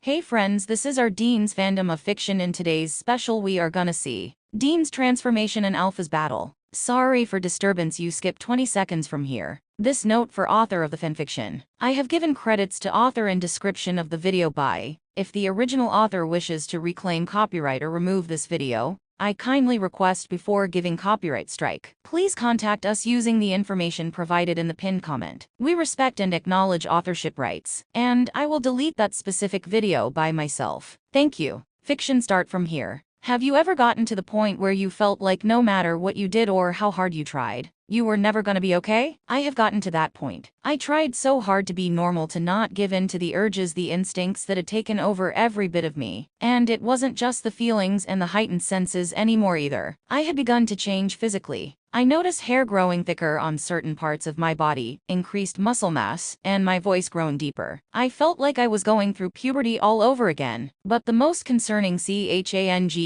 Hey friends, this is our Dean's fandom of fiction. In today's special we are gonna see Dean's transformation and Alpha's battle. Sorry for disturbance, you skip 20 seconds from here. This note for author of the fanfiction. I have given credits to author in description of the video by. If the original author wishes to reclaim copyright or remove this video, I kindly request before giving copyright strike. Please contact us using the information provided in the pinned comment. We respect and acknowledge authorship rights, and I will delete that specific video by myself. Thank you. Fiction start from here. Have you ever gotten to the point where you felt like no matter what you did or how hard you tried, you were never gonna be okay? I have gotten to that point. I tried so hard to be normal, to not give in to the urges, the instincts that had taken over every bit of me. And it wasn't just the feelings and the heightened senses anymore either. I had begun to change physically. I noticed hair growing thicker on certain parts of my body, increased muscle mass, and my voice grown deeper. I felt like I was going through puberty all over again. But the most concerning change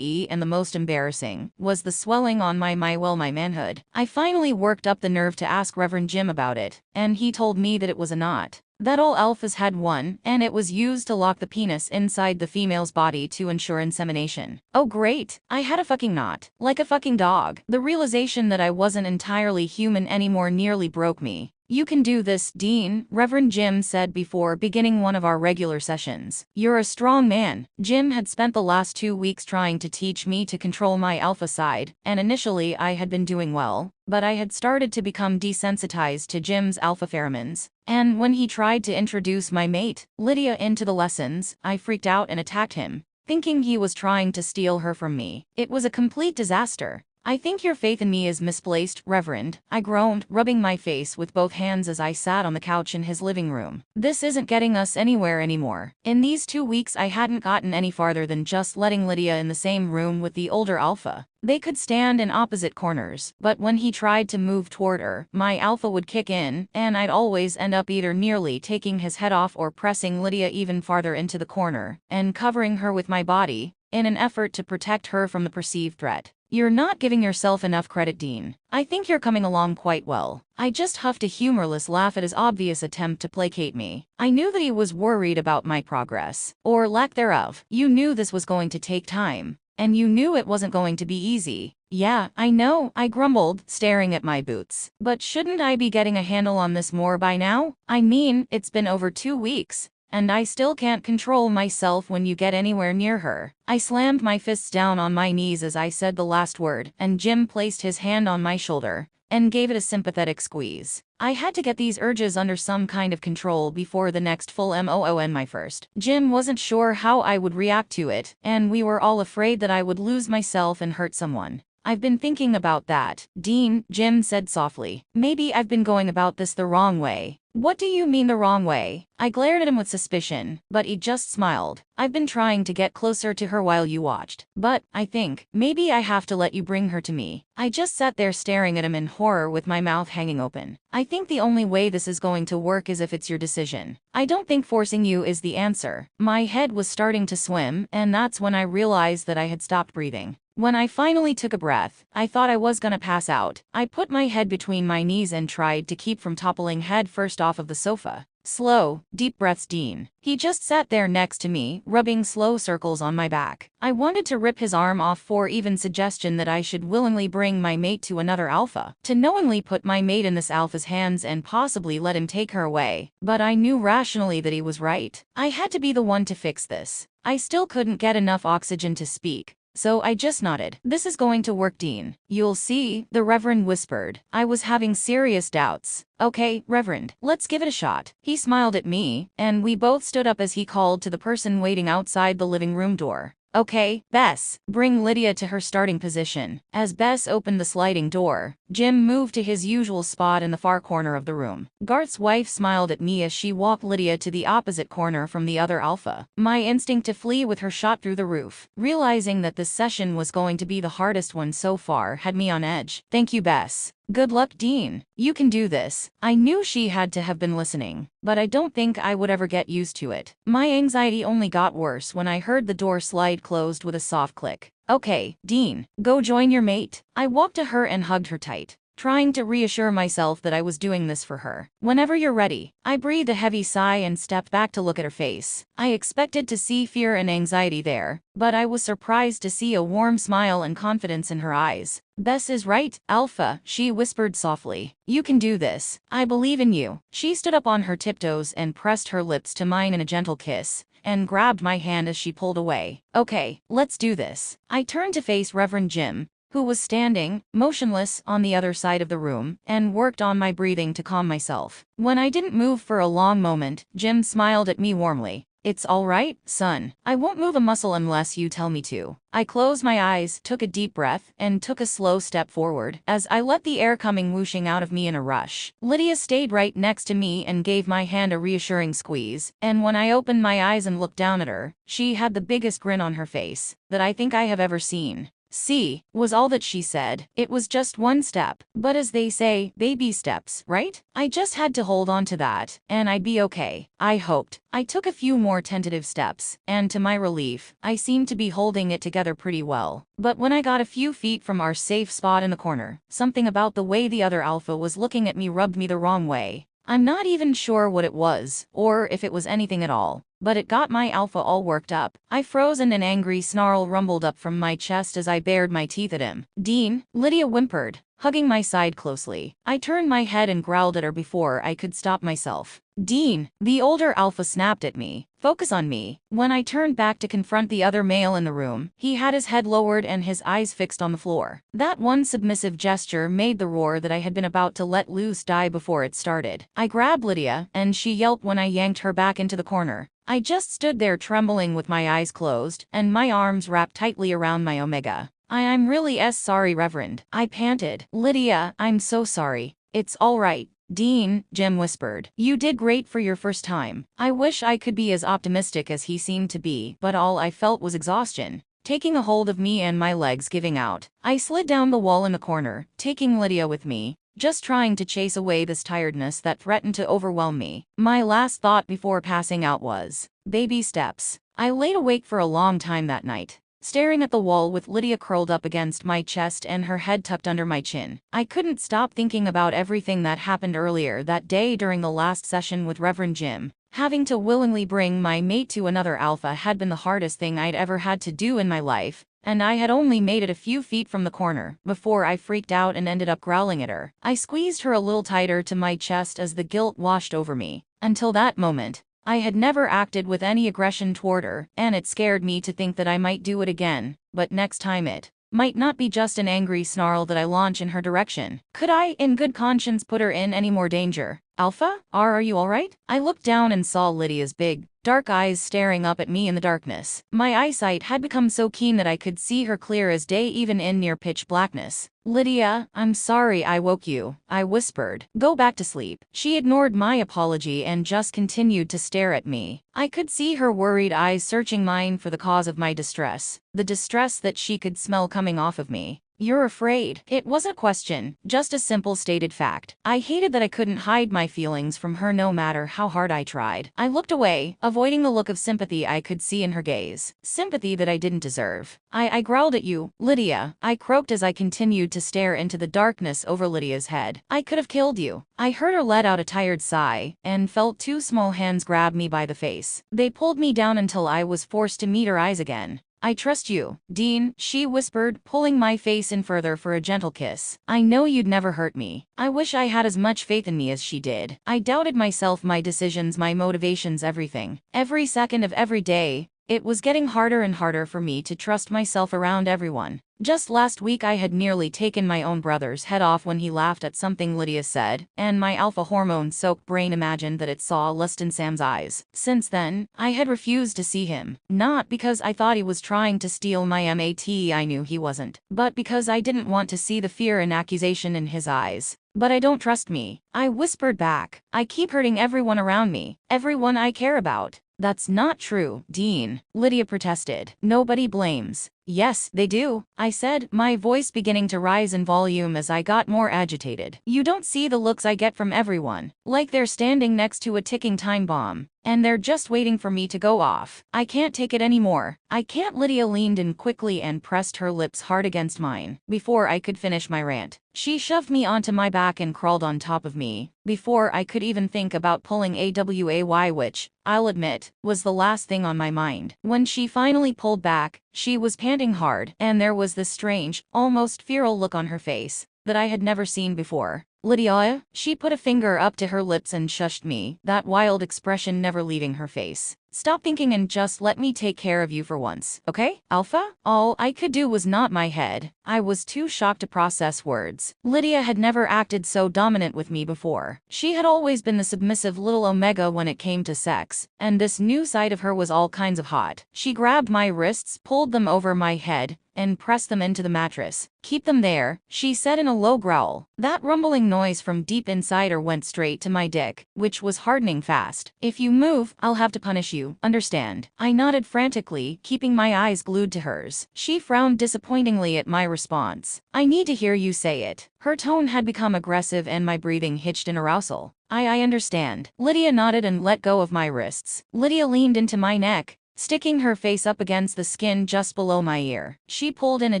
and the most embarrassing was the swelling on my manhood. I finally worked up the nerve to ask Reverend Jim about it, and he told me that it was a knot. That all alphas had one, and it was used to lock the penis inside the female's body to ensure insemination. Oh great, I had a fucking knot. Like a fucking dog. The realization that I wasn't entirely human anymore nearly broke me. You can do this, Dean, Reverend Jim said before beginning one of our regular sessions. You're a strong man. Jim had spent the last 2 weeks trying to teach me to control my alpha side, and initially I had been doing well, but I had started to become desensitized to Jim's alpha pheromones. And when he tried to introduce my mate, Lydia, into the lessons, I freaked out and attacked him, thinking he was trying to steal her from me. It was a complete disaster. I think your faith in me is misplaced, Reverend, I groaned, rubbing my face with both hands as I sat on the couch in his living room. This isn't getting us anywhere anymore. In these 2 weeks I hadn't gotten any farther than just letting Lydia in the same room with the older alpha. They could stand in opposite corners, but when he tried to move toward her, my alpha would kick in, and I'd always end up either nearly taking his head off or pressing Lydia even farther into the corner, and covering her with my body, in an effort to protect her from the perceived threat. You're not giving yourself enough credit, Dean. I think you're coming along quite well. I just huffed a humorless laugh at his obvious attempt to placate me. I knew that he was worried about my progress, or lack thereof. You knew this was going to take time, and you knew it wasn't going to be easy. Yeah, I know, I grumbled, staring at my boots. But shouldn't I be getting a handle on this more by now? I mean, it's been over 2 weeks. And I still can't control myself when you get anywhere near her. I slammed my fists down on my knees as I said the last word, and Jim placed his hand on my shoulder and gave it a sympathetic squeeze. I had to get these urges under some kind of control before the next full moon. My first. Jim wasn't sure how I would react to it, and we were all afraid that I would lose myself and hurt someone. I've been thinking about that, Dean, Jim said softly. Maybe I've been going about this the wrong way. What do you mean the wrong way? I glared at him with suspicion, but he just smiled. I've been trying to get closer to her while you watched, but I think maybe I have to let you bring her to me. I just sat there staring at him in horror with my mouth hanging open. I think the only way this is going to work is if it's your decision. I don't think forcing you is the answer. My head was starting to swim, and that's when I realized that I had stopped breathing. When I finally took a breath, I thought I was gonna pass out. I put my head between my knees and tried to keep from toppling head first off of the sofa. Slow, deep breaths, Dean. He just sat there next to me, rubbing slow circles on my back. I wanted to rip his arm off for even suggestion that I should willingly bring my mate to another alpha, to knowingly put my mate in this alpha's hands and possibly let him take her away. But I knew rationally that he was right. I had to be the one to fix this. I still couldn't get enough oxygen to speak, so I just nodded. This is going to work, Dean. You'll see, the Reverend whispered. I was having serious doubts. Okay, Reverend, let's give it a shot. He smiled at me, and we both stood up as he called to the person waiting outside the living room door. Okay, Bess, bring Lydia to her starting position. As Bess opened the sliding door, Jim moved to his usual spot in the far corner of the room. Gart's wife smiled at me as she walked Lydia to the opposite corner from the other alpha. My instinct to flee with her shot through the roof. Realizing that this session was going to be the hardest one so far had me on edge. Thank you, Bess. Good luck, Dean. You can do this. I knew she had to have been listening, but I don't think I would ever get used to it. My anxiety only got worse when I heard the door slide closed with a soft click. Okay, Dean, go join your mate. I walked to her and hugged her tight. trying to reassure myself that I was doing this for her. Whenever you're ready. I breathed a heavy sigh and stepped back to look at her face. I expected to see fear and anxiety there, but I was surprised to see a warm smile and confidence in her eyes. Bess is right, Alpha, she whispered softly. You can do this. I believe in you. She stood up on her tiptoes and pressed her lips to mine in a gentle kiss, and grabbed my hand as she pulled away. Okay, let's do this. I turned to face Reverend Jim, who was standing, motionless, on the other side of the room, and worked on my breathing to calm myself. When I didn't move for a long moment, Jim smiled at me warmly. It's all right, son. I won't move a muscle unless you tell me to. I closed my eyes, took a deep breath, and took a slow step forward as I let the air coming whooshing out of me in a rush. Lydia stayed right next to me and gave my hand a reassuring squeeze, and when I opened my eyes and looked down at her, she had the biggest grin on her face that I think I have ever seen. See, was all that she said. It was just one step, but as they say, baby steps, right? I just had to hold on to that, and I'd be okay. I hoped. I took a few more tentative steps, and to my relief, I seemed to be holding it together pretty well. But when I got a few feet from our safe spot in the corner, something about the way the other alpha was looking at me rubbed me the wrong way. I'm not even sure what it was, or if it was anything at all, but it got my alpha all worked up. I froze and an angry snarl rumbled up from my chest as I bared my teeth at him. Dean, Lydia whimpered, hugging my side closely. I turned my head and growled at her before I could stop myself. Dean, the older alpha snapped at me. Focus on me. When I turned back to confront the other male in the room, he had his head lowered and his eyes fixed on the floor. That one submissive gesture made the roar that I had been about to let loose die before it started. I grabbed Lydia, and she yelped when I yanked her back into the corner. I just stood there trembling with my eyes closed, and my arms wrapped tightly around my omega. I'm really sorry, Reverend. I panted. Lydia, I'm so sorry. It's all right. Dean, Jim whispered. You did great for your first time. I wish I could be as optimistic as he seemed to be, but all I felt was exhaustion taking a hold of me and my legs giving out. I slid down the wall in the corner, taking Lydia with me, just trying to chase away this tiredness that threatened to overwhelm me. My last thought before passing out was, baby steps. I laid awake for a long time that night, staring at the wall with Lydia curled up against my chest and her head tucked under my chin. I couldn't stop thinking about everything that happened earlier that day during the last session with Reverend Jim. Having to willingly bring my mate to another alpha had been the hardest thing I'd ever had to do in my life, and I had only made it a few feet from the corner before I freaked out and ended up growling at her. I squeezed her a little tighter to my chest as the guilt washed over me. Until that moment, I had never acted with any aggression toward her, and it scared me to think that I might do it again, but next time it might not be just an angry snarl that I launch in her direction. Could I, in good conscience, put her in any more danger? Alpha? Are you alright? I looked down and saw Lydia's big, dark eyes staring up at me in the darkness. My eyesight had become so keen that I could see her clear as day even in near pitch blackness. Lydia, I'm sorry I woke you, I whispered. Go back to sleep. She ignored my apology and just continued to stare at me. I could see her worried eyes searching mine for the cause of my distress, the distress that she could smell coming off of me. You're afraid. It wasn't a question, just a simple stated fact. I hated that I couldn't hide my feelings from her no matter how hard I tried. I looked away, avoiding the look of sympathy I could see in her gaze. Sympathy that I didn't deserve. I growled at you, Lydia, I croaked as I continued to stare into the darkness over Lydia's head. I could have killed you. I heard her let out a tired sigh, and felt two small hands grab me by the face. They pulled me down until I was forced to meet her eyes again. I trust you, Dean, she whispered, pulling my face in further for a gentle kiss. I know you'd never hurt me. I wish I had as much faith in me as she did. I doubted myself, my decisions, my motivations, everything. Every second of every day, it was getting harder and harder for me to trust myself around everyone. Just last week I had nearly taken my own brother's head off when he laughed at something Lydia said, and my alpha hormone-soaked brain imagined that it saw lust in Sam's eyes. Since then, I had refused to see him, not because I thought he was trying to steal my mate, I knew he wasn't, but because I didn't want to see the fear and accusation in his eyes. But I don't trust me, I whispered back. I keep hurting everyone around me, everyone I care about. That's not true, Dean, Lydia protested. Nobody blames Yes, they do, I said, my voice beginning to rise in volume as I got more agitated. You don't see the looks I get from everyone, like they're standing next to a ticking time bomb, and they're just waiting for me to go off. I can't take it anymore. I can't. Lydia leaned in quickly and pressed her lips hard against mine. Before I could finish my rant, she shoved me onto my back and crawled on top of me, before I could even think about pulling away, which, I'll admit, was the last thing on my mind. When she finally pulled back, she was panting hard, and there was this strange, almost feral look on her face that I had never seen before. Lydia, she put a finger up to her lips and shushed me, that wild expression never leaving her face. Stop thinking and just let me take care of you for once, okay, Alpha? All I could do was nod my head. I was too shocked to process words. Lydia had never acted so dominant with me before. She had always been the submissive little Omega when it came to sex, and this new side of her was all kinds of hot. She grabbed my wrists, pulled them over my head, and pressed them into the mattress. Keep them there, she said in a low growl. That rumbling noise from deep inside her went straight to my dick, which was hardening fast. If you move, I'll have to punish you, understand? I nodded frantically, keeping my eyes glued to hers. She frowned disappointingly at my response. I need to hear you say it. Her tone had become aggressive and my breathing hitched in arousal. I understand. Lydia nodded and let go of my wrists. Lydia leaned into my neck, sticking her face up against the skin just below my ear. She pulled in a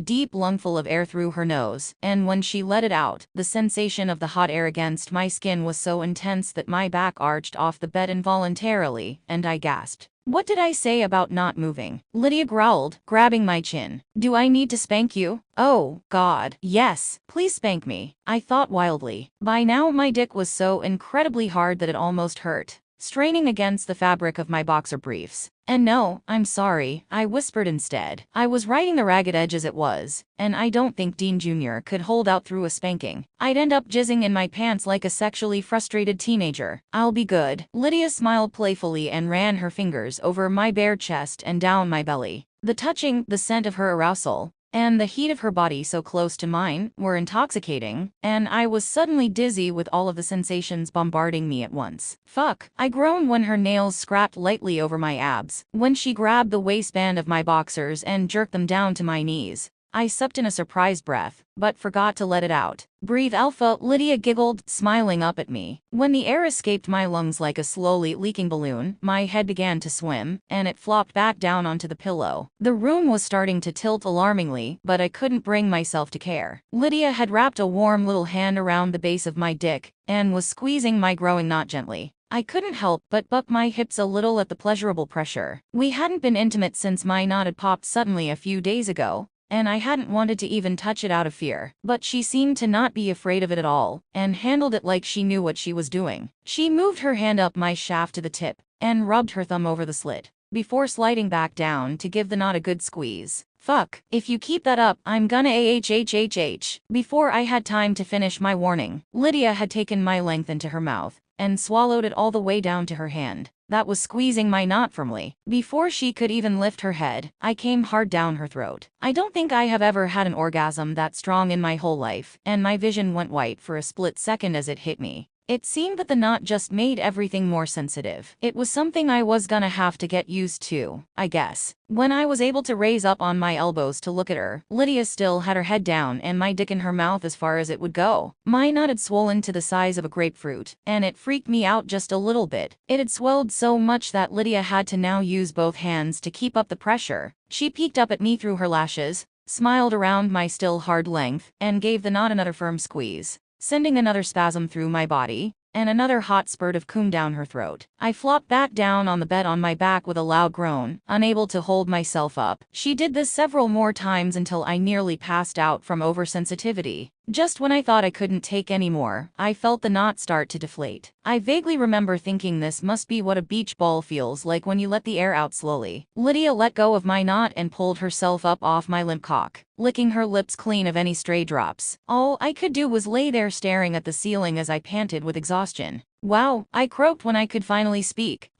deep lungful of air through her nose, and when she let it out, the sensation of the hot air against my skin was so intense that my back arched off the bed involuntarily, and I gasped. What did I say about not moving? Lydia growled, grabbing my chin. Do I need to spank you? Oh, God. Yes, please spank me, I thought wildly. By now my dick was so incredibly hard that it almost hurt, straining against the fabric of my boxer briefs. And no, I'm sorry, I whispered instead. I was riding the ragged edge as it was, and I don't think Dean Jr. could hold out through a spanking. I'd end up jizzing in my pants like a sexually frustrated teenager. I'll be good. Lydia smiled playfully and ran her fingers over my bare chest and down my belly. The touching, the scent of her arousal, and the heat of her body so close to mine were intoxicating, and I was suddenly dizzy with all of the sensations bombarding me at once. Fuck, I groaned when her nails scrapped lightly over my abs. When she grabbed the waistband of my boxers and jerked them down to my knees, I supped in a surprised breath, but forgot to let it out. Breathe, Alpha, Lydia giggled, smiling up at me. When the air escaped my lungs like a slowly leaking balloon, my head began to swim, and it flopped back down onto the pillow. The room was starting to tilt alarmingly, but I couldn't bring myself to care. Lydia had wrapped a warm little hand around the base of my dick, and was squeezing my growing knot gently. I couldn't help but buck my hips a little at the pleasurable pressure. We hadn't been intimate since my knot had popped suddenly a few days ago, and I hadn't wanted to even touch it out of fear. But she seemed to not be afraid of it at all, and handled it like she knew what she was doing. She moved her hand up my shaft to the tip, and rubbed her thumb over the slit, before sliding back down to give the knot a good squeeze. Fuck, if you keep that up, I'm gonna ahhhh. Before I had time to finish my warning, Lydia had taken my length into her mouth, and swallowed it all the way down to her hand. That was squeezing my knot firmly. Before she could even lift her head, I came hard down her throat. I don't think I have ever had an orgasm that strong in my whole life, and my vision went white for a split second as it hit me. It seemed that the knot just made everything more sensitive. It was something I was gonna have to get used to, I guess. When I was able to raise up on my elbows to look at her, Lydia still had her head down and my dick in her mouth as far as it would go. My knot had swollen to the size of a grapefruit, and it freaked me out just a little bit. It had swelled so much that Lydia had to now use both hands to keep up the pressure. She peeked up at me through her lashes, smiled around my still hard length, and gave the knot another firm squeeze, sending another spasm through my body, and another hot spurt of cum down her throat. I flopped back down on the bed on my back with a loud groan, unable to hold myself up. She did this several more times until I nearly passed out from oversensitivity. Just when I thought I couldn't take any more, I felt the knot start to deflate. I vaguely remember thinking this must be what a beach ball feels like when you let the air out slowly. Lydia let go of my knot and pulled herself up off my limp cock, licking her lips clean of any stray drops. All I could do was lay there staring at the ceiling as I panted with exhaustion. Wow, I croaked when I could finally speak.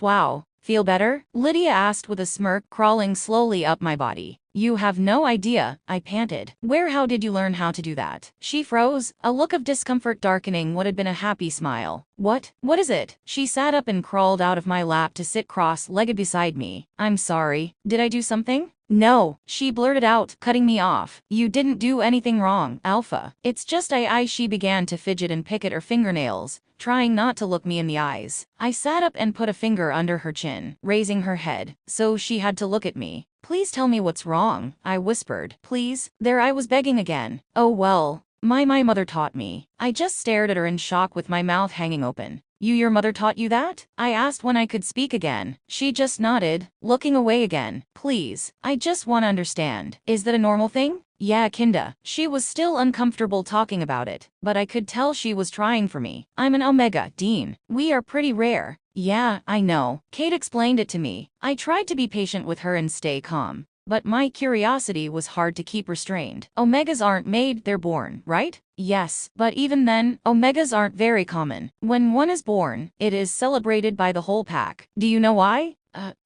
Wow. Feel better? Lydia asked with a smirk crawling slowly up my body. You have no idea, I panted. How did you learn how to do that? She froze, a look of discomfort darkening what had been a happy smile. What is it? She sat up and crawled out of my lap to sit cross-legged beside me. I'm sorry, did I do something? No, she blurted out, cutting me off. You didn't do anything wrong, Alpha. It's just she began to fidget and pick at her fingernails, trying not to look me in the eyes. I sat up and put a finger under her chin, raising her head, so she had to look at me. Please tell me what's wrong, I whispered. Please? There I was begging again. Oh well. My mother taught me. I just stared at her in shock with my mouth hanging open. Your mother taught you that? I asked when I could speak again. She just nodded, looking away again. Please, I just want to understand. Is that a normal thing? Yeah, kinda. She was still uncomfortable talking about it, but I could tell she was trying for me. I'm an Omega, Dean. We are pretty rare. Yeah, I know. Kate explained it to me. I tried to be patient with her and stay calm, but my curiosity was hard to keep restrained. Omegas aren't made, they're born, right? Yes, but even then, Omegas aren't very common. When one is born, it is celebrated by the whole pack. Do you know why?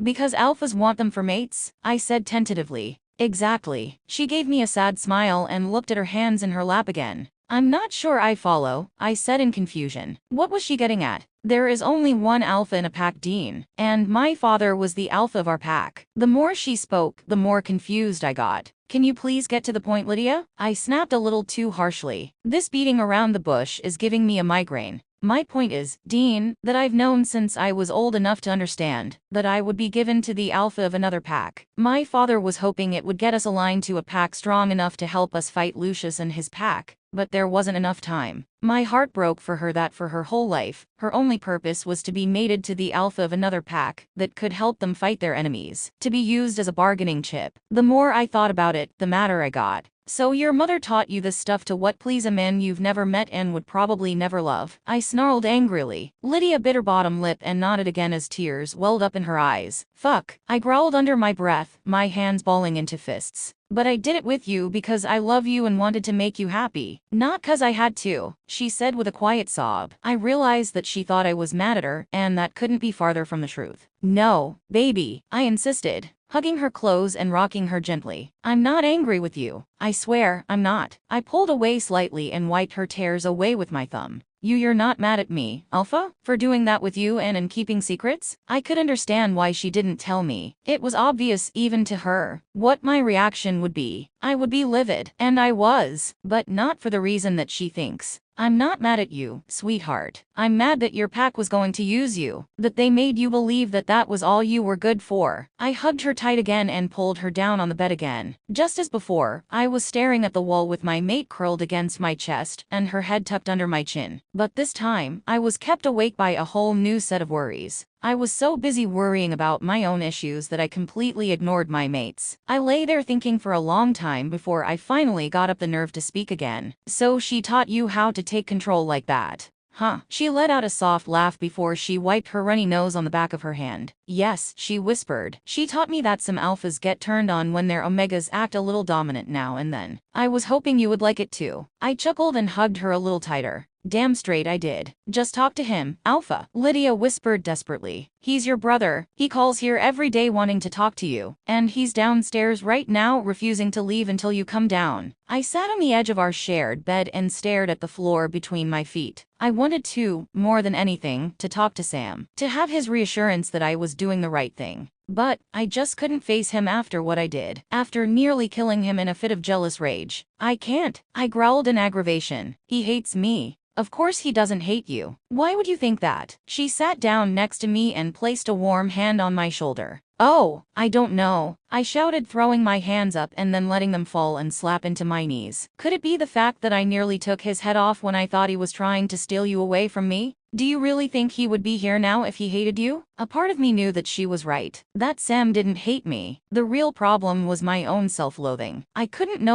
Because alphas want them for mates, I said tentatively. Exactly. She gave me a sad smile and looked at her hands in her lap again. I'm not sure I follow, I said in confusion. What was she getting at? There is only one alpha in a pack, Dean, and my father was the alpha of our pack. The more she spoke, the more confused I got. Can you please get to the point, Lydia? I snapped a little too harshly. This beating around the bush is giving me a migraine. My point is, Dean, that I've known since I was old enough to understand that I would be given to the alpha of another pack. My father was hoping it would get us aligned to a pack strong enough to help us fight Lucius and his pack, but there wasn't enough time. My heart broke for her that for her whole life, her only purpose was to be mated to the alpha of another pack that could help them fight their enemies, to be used as a bargaining chip. The more I thought about it, the madder I got. So your mother taught you this stuff to what, please, a man you've never met and would probably never love? I snarled angrily. Lydia bit her bottom lip and nodded again as tears welled up in her eyes. Fuck, I growled under my breath, my hands balling into fists. But I did it with you because I love you and wanted to make you happy. Not 'cause I had to, she said with a quiet sob. I realized that she thought I was mad at her, and that couldn't be farther from the truth. No, baby, I insisted, hugging her close and rocking her gently. I'm not angry with you. I swear, I'm not. I pulled away slightly and wiped her tears away with my thumb. You're not mad at me, Alpha, for doing that with you and keeping secrets? I could understand why she didn't tell me. It was obvious even to her what my reaction would be. I would be livid, and I was, but not for the reason that she thinks. I'm not mad at you, sweetheart. I'm mad that your pack was going to use you, that they made you believe that that was all you were good for. I hugged her tight again and pulled her down on the bed again. Just as before, I was staring at the wall with my mate curled against my chest and her head tucked under my chin. But this time, I was kept awake by a whole new set of worries. I was so busy worrying about my own issues that I completely ignored my mates. I lay there thinking for a long time before I finally got up the nerve to speak again. So she taught you how to take control like that? Huh? She let out a soft laugh before she wiped her runny nose on the back of her hand. Yes, she whispered. She taught me that some alphas get turned on when their omegas act a little dominant now and then. I was hoping you would like it too. I chuckled and hugged her a little tighter. Damn straight I did. Just talk to him, Alpha, Lydia whispered desperately. He's your brother. He calls here every day wanting to talk to you, and he's downstairs right now refusing to leave until you come down. I sat on the edge of our shared bed and stared at the floor between my feet. I wanted to, more than anything, to talk to Sam, to have his reassurance that I was doing the right thing. But I just couldn't face him after what I did, after nearly killing him in a fit of jealous rage. I can't, I growled in aggravation. He hates me. Of course he doesn't hate you. Why would you think that? She sat down next to me and placed a warm hand on my shoulder. Oh, I don't know, I shouted, throwing my hands up and then letting them fall and slap into my knees. Could it be the fact that I nearly took his head off when I thought he was trying to steal you away from me? Do you really think he would be here now if he hated you? A part of me knew that she was right, that Sam didn't hate me. The real problem was my own self-loathing. I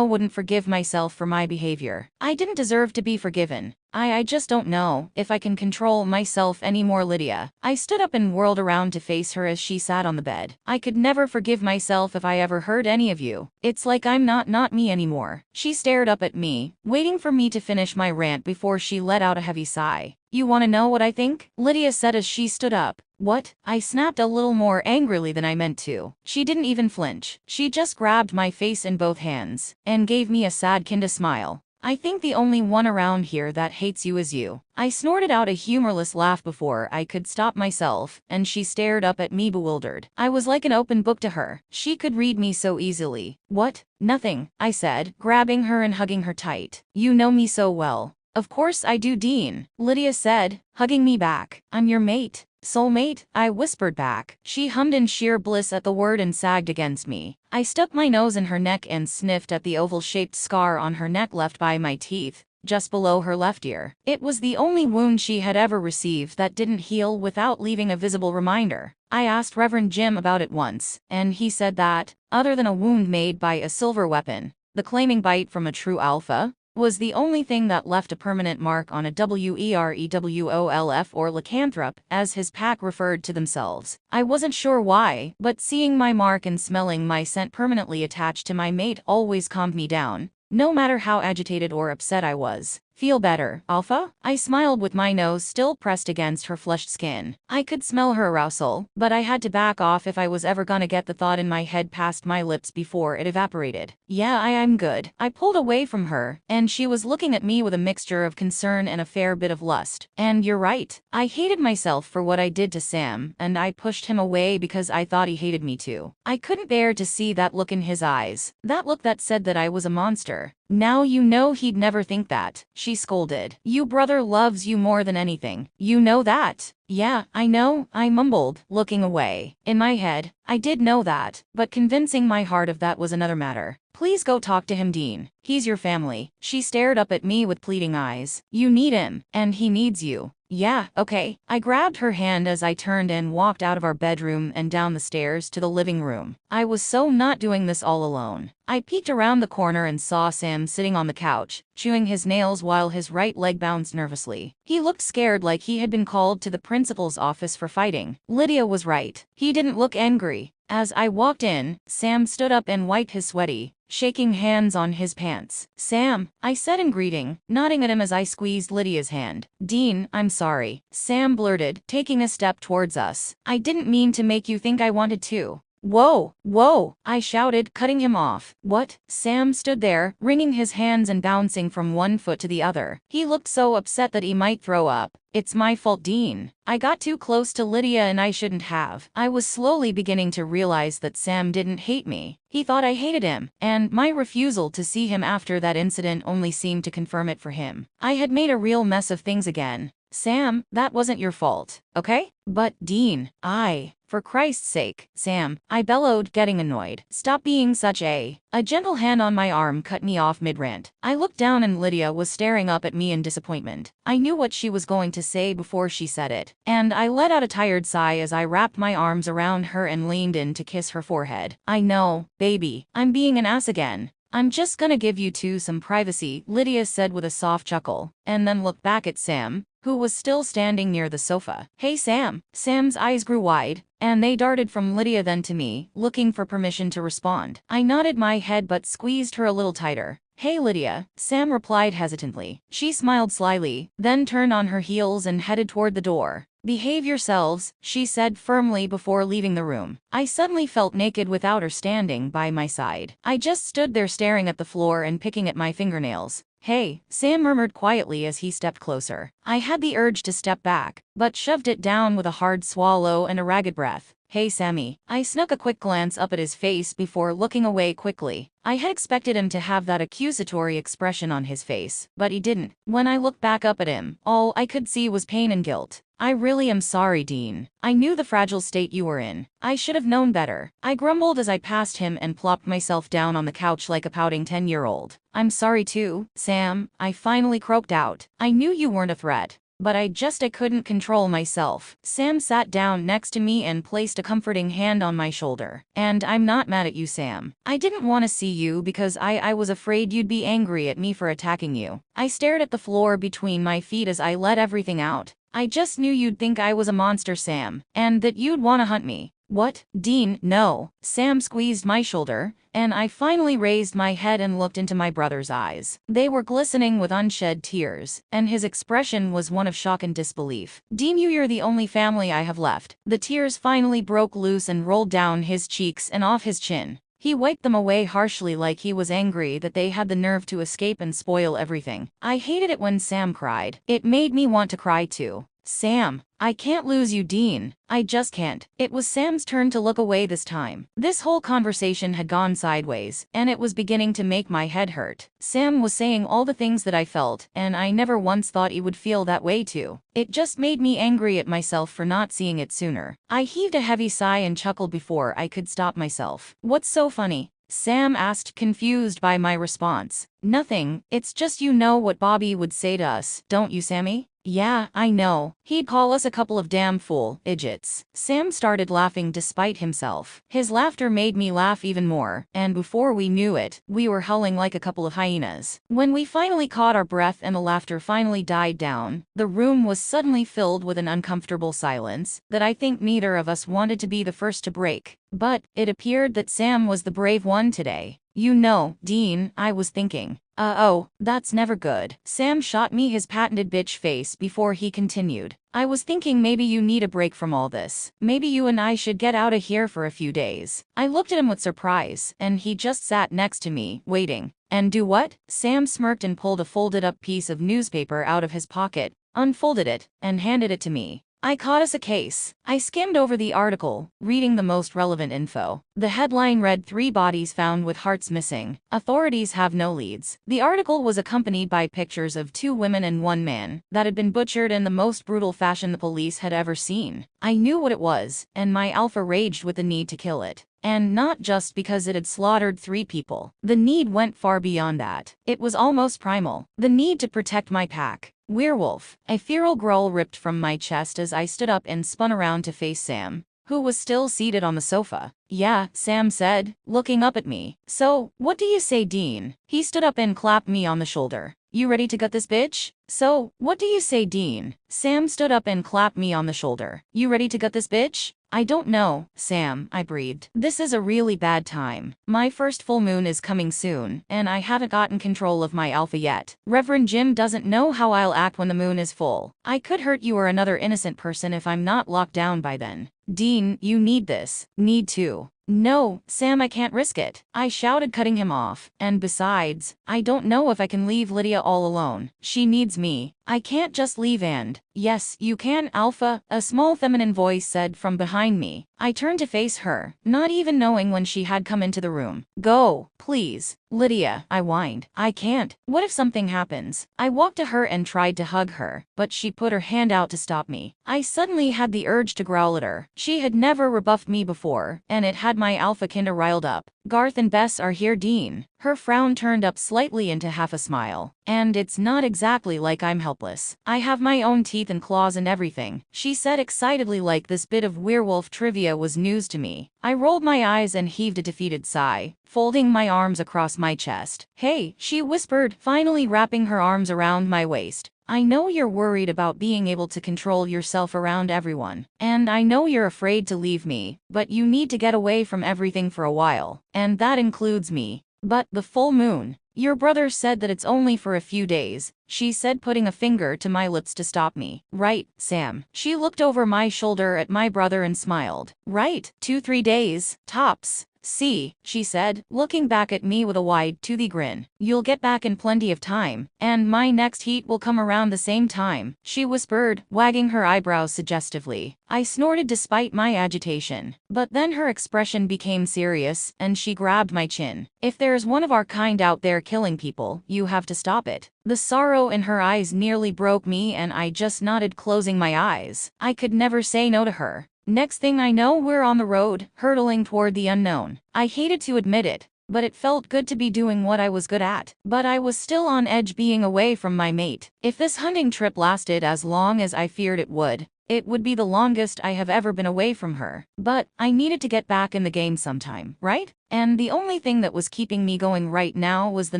wouldn't forgive myself for my behavior. I didn't deserve to be forgiven. I just don't know if I can control myself anymore, Lydia. I stood up and whirled around to face her as she sat on the bed. I could never forgive myself if I ever hurt any of you. It's like I'm not me anymore. She stared up at me, waiting for me to finish my rant before she let out a heavy sigh. You want to know what I think? Lydia said as she stood up. What? I snapped a little more angrily than I meant to. She didn't even flinch. She just grabbed my face in both hands and gave me a sad kinda smile. I think the only one around here that hates you is you. I snorted out a humorless laugh before I could stop myself, and she stared up at me bewildered. I was like an open book to her. She could read me so easily. What? Nothing, I said, grabbing her and hugging her tight. You know me so well. Of course I do, Dean, Lydia said, hugging me back. I'm your mate. Soulmate, I whispered back. She hummed in sheer bliss at the word and sagged against me. I stuck my nose in her neck and sniffed at the oval-shaped scar on her neck left by my teeth, just below her left ear. It was the only wound she had ever received that didn't heal without leaving a visible reminder. I asked Reverend Jim about it once, and he said that, other than a wound made by a silver weapon, the claiming bite from a true alpha was the only thing that left a permanent mark on a WEREWOLF or lycanthrope, as his pack referred to themselves. I wasn't sure why, but seeing my mark and smelling my scent permanently attached to my mate always calmed me down, no matter how agitated or upset I was. Feel better, Alpha? I smiled with my nose still pressed against her flushed skin. I could smell her arousal, but I had to back off if I was ever gonna get the thought in my head past my lips before it evaporated. Yeah, I'm good. I pulled away from her, and she was looking at me with a mixture of concern and a fair bit of lust. And you're right. I hated myself for what I did to Sam, and I pushed him away because I thought he hated me too. I couldn't bear to see that look in his eyes, that look that said that I was a monster. Now you know he'd never think that, she scolded. You brother loves you more than anything. You know that. Yeah, I know, I mumbled, looking away. In my head, I did know that, but convincing my heart of that was another matter. Please go talk to him, Dean. He's your family. She stared up at me with pleading eyes. You need him, and he needs you. Yeah, okay. I grabbed her hand as I turned and walked out of our bedroom and down the stairs to the living room. I was so not doing this all alone. I peeked around the corner and saw Sam sitting on the couch, chewing his nails while his right leg bounced nervously. He looked scared, like he had been called to the principal's office for fighting. Lydia was right. He didn't look angry. As I walked in, Sam stood up and wiped his sweaty, shaking hands on his pants. Sam, I said in greeting, nodding at him as I squeezed Lydia's hand. Dean, I'm sorry, Sam blurted, taking a step towards us. I didn't mean to make you think I wanted to. Whoa, whoa, I shouted, cutting him off. What? Sam stood there, wringing his hands and bouncing from one foot to the other. He looked so upset that he might throw up. It's my fault, Dean. I got too close to Lydia and I shouldn't have. I was slowly beginning to realize that Sam didn't hate me. He thought I hated him, and my refusal to see him after that incident only seemed to confirm it for him. I had made a real mess of things again. Sam, that wasn't your fault, okay? But, Dean, for Christ's sake, Sam, I bellowed, getting annoyed. Stop being such a gentle hand on my arm cut me off mid-rant. I looked down and Lydia was staring up at me in disappointment. I knew what she was going to say before she said it, and I let out a tired sigh as I wrapped my arms around her and leaned in to kiss her forehead. I know, baby, I'm being an ass again. I'm just gonna give you two some privacy, Lydia said with a soft chuckle, and then looked back at Sam, who was still standing near the sofa. Hey Sam. Sam's eyes grew wide, and they darted from Lydia then to me, looking for permission to respond. I nodded my head but squeezed her a little tighter. Hey Lydia, Sam replied hesitantly. She smiled slyly, then turned on her heels and headed toward the door. Behave yourselves, she said firmly before leaving the room. I suddenly felt naked without her standing by my side. I just stood there staring at the floor and picking at my fingernails. Hey, Sam murmured quietly as he stepped closer. I had the urge to step back, but shoved it down with a hard swallow and a ragged breath. Hey Sammy. I snuck a quick glance up at his face before looking away quickly. I had expected him to have that accusatory expression on his face, but he didn't. When I looked back up at him, all I could see was pain and guilt. I really am sorry, Dean. I knew the fragile state you were in. I should have known better. I grumbled as I passed him and plopped myself down on the couch like a pouting 10-year-old. I'm sorry too, Sam, I finally croaked out. I knew you weren't a threat, but I couldn't control myself. Sam sat down next to me and placed a comforting hand on my shoulder. And I'm not mad at you, Sam. I didn't want to see you because I was afraid you'd be angry at me for attacking you. I stared at the floor between my feet as I let everything out. I just knew you'd think I was a monster, Sam, and that you'd want to hunt me. What? Dean, no. Sam squeezed my shoulder, and I finally raised my head and looked into my brother's eyes. They were glistening with unshed tears, and his expression was one of shock and disbelief. Dean, you're the only family I have left. The tears finally broke loose and rolled down his cheeks and off his chin. He wiped them away harshly like he was angry that they had the nerve to escape and spoil everything. I hated it when Sam cried. It made me want to cry too. Sam, I can't lose you, Dean. I just can't. It was Sam's turn to look away this time. This whole conversation had gone sideways, and it was beginning to make my head hurt. Sam was saying all the things that I felt, and I never once thought he would feel that way too. It just made me angry at myself for not seeing it sooner. I heaved a heavy sigh and chuckled before I could stop myself. What's so funny? Sam asked, confused by my response. Nothing, it's just you know what Bobby would say to us, don't you, Sammy? Yeah, I know. He'd call us a couple of damn fool idiots. Sam started laughing despite himself. His laughter made me laugh even more, and before we knew it, we were howling like a couple of hyenas. When we finally caught our breath and the laughter finally died down, the room was suddenly filled with an uncomfortable silence that I think neither of us wanted to be the first to break. But it appeared that Sam was the brave one today. You know, Dean, I was thinking. Oh, that's never good. Sam shot me his patented bitch face before he continued. I was thinking maybe you need a break from all this. Maybe you and I should get out of here for a few days. I looked at him with surprise, and he just sat next to me, waiting. And do what? Sam smirked and pulled a folded up piece of newspaper out of his pocket, unfolded it, and handed it to me. I caught us a case. I skimmed over the article, reading the most relevant info. The headline read 3 bodies found with hearts missing. Authorities have no leads. The article was accompanied by pictures of 2 women and 1 man that had been butchered in the most brutal fashion the police had ever seen. I knew what it was, and my alpha raged with the need to kill it. And not just because it had slaughtered 3 people. The need went far beyond that. It was almost primal. The need to protect my pack. Werewolf. A feral growl ripped from my chest as I stood up and spun around to face Sam, who was still seated on the sofa. Yeah, Sam said, looking up at me. So, what do you say, Dean? He stood up and clapped me on the shoulder. You ready to gut this bitch? So, what do you say, Dean? Sam stood up and clapped me on the shoulder. You ready to gut this bitch? I don't know, Sam, I breathed. This is a really bad time. My first full moon is coming soon, and I haven't gotten control of my alpha yet. Reverend Jim doesn't know how I'll act when the moon is full. I could hurt you or another innocent person if I'm not locked down by then. Dean, you need this. Need to. No, Sam, I can't risk it. I shouted, cutting him off. And besides, I don't know if I can leave Lydia all alone. She needs me. I can't just leave and... Yes, you can, Alpha, a small feminine voice said from behind me. I turned to face her, not even knowing when she had come into the room. Go, please. Lydia, I whined. I can't. What if something happens? I walked to her and tried to hug her, but she put her hand out to stop me. I suddenly had the urge to growl at her. She had never rebuffed me before, and it had my alpha kinda riled up. Garth and Bess are here, Dean. Her frown turned up slightly into half a smile. And it's not exactly like I'm helpless. I have my own teeth and claws and everything, she said excitedly, like this bit of werewolf trivia was news to me. I rolled my eyes and heaved a defeated sigh, folding my arms across my chest. Hey, she whispered, finally wrapping her arms around my waist. I know you're worried about being able to control yourself around everyone. And I know you're afraid to leave me, but you need to get away from everything for a while. And that includes me. But the full moon. Your brother said that it's only for a few days, she said, putting a finger to my lips to stop me. Right, Sam. She looked over my shoulder at my brother and smiled. Right, 2-3 days, tops. See, she said, looking back at me with a wide, toothy grin. You'll get back in plenty of time, and my next heat will come around the same time, she whispered, wagging her eyebrows suggestively. I snorted despite my agitation. But then her expression became serious, and she grabbed my chin. If there's one of our kind out there killing people, you have to stop it. The sorrow in her eyes nearly broke me, and I just nodded, closing my eyes. I could never say no to her. Next thing I know, we're on the road, hurtling toward the unknown. I hated to admit it, but it felt good to be doing what I was good at. But I was still on edge, being away from my mate. If this hunting trip lasted as long as I feared it would be the longest I have ever been away from her. But I needed to get back in the game sometime, right? And the only thing that was keeping me going right now was the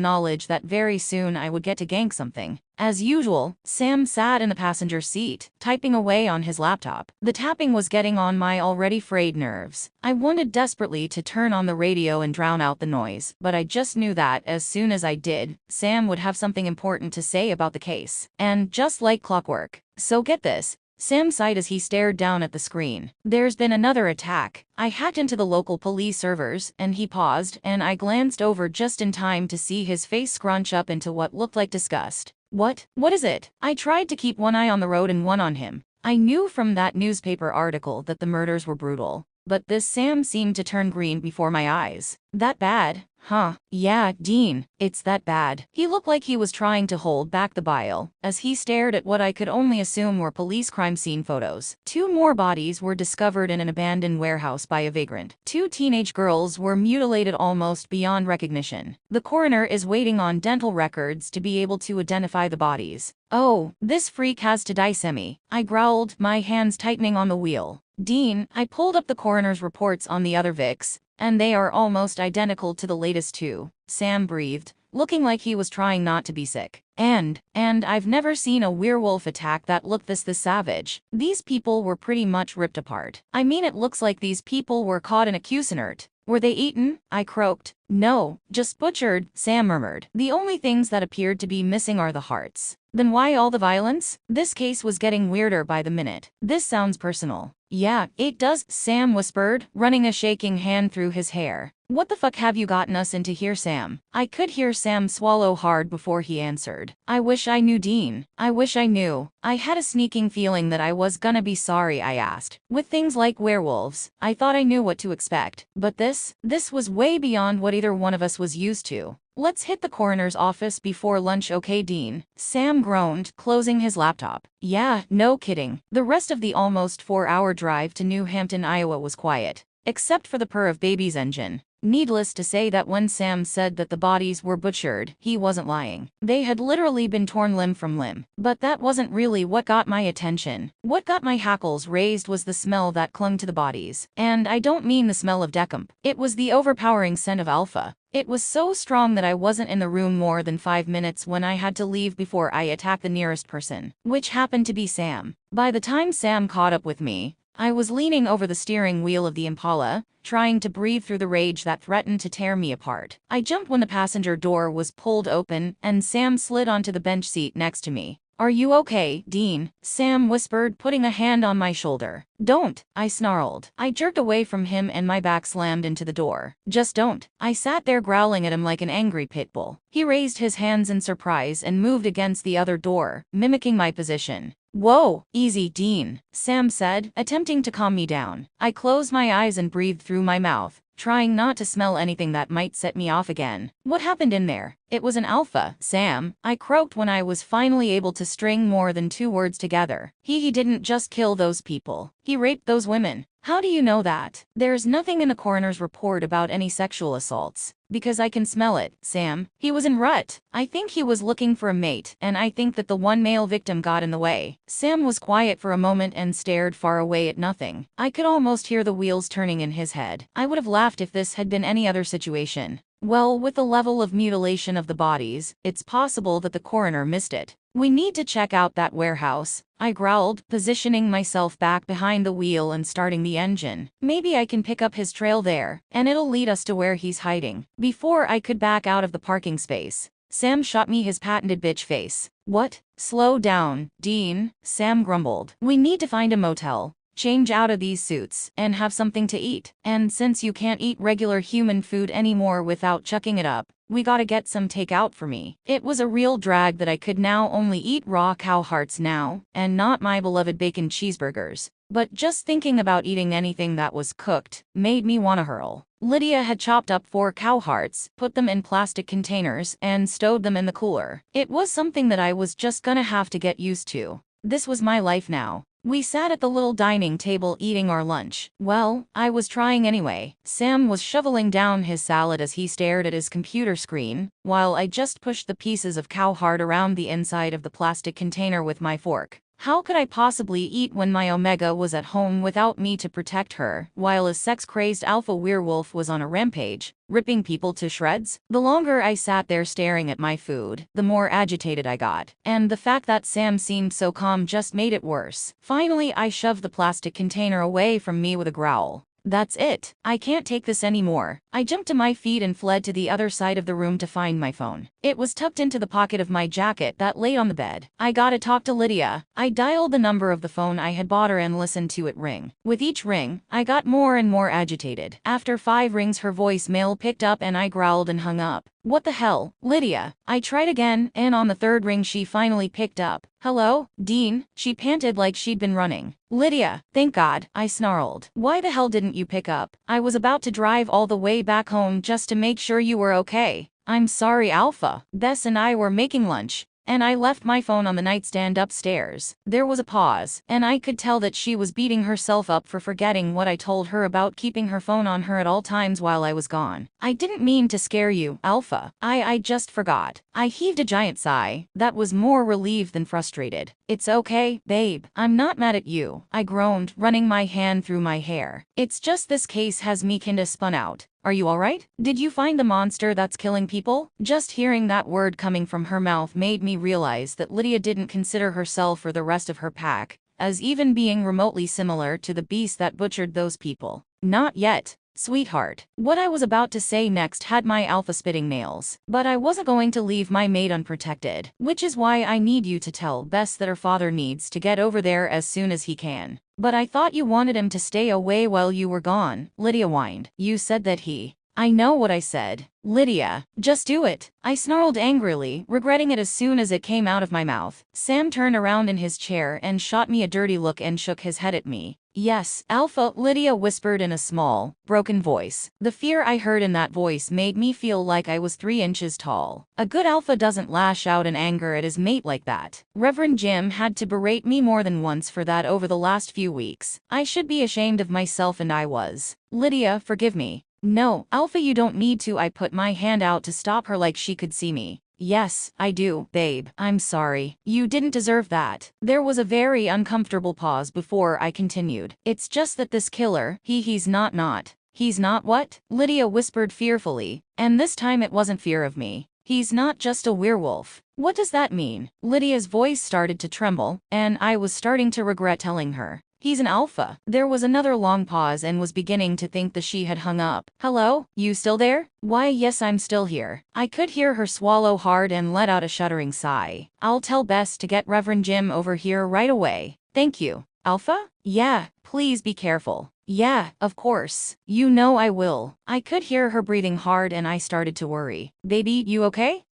knowledge that very soon I would get to gank something. As usual, Sam sat in the passenger seat, typing away on his laptop. The tapping was getting on my already frayed nerves. I wanted desperately to turn on the radio and drown out the noise, but I just knew that as soon as I did, Sam would have something important to say about the case. And just like clockwork. So get this. Sam sighed as he stared down at the screen. There's been another attack. I hacked into the local police servers, and he paused, and I glanced over just in time to see his face scrunch up into what looked like disgust. What? What is it? I tried to keep one eye on the road and one on him. I knew from that newspaper article that the murders were brutal, but this Sam seemed to turn green before my eyes. That bad? Huh. Yeah, Dean, it's that bad. He looked like he was trying to hold back the bile, as he stared at what I could only assume were police crime scene photos. 2 more bodies were discovered in an abandoned warehouse by a vagrant. 2 teenage girls were mutilated almost beyond recognition. The coroner is waiting on dental records to be able to identify the bodies. Oh, this freak has to die, Semi. I growled, my hands tightening on the wheel. Dean, I pulled up the coroner's reports on the other Vics, and they are almost identical to the latest 2. Sam breathed, looking like he was trying not to be sick. And I've never seen a werewolf attack that looked this savage. These people were pretty much ripped apart. I mean, it looks like these people were caught in a Cuisinart. Were they eaten? I croaked. No, just butchered, Sam murmured. The only things that appeared to be missing are the hearts. Then why all the violence? This case was getting weirder by the minute. This sounds personal. Yeah, it does, Sam whispered, running a shaking hand through his hair. What the fuck have you gotten us into here, Sam? I could hear Sam swallow hard before he answered. I wish I knew, Dean. I wish I knew. I had a sneaking feeling that I was gonna be sorry I asked. With things like werewolves, I thought I knew what to expect. But this was way beyond what either one of us was used to. Let's hit the coroner's office before lunch, okay, Dean? Sam groaned, closing his laptop. Yeah, no kidding. The rest of the almost 4-hour drive to New Hampton, Iowa was quiet, except for the purr of baby's engine. Needless to say that when Sam said that the bodies were butchered, he wasn't lying. They had literally been torn limb from limb. But that wasn't really what got my attention. What got my hackles raised was the smell that clung to the bodies. And I don't mean the smell of decomp. It was the overpowering scent of alpha. It was so strong that I wasn't in the room more than 5 minutes when I had to leave before I attacked the nearest person, which happened to be Sam. By the time Sam caught up with me, I was leaning over the steering wheel of the Impala, trying to breathe through the rage that threatened to tear me apart. I jumped when the passenger door was pulled open and Sam slid onto the bench seat next to me. Are you okay, Dean? Sam whispered, putting a hand on my shoulder. Don't, I snarled. I jerked away from him and my back slammed into the door. Just don't. I sat there growling at him like an angry pit bull. He raised his hands in surprise and moved against the other door, mimicking my position. Whoa, easy, Dean, Sam said, attempting to calm me down. I closed my eyes and breathed through my mouth, trying not to smell anything that might set me off again. What happened in there? It was an alpha, Sam, I croaked when I was finally able to string more than 2 words together. He didn't just kill those people. He raped those women. How do you know that? There's nothing in the coroner's report about any sexual assaults. Because I can smell it, Sam. He was en route. I think he was looking for a mate, and I think that the one male victim got in the way. Sam was quiet for a moment and stared far away at nothing. I could almost hear the wheels turning in his head. I would have laughed if this had been any other situation. Well, with the level of mutilation of the bodies, it's possible that the coroner missed it. We need to check out that warehouse, I growled, positioning myself back behind the wheel and starting the engine. Maybe I can pick up his trail there, and it'll lead us to where he's hiding. Before I could back out of the parking space, Sam shot me his patented bitch face. What? Slow down, Dean, Sam grumbled. We need to find a motel, change out of these suits, and have something to eat. And since you can't eat regular human food anymore without chucking it up, we gotta get some takeout for me. It was a real drag that I could now only eat raw cow hearts now, and not my beloved bacon cheeseburgers. But just thinking about eating anything that was cooked made me wanna hurl. Lydia had chopped up 4 cow hearts, put them in plastic containers, and stowed them in the cooler. It was something that I was just gonna have to get used to. This was my life now. We sat at the little dining table eating our lunch. Well, I was trying anyway. Sam was shoveling down his salad as he stared at his computer screen, while I just pushed the pieces of cow heart around the inside of the plastic container with my fork. How could I possibly eat when my Omega was at home without me to protect her, while a sex-crazed alpha werewolf was on a rampage, ripping people to shreds? The longer I sat there staring at my food, the more agitated I got. And the fact that Sam seemed so calm just made it worse. Finally, I shoved the plastic container away from me with a growl. That's it. I can't take this anymore. I jumped to my feet and fled to the other side of the room to find my phone. It was tucked into the pocket of my jacket that lay on the bed. I gotta talk to Lydia. I dialed the number of the phone I had bought her and listened to it ring. With each ring, I got more and more agitated. After 5 rings, her voicemail picked up and I growled and hung up. What the hell, Lydia? I tried again, and on the 3rd ring she finally picked up. Hello, Dean? She panted like she'd been running. Lydia, thank God, I snarled. Why the hell didn't you pick up? I was about to drive all the way back home just to make sure you were okay. I'm sorry, Alpha. Bess and I were making lunch, and I left my phone on the nightstand upstairs. There was a pause, and I could tell that she was beating herself up for forgetting what I told her about keeping her phone on her at all times while I was gone. I didn't mean to scare you, Alpha. I just forgot. I heaved a giant sigh that was more relieved than frustrated. It's okay, babe. I'm not mad at you, I groaned, running my hand through my hair. It's just this case has me kinda spun out. Are you alright? Did you find the monster that's killing people? Just hearing that word coming from her mouth made me realize that Lydia didn't consider herself or the rest of her pack as even being remotely similar to the beast that butchered those people. Not yet, sweetheart. What I was about to say next had my alpha spitting nails, but I wasn't going to leave my mate unprotected, which is why I need you to tell Bess that her father needs to get over there as soon as he can. But I thought you wanted him to stay away while you were gone, Lydia whined. You said that he... I know what I said. Lydia, just do it. I snarled angrily, regretting it as soon as it came out of my mouth. Sam turned around in his chair and shot me a dirty look and shook his head at me. Yes, Alpha, Lydia whispered in a small, broken voice. The fear I heard in that voice made me feel like I was 3 inches tall. A good alpha doesn't lash out in anger at his mate like that. Reverend Jim had to berate me more than once for that over the last few weeks. I should be ashamed of myself, and I was. Lydia, forgive me. No, Alpha, you don't need to. I put my hand out to stop her like she could see me. Yes, I do, babe. I'm sorry. You didn't deserve that. There was a very uncomfortable pause before I continued. It's just that this killer, he's not. He's not what? Lydia whispered fearfully, and this time it wasn't fear of me. He's not just a werewolf. What does that mean? Lydia's voice started to tremble, and I was starting to regret telling her. He's an alpha. There was another long pause and was beginning to think that she had hung up. Hello? You still there? Why, yes, I'm still here. I could hear her swallow hard and let out a shuddering sigh. I'll tell Bess to get Reverend Jim over here right away. Thank you. Alpha? Yeah, please be careful. Yeah, of course. You know I will. I could hear her breathing hard and I started to worry. Baby, you okay?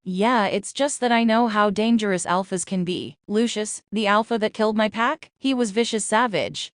Yeah, it's just that I know how dangerous alphas can be. Lucius, the alpha that killed my pack? He was vicious savage.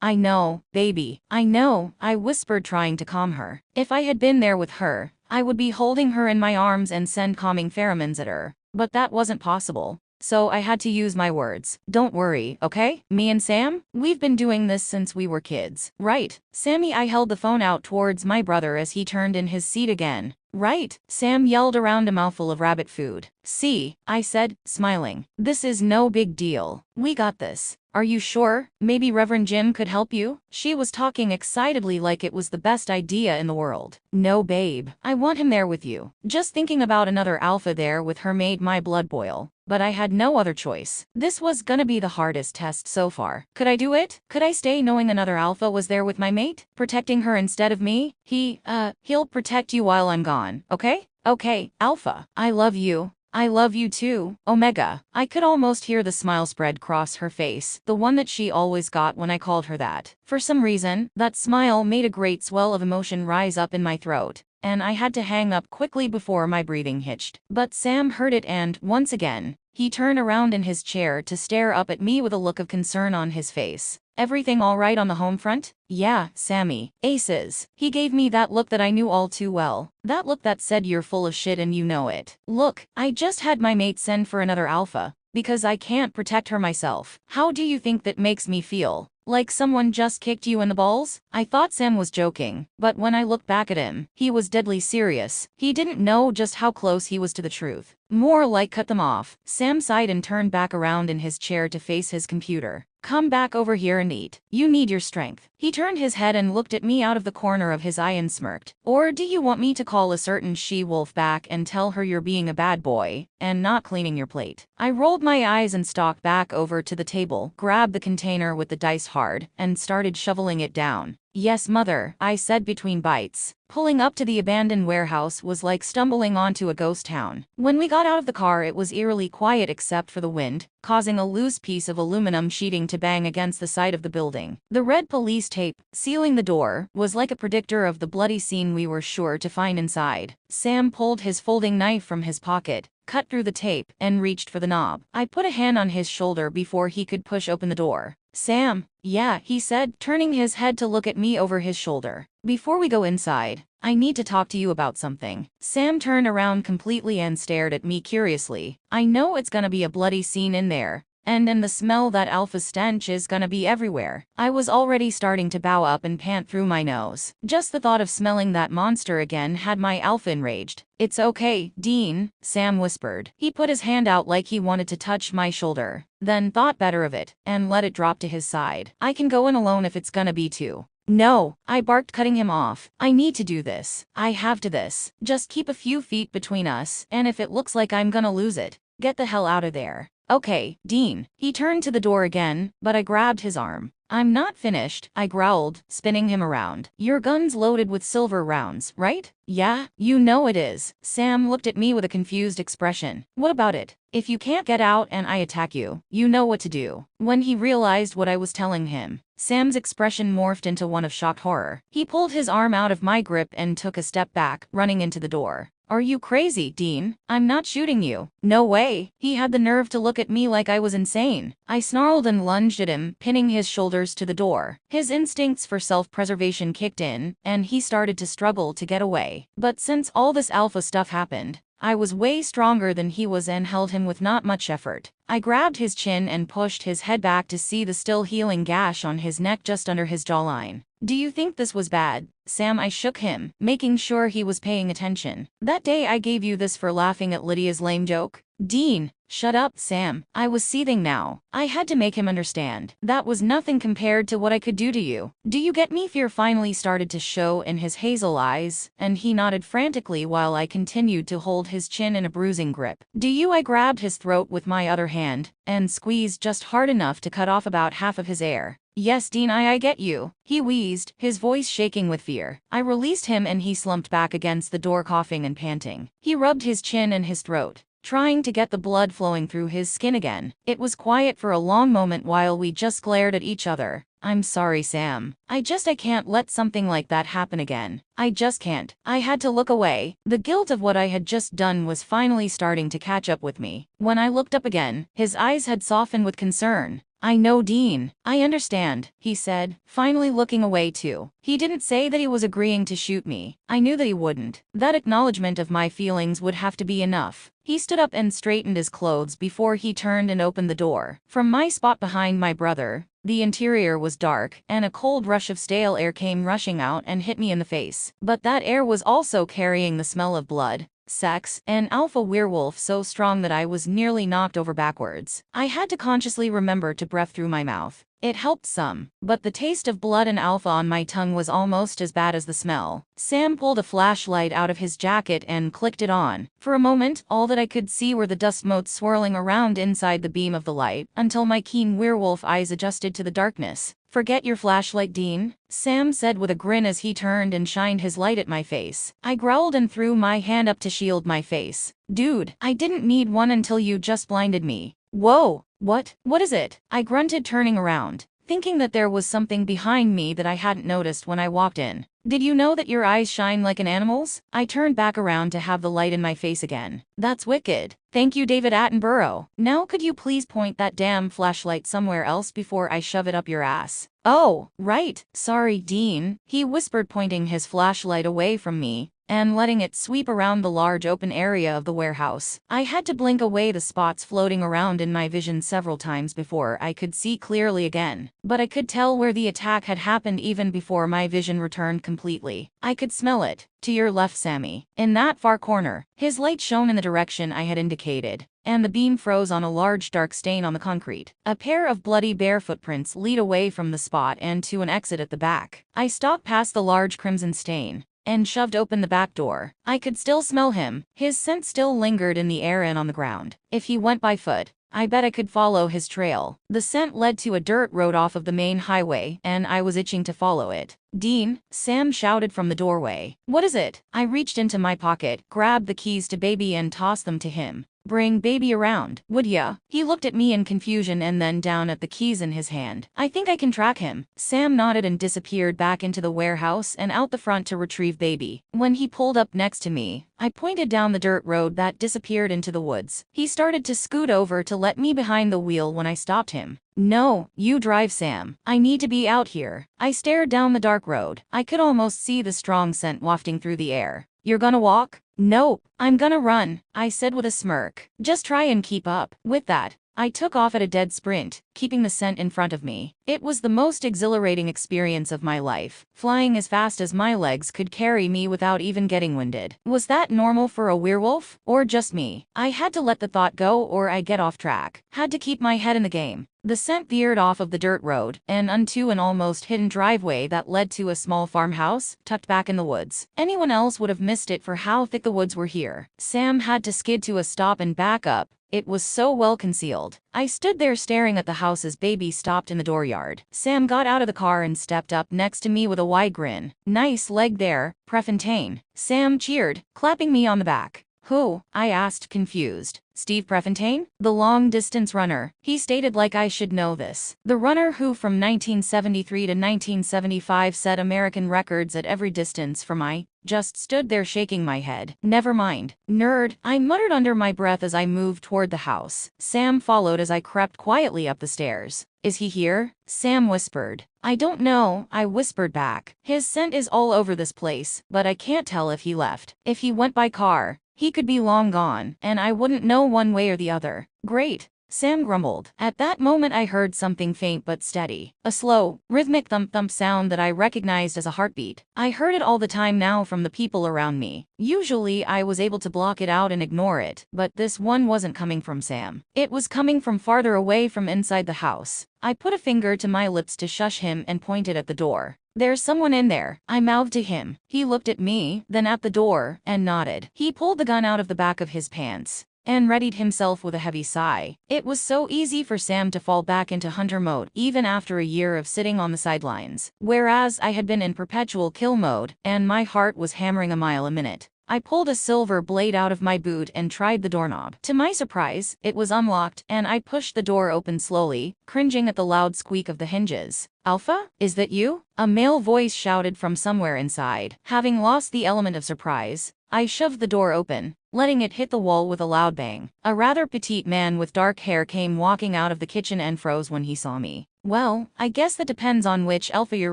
I know, baby. I know, I whispered, trying to calm her. If I had been there with her, I would be holding her in my arms and send calming pheromones at her. But that wasn't possible. So I had to use my words. Don't worry, okay? Me and Sam? We've been doing this since we were kids. Right, Sammy? I held the phone out towards my brother as he turned in his seat again. Right, Sam yelled around a mouthful of rabbit food. See, I said, smiling. This is no big deal. We got this. Are you sure? Maybe Reverend Jim could help you? She was talking excitedly like it was the best idea in the world. No, babe. I want him there with you. Just thinking about another alpha there with her made my blood boil. But I had no other choice. This was gonna be the hardest test so far. Could I do it? Could I stay knowing another alpha was there with my mate, protecting her instead of me? He'll protect you while I'm gone, okay? Okay, Alpha. I love you. I love you too, Omega. I could almost hear the smile spread across her face, the one that she always got when I called her that. For some reason, that smile made a great swell of emotion rise up in my throat, and I had to hang up quickly before my breathing hitched. But Sam heard it and, once again, he turned around in his chair to stare up at me with a look of concern on his face. Everything all right on the home front? Yeah, Sammy. Aces. He gave me that look that I knew all too well. That look that said you're full of shit and you know it. Look, I just had my mate send for another alpha, because I can't protect her myself. How do you think that makes me feel? Like someone just kicked you in the balls? I thought Sam was joking, but when I looked back at him, he was deadly serious. He didn't know just how close he was to the truth. More like cut them off. Sam sighed and turned back around in his chair to face his computer. Come back over here and eat. You need your strength. He turned his head and looked at me out of the corner of his eye and smirked. Or do you want me to call a certain she-wolf back and tell her you're being a bad boy and not cleaning your plate? I rolled my eyes and stalked back over to the table, grabbed the container with the dice hard, and started shoveling it down. Yes, mother, I said between bites. Pulling up to the abandoned warehouse was like stumbling onto a ghost town. When we got out of the car, it was eerily quiet except for the wind, causing a loose piece of aluminum sheeting to bang against the side of the building. The red police tape, sealing the door, was like a predictor of the bloody scene we were sure to find inside. Sam pulled his folding knife from his pocket, cut through the tape, and reached for the knob. I put a hand on his shoulder before he could push open the door. Sam, yeah, he said, turning his head to look at me over his shoulder. Before we go inside, I need to talk to you about something. Sam turned around completely and stared at me curiously. I know it's gonna be a bloody scene in there, and the smell that alpha stench is gonna be everywhere. I was already starting to bow up and pant through my nose. Just the thought of smelling that monster again had my alpha enraged. It's okay, Dean, Sam whispered. He put his hand out like he wanted to touch my shoulder, then thought better of it, and let it drop to his side. I can go in alone if it's gonna be too. No, I barked, cutting him off. I need to do this. I have to this. Just keep a few feet between us, and if it looks like I'm gonna lose it, get the hell out of there. Okay, Dean. He turned to the door again, but I grabbed his arm. I'm not finished, I growled, spinning him around. Your gun's loaded with silver rounds, right? Yeah, you know it is. Sam looked at me with a confused expression. What about it? If you can't get out and I attack you, you know what to do. When he realized what I was telling him, Sam's expression morphed into one of shocked horror. He pulled his arm out of my grip and took a step back, running into the door. Are you crazy, Dean? I'm not shooting you. No way. He had the nerve to look at me like I was insane. I snarled and lunged at him, pinning his shoulders to the door. His instincts for self-preservation kicked in, and he started to struggle to get away. But since all this alpha stuff happened, I was way stronger than he was and held him with not much effort. I grabbed his chin and pushed his head back to see the still healing gash on his neck just under his jawline. Do you think this was bad, Sam? I shook him, making sure he was paying attention. That day I gave you this for laughing at Lydia's lame joke? Dean, shut up, Sam. I was seething now. I had to make him understand. That was nothing compared to what I could do to you. Do you get me? Fear finally started to show in his hazel eyes, and he nodded frantically while I continued to hold his chin in a bruising grip. Do you? I grabbed his throat with my other hand, and squeezed just hard enough to cut off about half of his air. Yes, Dean, I get you. He wheezed, his voice shaking with fear. I released him and he slumped back against the door, coughing and panting. He rubbed his chin and his throat, trying to get the blood flowing through his skin again. It was quiet for a long moment while we just glared at each other. I'm sorry, Sam. I can't let something like that happen again. I just can't. I had to look away. The guilt of what I had just done was finally starting to catch up with me. When I looked up again, his eyes had softened with concern. I know, Dean. I understand, he said, finally looking away too. He didn't say that he was agreeing to shoot me. I knew that he wouldn't. That acknowledgement of my feelings would have to be enough. He stood up and straightened his clothes before he turned and opened the door. From my spot behind my brother, the interior was dark, and a cold rush of stale air came rushing out and hit me in the face. But that air was also carrying the smell of blood, sex, and alpha werewolf so strong that I was nearly knocked over backwards. I had to consciously remember to breathe through my mouth. It helped some, but the taste of blood and alpha on my tongue was almost as bad as the smell. Sam pulled a flashlight out of his jacket and clicked it on. For a moment, all that I could see were the dust motes swirling around inside the beam of the light, until my keen werewolf eyes adjusted to the darkness. Forget your flashlight, Dean, Sam said with a grin as he turned and shined his light at my face. I growled and threw my hand up to shield my face. Dude, I didn't need one until you just blinded me. Whoa, what is it? I grunted, turning around, thinking that there was something behind me that I hadn't noticed when I walked in. Did you know that your eyes shine like an animal's? I turned back around to have the light in my face again. That's wicked. Thank you, David Attenborough. Now could you please point that damn flashlight somewhere else before I shove it up your ass? Oh, right. Sorry, Dean, he whispered, pointing his flashlight away from me and letting it sweep around the large open area of the warehouse. I had to blink away the spots floating around in my vision several times before I could see clearly again. But I could tell where the attack had happened even before my vision returned completely. I could smell it. To your left, Sammy. In that far corner. His light shone in the direction I had indicated, and the beam froze on a large dark stain on the concrete. A pair of bloody bare footprints lead away from the spot and to an exit at the back. I stalked past the large crimson stain and shoved open the back door. I could still smell him. His scent still lingered in the air and on the ground. If he went by foot, I bet I could follow his trail. The scent led to a dirt road off of the main highway, and I was itching to follow it. Dean, Sam shouted from the doorway. What is it? I reached into my pocket, grabbed the keys to baby and tossed them to him. Bring baby around, would ya? He looked at me in confusion and then down at the keys in his hand. I think I can track him. Sam nodded and disappeared back into the warehouse and out the front to retrieve baby. When he pulled up next to me, I pointed down the dirt road that disappeared into the woods. He started to scoot over to let me behind the wheel when I stopped him. No, you drive, Sam. I need to be out here. I stared down the dark road. I could almost see the strong scent wafting through the air. You're gonna walk? Nope, I'm gonna run, I said with a smirk. Just try and keep up. With that, I took off at a dead sprint, keeping the scent in front of me. It was the most exhilarating experience of my life, flying as fast as my legs could carry me without even getting winded. Was that normal for a werewolf? Or just me? I had to let the thought go or I get off track. Had to keep my head in the game. The scent veered off of the dirt road and onto an almost hidden driveway that led to a small farmhouse, tucked back in the woods. Anyone else would have missed it for how thick the woods were here. Sam had to skid to a stop and back up. It was so well concealed. I stood there staring at the house as baby stopped in the dooryard. Sam got out of the car and stepped up next to me with a wide grin. Nice leg there, Prefontaine. Sam cheered, clapping me on the back. Who? I asked, confused. Steve Prefontaine? The long-distance runner. He stated like I should know this. The runner who from 1973 to 1975 set American records at every distance from I just stood there shaking my head. Never mind. Nerd, I muttered under my breath as I moved toward the house. Sam followed as I crept quietly up the stairs. Is he here? Sam whispered. I don't know, I whispered back. His scent is all over this place, but I can't tell if he left. If he went by car, he could be long gone, and I wouldn't know one way or the other. Great, Sam grumbled. At that moment I heard something faint but steady. A slow, rhythmic thump-thump sound that I recognized as a heartbeat. I heard it all the time now from the people around me. Usually I was able to block it out and ignore it, but this one wasn't coming from Sam. It was coming from farther away from inside the house. I put a finger to my lips to shush him and pointed at the door. There's someone in there, I mouthed to him. He looked at me, then at the door, and nodded. He pulled the gun out of the back of his pants and readied himself with a heavy sigh. It was so easy for Sam to fall back into hunter mode even after a year of sitting on the sidelines, whereas I had been in perpetual kill mode, and my heart was hammering a mile a minute. I pulled a silver blade out of my boot and tried the doorknob. To my surprise, it was unlocked, and I pushed the door open slowly, cringing at the loud squeak of the hinges. Alpha? Is that you? A male voice shouted from somewhere inside. Having lost the element of surprise, I shoved the door open, letting it hit the wall with a loud bang. A rather petite man with dark hair came walking out of the kitchen and froze when he saw me. Well, I guess that depends on which alpha you're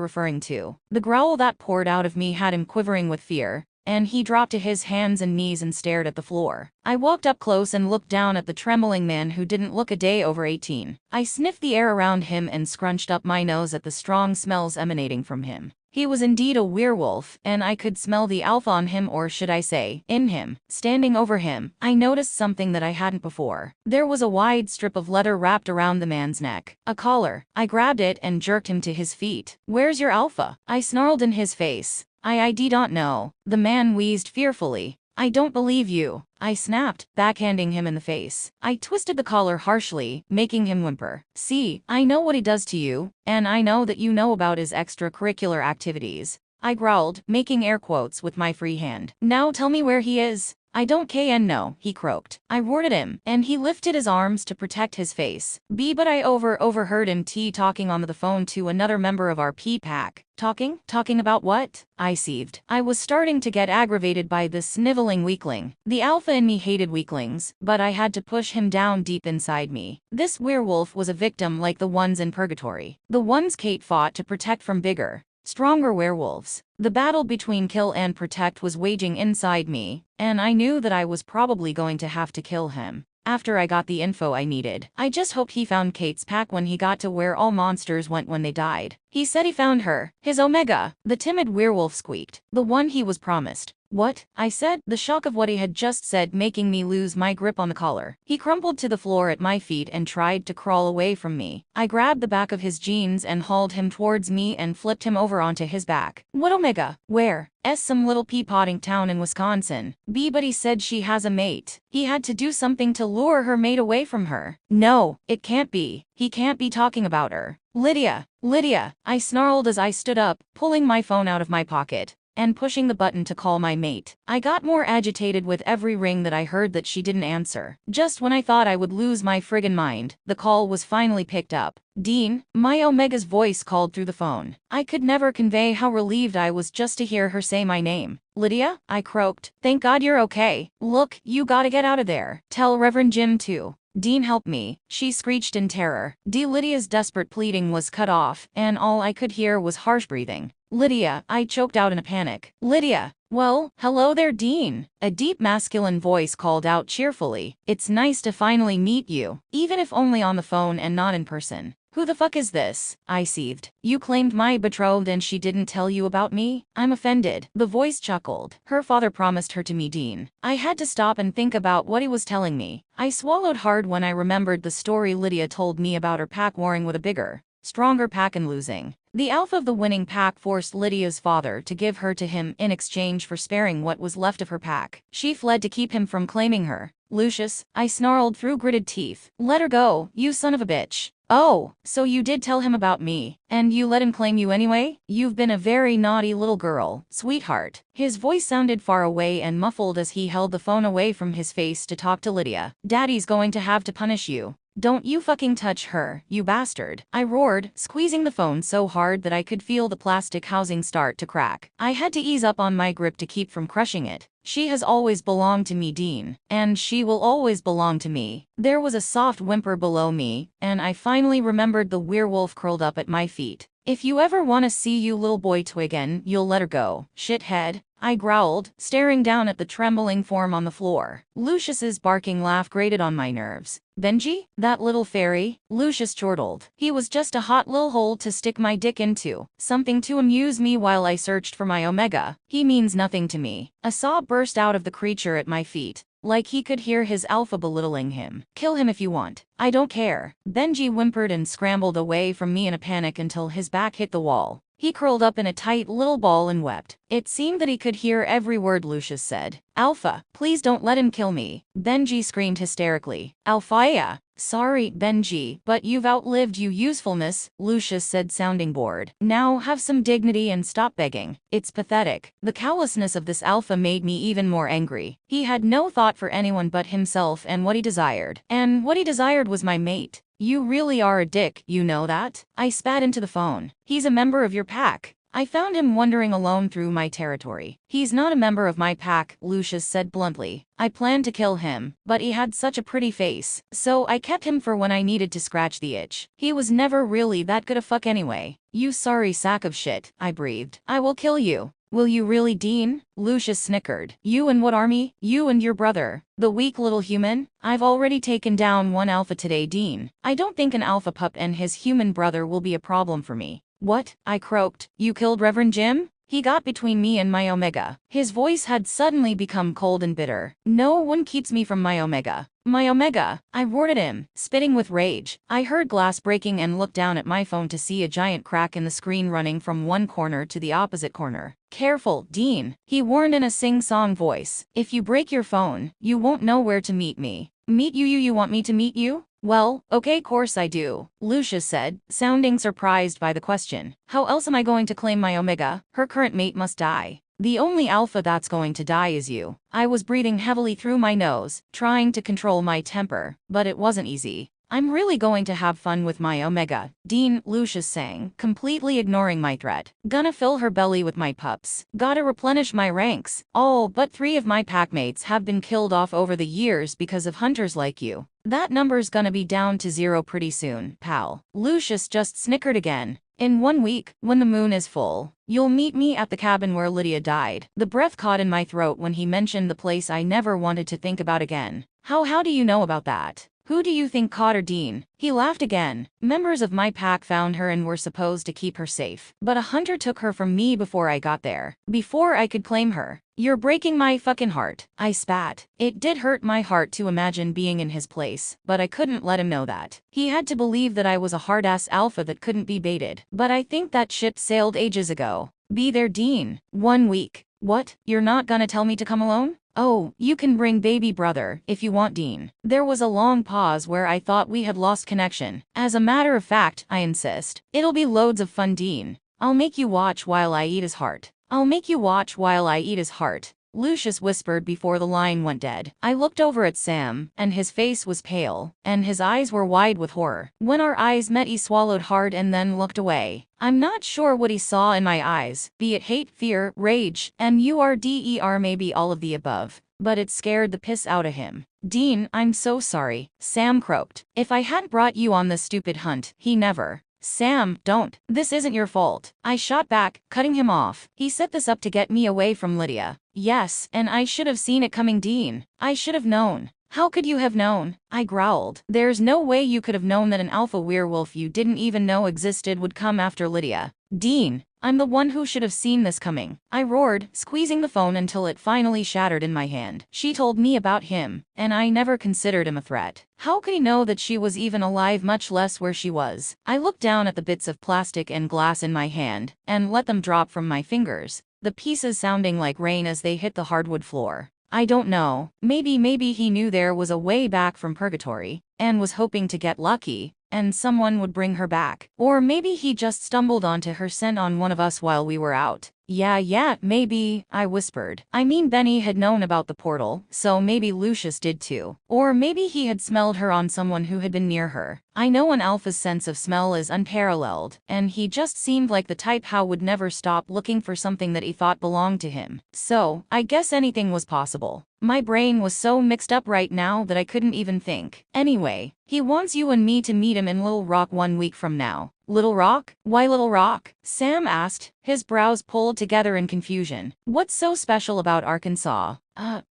referring to. The growl that poured out of me had him quivering with fear, and he dropped to his hands and knees and stared at the floor. I walked up close and looked down at the trembling man who didn't look a day over 18. I sniffed the air around him and scrunched up my nose at the strong smells emanating from him. He was indeed a werewolf, and I could smell the alpha on him, or should I say, in him. Standing over him, I noticed something that I hadn't before. There was a wide strip of leather wrapped around the man's neck. A collar. I grabbed it and jerked him to his feet. Where's your alpha? I snarled in his face. I don't know. The man wheezed fearfully. I don't believe you, I snapped, backhanding him in the face. I twisted the collar harshly, making him whimper. See, I know what he does to you, and I know that you know about his extracurricular activities. I growled, making air quotes with my free hand. Now tell me where he is. I don't know, he croaked. I roared at him, and he lifted his arms to protect his face. But I overheard him talking on the phone to another member of our pack. Talking? Talking about what? I seethed. I was starting to get aggravated by this sniveling weakling. The alpha in me hated weaklings, but I had to push him down deep inside me. This werewolf was a victim like the ones in purgatory. The ones Kate fought to protect from bigger, stronger werewolves. The battle between kill and protect was waging inside me, and I knew that I was probably going to have to kill him. After I got the info I needed, I just hoped he found Kate's pack when he got to where all monsters went when they died. He said he found her, his Omega, the timid werewolf squeaked. The one he was promised. What? I said, the shock of what he had just said making me lose my grip on the collar. He crumpled to the floor at my feet and tried to crawl away from me. I grabbed the back of his jeans and hauled him towards me and flipped him over onto his back. What Omega? Where? Some little pea-potting town in Wisconsin. But he said she has a mate. He had to do something to lure her mate away from her. No, it can't be. He can't be talking about her. Lydia! Lydia! I snarled as I stood up, pulling my phone out of my pocket and pushing the button to call my mate. I got more agitated with every ring that I heard that she didn't answer. Just when I thought I would lose my friggin' mind, the call was finally picked up. Dean, my Omega's voice called through the phone. I could never convey how relieved I was just to hear her say my name. Lydia? I croaked. Thank God you're okay. Look, you gotta get out of there. Tell Reverend Jim too. Dean, help me, she screeched in terror. Lydia's desperate pleading was cut off, and all I could hear was harsh breathing. Lydia, I choked out in a panic. Lydia! Well, hello there, Dean. A deep masculine voice called out cheerfully. It's nice to finally meet you, even if only on the phone and not in person. Who the fuck is this? I seethed. You claimed my betrothed and she didn't tell you about me? I'm offended. The voice chuckled. Her father promised her to me, Dean. I had to stop and think about what he was telling me. I swallowed hard when I remembered the story Lydia told me about her pack warring with a bigger, stronger pack and losing. The alpha of the winning pack forced Lydia's father to give her to him in exchange for sparing what was left of her pack. She fled to keep him from claiming her. Lucius, I snarled through gritted teeth. Let her go, you son of a bitch. Oh, so you did tell him about me, and you let him claim you anyway? You've been a very naughty little girl, sweetheart. His voice sounded far away and muffled as he held the phone away from his face to talk to Lydia. Daddy's going to have to punish you. Don't you fucking touch her, you bastard. I roared, squeezing the phone so hard that I could feel the plastic housing start to crack. I had to ease up on my grip to keep from crushing it. She has always belonged to me, Dean, and she will always belong to me. There was a soft whimper below me, and I finally remembered the werewolf curled up at my feet. If you ever want to see you little boy toy again, you'll let her go, shithead. I growled, staring down at the trembling form on the floor. Lucius's barking laugh grated on my nerves. Benji? That little fairy? Lucius chortled. He was just a hot little hole to stick my dick into. Something to amuse me while I searched for my Omega. He means nothing to me. A sob burst out of the creature at my feet, like he could hear his alpha belittling him. Kill him if you want. I don't care. Benji whimpered and scrambled away from me in a panic until his back hit the wall. He curled up in a tight little ball and wept. It seemed that he could hear every word Lucius said. Alpha, please don't let him kill me. Benji screamed hysterically. Alpha. Sorry, Benji, but you've outlived you usefulness, Lucius said, sounding bored. Now have some dignity and stop begging. It's pathetic. The callousness of this alpha made me even more angry. He had no thought for anyone but himself and what he desired. And what he desired was my mate. You really are a dick, you know that? I spat into the phone. He's a member of your pack. I found him wandering alone through my territory. He's not a member of my pack, Lucius said bluntly. I planned to kill him, but he had such a pretty face, so I kept him for when I needed to scratch the itch. He was never really that good a fuck anyway. You sorry sack of shit, I breathed. I will kill you. Will you really, Dean? Lucius snickered. You and what army? You and your brother. The weak little human? I've already taken down one alpha today, Dean. I don't think an alpha pup and his human brother will be a problem for me. What? I croaked. You killed Reverend Jim? He got between me and my Omega. His voice had suddenly become cold and bitter. No one keeps me from my Omega. My Omega! I roared at him, spitting with rage. I heard glass breaking and looked down at my phone to see a giant crack in the screen running from one corner to the opposite corner. Careful, Dean, he warned in a sing-song voice. If you break your phone, you won't know where to meet me. Meet you? You want me to meet you? Well, okay, course I do, Lucius said, sounding surprised by the question. How else am I going to claim my Omega? Her current mate must die. The only alpha that's going to die is you. I was breathing heavily through my nose, trying to control my temper, but it wasn't easy. I'm really going to have fun with my Omega, Dean, Lucius sang, completely ignoring my threat. Gonna fill her belly with my pups. Gotta replenish my ranks. All but 3 of my packmates have been killed off over the years because of hunters like you. That number's gonna be down to 0 pretty soon, pal. Lucius just snickered again. In 1 week, when the moon is full, you'll meet me at the cabin where Lydia died. The breath caught in my throat when he mentioned the place I never wanted to think about again. How do you know about that? Who do you think caught her, Dean? He laughed again. Members of my pack found her and were supposed to keep her safe. But a hunter took her from me before I got there. Before I could claim her. You're breaking my fucking heart. I spat. It did hurt my heart to imagine being in his place, but I couldn't let him know that. He had to believe that I was a hard-ass alpha that couldn't be baited. But I think that ship sailed ages ago. Be there, Dean. 1 week. What? You're not gonna tell me to come alone? Oh, you can bring baby brother, if you want, Dean. There was a long pause where I thought we had lost connection. As a matter of fact, I insist. It'll be loads of fun, Dean. I'll make you watch while I eat his heart. I'll make you watch while I eat his heart. Lucius whispered before the line went dead. I looked over at Sam, and his face was pale, and his eyes were wide with horror. When our eyes met, he swallowed hard and then looked away. I'm not sure what he saw in my eyes, be it hate, fear, rage, murder, maybe all of the above. But it scared the piss out of him. Dean, I'm so sorry, Sam croaked. If I hadn't brought you on this stupid hunt, he never. Sam, don't. This isn't your fault. I shot back, cutting him off. He set this up to get me away from Lydia. Yes, and I should have seen it coming, Dean. I should have known. How could you have known? I growled. There's no way you could have known that an alpha werewolf you didn't even know existed would come after Lydia. Dean, I'm the one who should have seen this coming. I roared, squeezing the phone until it finally shattered in my hand. She told me about him, and I never considered him a threat. How could he know that she was even alive, much less where she was? I looked down at the bits of plastic and glass in my hand, and let them drop from my fingers, the pieces sounding like rain as they hit the hardwood floor. I don't know, maybe he knew there was a way back from purgatory, and was hoping to get lucky, and someone would bring her back. Or maybe he just stumbled onto her scent on one of us while we were out. Yeah, maybe, I whispered. I mean, Benny had known about the portal, so maybe Lucius did too. Or maybe he had smelled her on someone who had been near her. I know an alpha's sense of smell is unparalleled, and he just seemed like the type who would never stop looking for something that he thought belonged to him. So, I guess anything was possible. My brain was so mixed up right now that I couldn't even think. Anyway, he wants you and me to meet him in Little Rock 1 week from now. Little Rock? Why Little Rock? Sam asked, his brows pulled together in confusion. What's so special about Arkansas?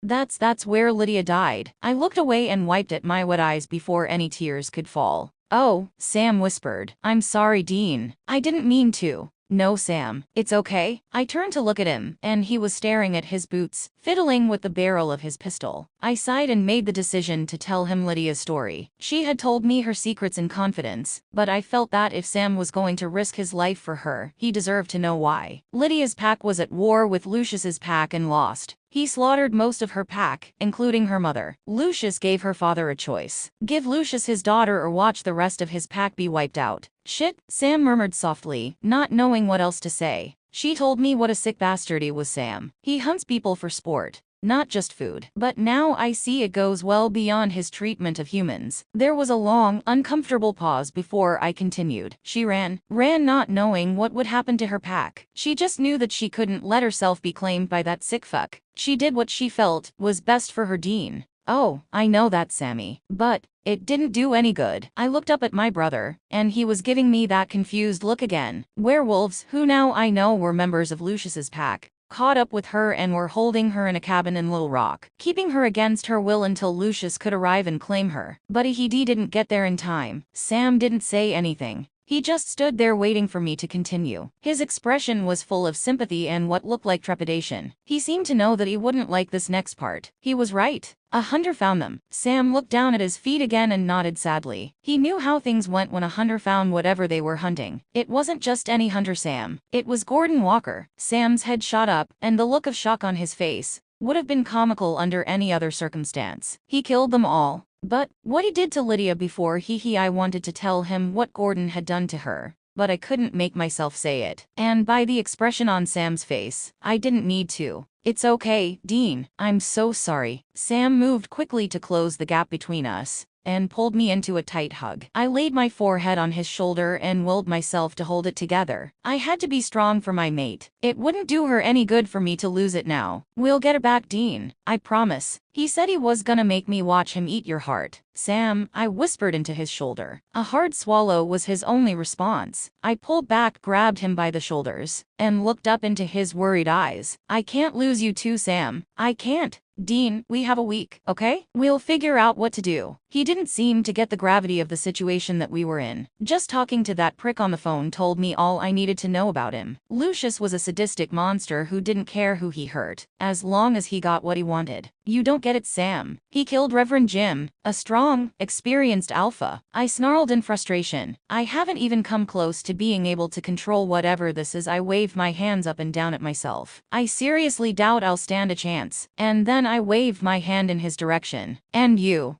That's where Lydia died. I looked away and wiped at my wet eyes before any tears could fall. Oh, Sam whispered. I'm sorry, Dean. I didn't mean to. No, Sam, it's okay. I turned to look at him, and he was staring at his boots, fiddling with the barrel of his pistol. I sighed and made the decision to tell him Lydia's story. She had told me her secrets in confidence, but I felt that if Sam was going to risk his life for her, he deserved to know why. Lydia's pack was at war with Lucius's pack and lost. He slaughtered most of her pack, including her mother. Lucius gave her father a choice. Give Lucius his daughter or watch the rest of his pack be wiped out. Shit, Sam murmured softly, not knowing what else to say. She told me what a sick bastard he was, Sam. He hunts people for sport, not just food. But now I see it goes well beyond his treatment of humans. There was a long, uncomfortable pause before I continued. She ran not knowing what would happen to her pack. She just knew that she couldn't let herself be claimed by that sick fuck. She did what she felt was best for her, Dean. Oh, I know that, Sammy. But it didn't do any good. I looked up at my brother, and he was giving me that confused look again. Werewolves, who now I know were members of Lucius's pack, caught up with her and were holding her in a cabin in Little Rock, keeping her against her will until Lucius could arrive and claim her. But he didn't get there in time. Sam didn't say anything. He just stood there waiting for me to continue. His expression was full of sympathy and what looked like trepidation. He seemed to know that he wouldn't like this next part. He was right. A hunter found them. Sam looked down at his feet again and nodded sadly. He knew how things went when a hunter found whatever they were hunting. It wasn't just any hunter, Sam. It was Gordon Walker. Sam's head shot up, and the look of shock on his face would have been comical under any other circumstance. He killed them all. But what he did to Lydia before I wanted to tell him what Gordon had done to her, but I couldn't make myself say it. And by the expression on Sam's face, I didn't need to. It's okay, Dean. I'm so sorry. Sam moved quickly to close the gap between us and pulled me into a tight hug. I laid my forehead on his shoulder and willed myself to hold it together. I had to be strong for my mate. It wouldn't do her any good for me to lose it now. We'll get her back, Dean. I promise. He said he was gonna make me watch him eat your heart. Sam, I whispered into his shoulder. A hard swallow was his only response. I pulled back, grabbed him by the shoulders, and looked up into his worried eyes. I can't lose you too, Sam. I can't. Dean, we have a week, okay? We'll figure out what to do. He didn't seem to get the gravity of the situation that we were in. Just talking to that prick on the phone told me all I needed to know about him. Lucius was a sadistic monster who didn't care who he hurt, as long as he got what he wanted. You don't get it, Sam. He killed Reverend Jim, a strong, experienced alpha. I snarled in frustration. I haven't even come close to being able to control whatever this is. I waved my hands up and down at myself. I seriously doubt I'll stand a chance. And then I waved my hand in his direction. And you're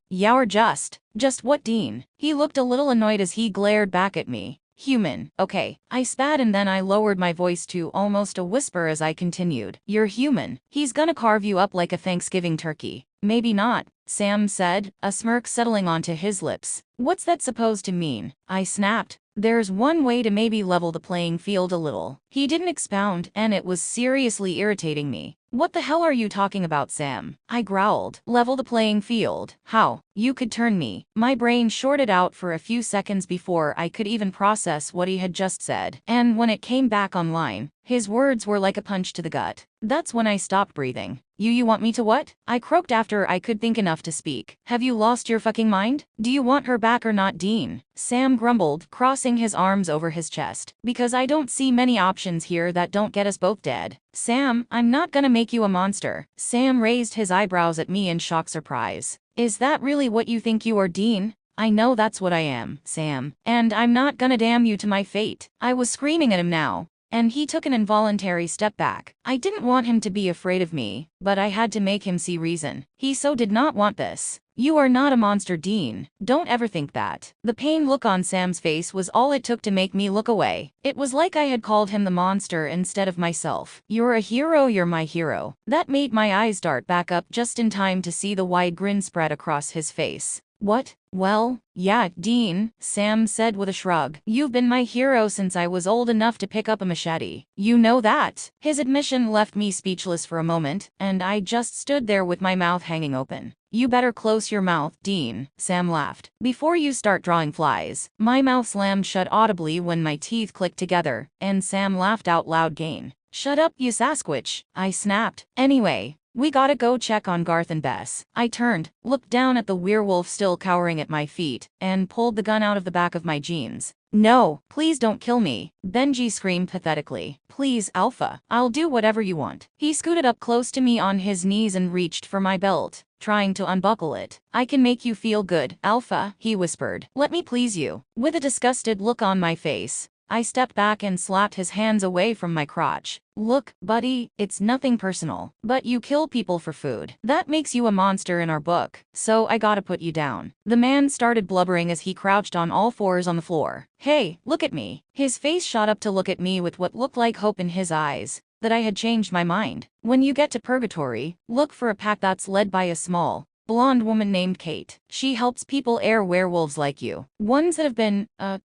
just what, Dean? He looked a little annoyed as he glared back at me. Human, okay. I spat and then I lowered my voice to almost a whisper as I continued. You're human. He's gonna carve you up like a Thanksgiving turkey. Maybe not, Sam said, a smirk settling onto his lips. What's that supposed to mean? I snapped. There's one way to maybe level the playing field a little. He didn't expound, and it was seriously irritating me. What the hell are you talking about, Sam? I growled. Level the playing field? How? You could turn me. My brain shorted out for a few seconds before I could even process what he had just said. And when it came back online, his words were like a punch to the gut. That's when I stopped breathing. You want me to what? I croaked after I could think enough to speak. Have you lost your fucking mind? Do you want her back or not, Dean? Sam grumbled, crossing his arms over his chest. Because I don't see many options here that don't get us both dead. Sam, I'm not gonna make you a monster. Sam raised his eyebrows at me in shocked surprise. Is that really what you think you are, Dean? I know that's what I am, Sam. And I'm not gonna damn you to my fate. I was screaming at him now, and he took an involuntary step back. I didn't want him to be afraid of me, but I had to make him see reason. He so did not want this. You are not a monster, Dean. Don't ever think that. The pained look on Sam's face was all it took to make me look away. It was like I had called him the monster instead of myself. You're a hero, you're my hero. That made my eyes dart back up just in time to see the wide grin spread across his face. What? Well, yeah, Dean, Sam said with a shrug. You've been my hero since I was old enough to pick up a machete. You know that. His admission left me speechless for a moment, and I just stood there with my mouth hanging open. You better close your mouth, Dean, Sam laughed. Before you start drawing flies. My mouth slammed shut audibly when my teeth clicked together, and Sam laughed out loud again. Shut up, you Sasquatch, I snapped. Anyway, we gotta go check on Garth and Bess. I turned, looked down at the werewolf still cowering at my feet, and pulled the gun out of the back of my jeans. No, please don't kill me, Benji screamed pathetically. Please, Alpha, I'll do whatever you want. He scooted up close to me on his knees and reached for my belt, trying to unbuckle it. I can make you feel good, Alpha, he whispered. Let me please you. With a disgusted look on my face, I stepped back and slapped his hands away from my crotch. Look, buddy, it's nothing personal, but you kill people for food. That makes you a monster in our book, so I gotta put you down. The man started blubbering as he crouched on all fours on the floor. Hey, look at me. His face shot up to look at me with what looked like hope in his eyes, that I had changed my mind. When you get to purgatory, look for a pack that's led by a small, blonde woman named Kate. She helps people air werewolves like you. Ones that have been,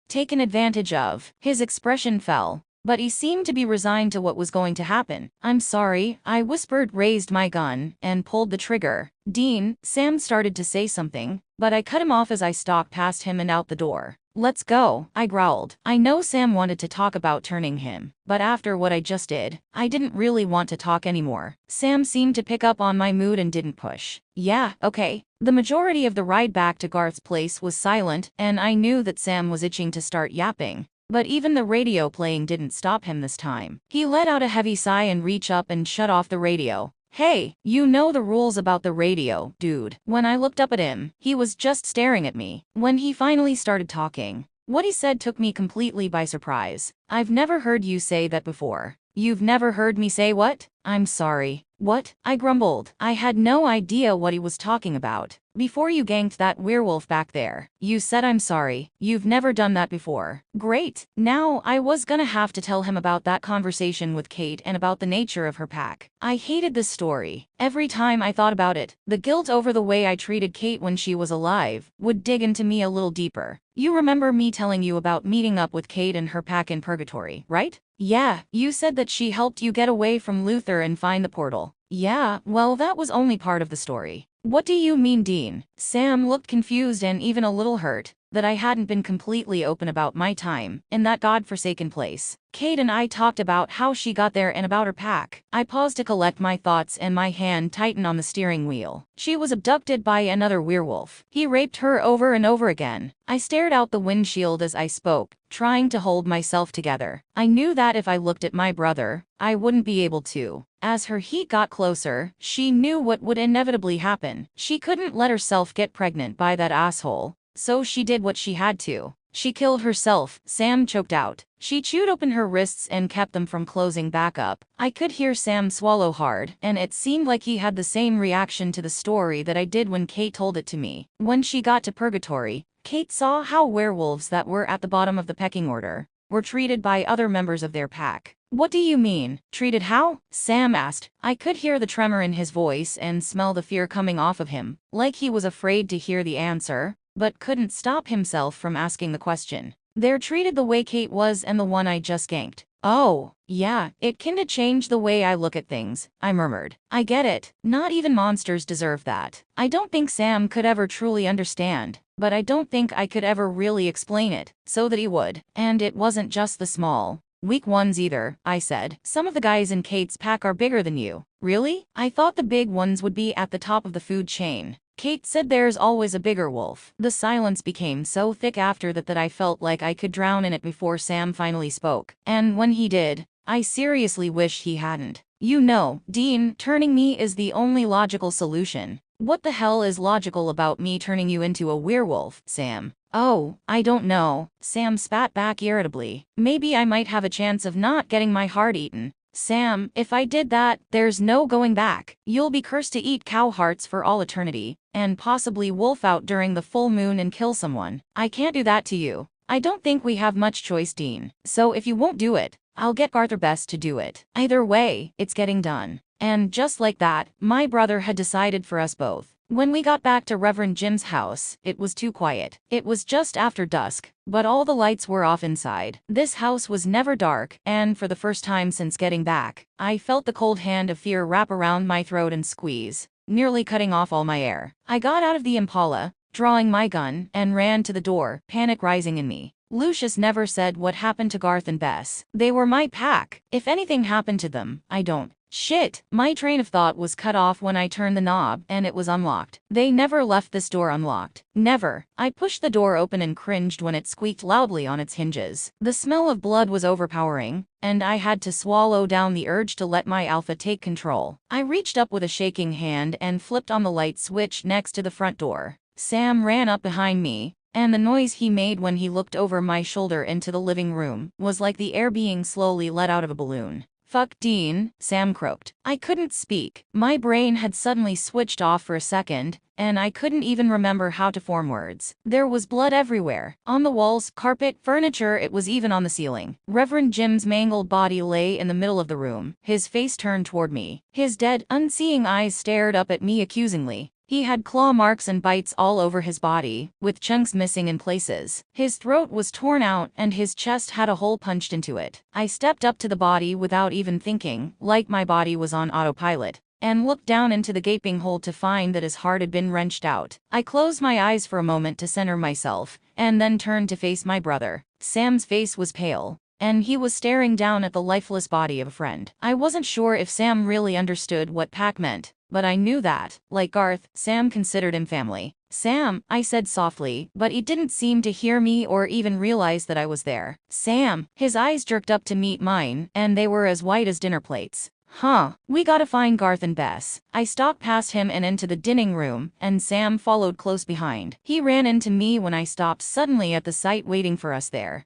taken advantage of. His expression fell, but he seemed to be resigned to what was going to happen. I'm sorry, I whispered, raised my gun, and pulled the trigger. Dean, Sam started to say something, but I cut him off as I stalked past him and out the door. Let's go, I growled. I know Sam wanted to talk about turning him, but after what I just did, I didn't really want to talk anymore. Sam seemed to pick up on my mood and didn't push. Yeah, okay. The majority of the ride back to Garth's place was silent, and I knew that Sam was itching to start yapping. But even the radio playing didn't stop him this time. He let out a heavy sigh and reached up and shut off the radio. Hey, you know the rules about the radio, dude. When I looked up at him, he was just staring at me. When he finally started talking, what he said took me completely by surprise. I've never heard you say that before. You've never heard me say what? I'm sorry. What? I grumbled. I had no idea what he was talking about. Before you ganked that werewolf back there, you said I'm sorry. You've never done that before. Great. Now I was gonna have to tell him about that conversation with Kate and about the nature of her pack. I hated this story. Every time I thought about it, the guilt over the way I treated Kate when she was alive would dig into me a little deeper. You remember me telling you about meeting up with Kate and her pack in purgatory, right? Yeah, you said that she helped you get away from Luther and find the portal. Yeah, well, that was only part of the story. What do you mean, Dean? Sam looked confused and even a little hurt that I hadn't been completely open about my time in that godforsaken place. Kate and I talked about how she got there and about her pack. I paused to collect my thoughts and my hand tightened on the steering wheel. She was abducted by another werewolf. He raped her over and over again. I stared out the windshield as I spoke, trying to hold myself together. I knew that if I looked at my brother, I wouldn't be able to. As her heat got closer, she knew what would inevitably happen. She couldn't let herself get pregnant by that asshole, so she did what she had to. She killed herself, Sam choked out. She chewed open her wrists and kept them from closing back up. I could hear Sam swallow hard, and it seemed like he had the same reaction to the story that I did when Kate told it to me. When she got to purgatory, Kate saw how werewolves that were at the bottom of the pecking order were treated by other members of their pack. What do you mean, treated how? Sam asked. I could hear the tremor in his voice and smell the fear coming off of him, like he was afraid to hear the answer, but couldn't stop himself from asking the question. They're treated the way Kate was and the one I just ganked. Oh, yeah, it kinda changed the way I look at things, I murmured. I get it. Not even monsters deserve that. I don't think Sam could ever truly understand, but I don't think I could ever really explain it, so that he would. And it wasn't just the small, weak ones either, I said. Some of the guys in Kate's pack are bigger than you. Really? I thought the big ones would be at the top of the food chain. Kate said there's always a bigger wolf. The silence became so thick after that I felt like I could drown in it before Sam finally spoke. And when he did, I seriously wished he hadn't. You know, Dean, turning me is the only logical solution. What the hell is logical about me turning you into a werewolf, Sam? Oh, I don't know. Sam spat back irritably. Maybe I might have a chance of not getting my heart eaten. Sam, if I did that, there's no going back. You'll be cursed to eat cow hearts for all eternity, and possibly wolf out during the full moon and kill someone. I can't do that to you. I don't think we have much choice, Dean. So if you won't do it, I'll get Arthur Best to do it. Either way, it's getting done. And just like that, my brother had decided for us both. When we got back to Reverend Jim's house, it was too quiet. It was just after dusk, but all the lights were off inside. This house was never dark, and for the first time since getting back, I felt the cold hand of fear wrap around my throat and squeeze, nearly cutting off all my air. I got out of the Impala, drawing my gun, and ran to the door, panic rising in me. Lucius never said what happened to Garth and Bess. They were my pack. If anything happened to them, I don't. Shit, my train of thought was cut off when I turned the knob and it was unlocked. They never left this door unlocked. Never. I pushed the door open and cringed when it squeaked loudly on its hinges. The smell of blood was overpowering, and I had to swallow down the urge to let my alpha take control. I reached up with a shaking hand and flipped on the light switch next to the front door. Sam ran up behind me, and the noise he made when he looked over my shoulder into the living room was like the air being slowly let out of a balloon. Fuck, Dean, Sam croaked. I couldn't speak. My brain had suddenly switched off for a second, and I couldn't even remember how to form words. There was blood everywhere. On the walls, carpet, furniture, it was even on the ceiling. Reverend Jim's mangled body lay in the middle of the room, his face turned toward me. His dead, unseeing eyes stared up at me accusingly. He had claw marks and bites all over his body, with chunks missing in places. His throat was torn out and his chest had a hole punched into it. I stepped up to the body without even thinking, like my body was on autopilot, and looked down into the gaping hole to find that his heart had been wrenched out. I closed my eyes for a moment to center myself, and then turned to face my brother. Sam's face was pale, and he was staring down at the lifeless body of a friend. I wasn't sure if Sam really understood what pack meant, but I knew that, like Garth, Sam considered him family. Sam, I said softly, but he didn't seem to hear me or even realize that I was there. Sam, his eyes jerked up to meet mine, and they were as white as dinner plates. Huh, we gotta find Garth and Bess. I stalked past him and into the dining room, and Sam followed close behind. He ran into me when I stopped suddenly at the sight waiting for us there.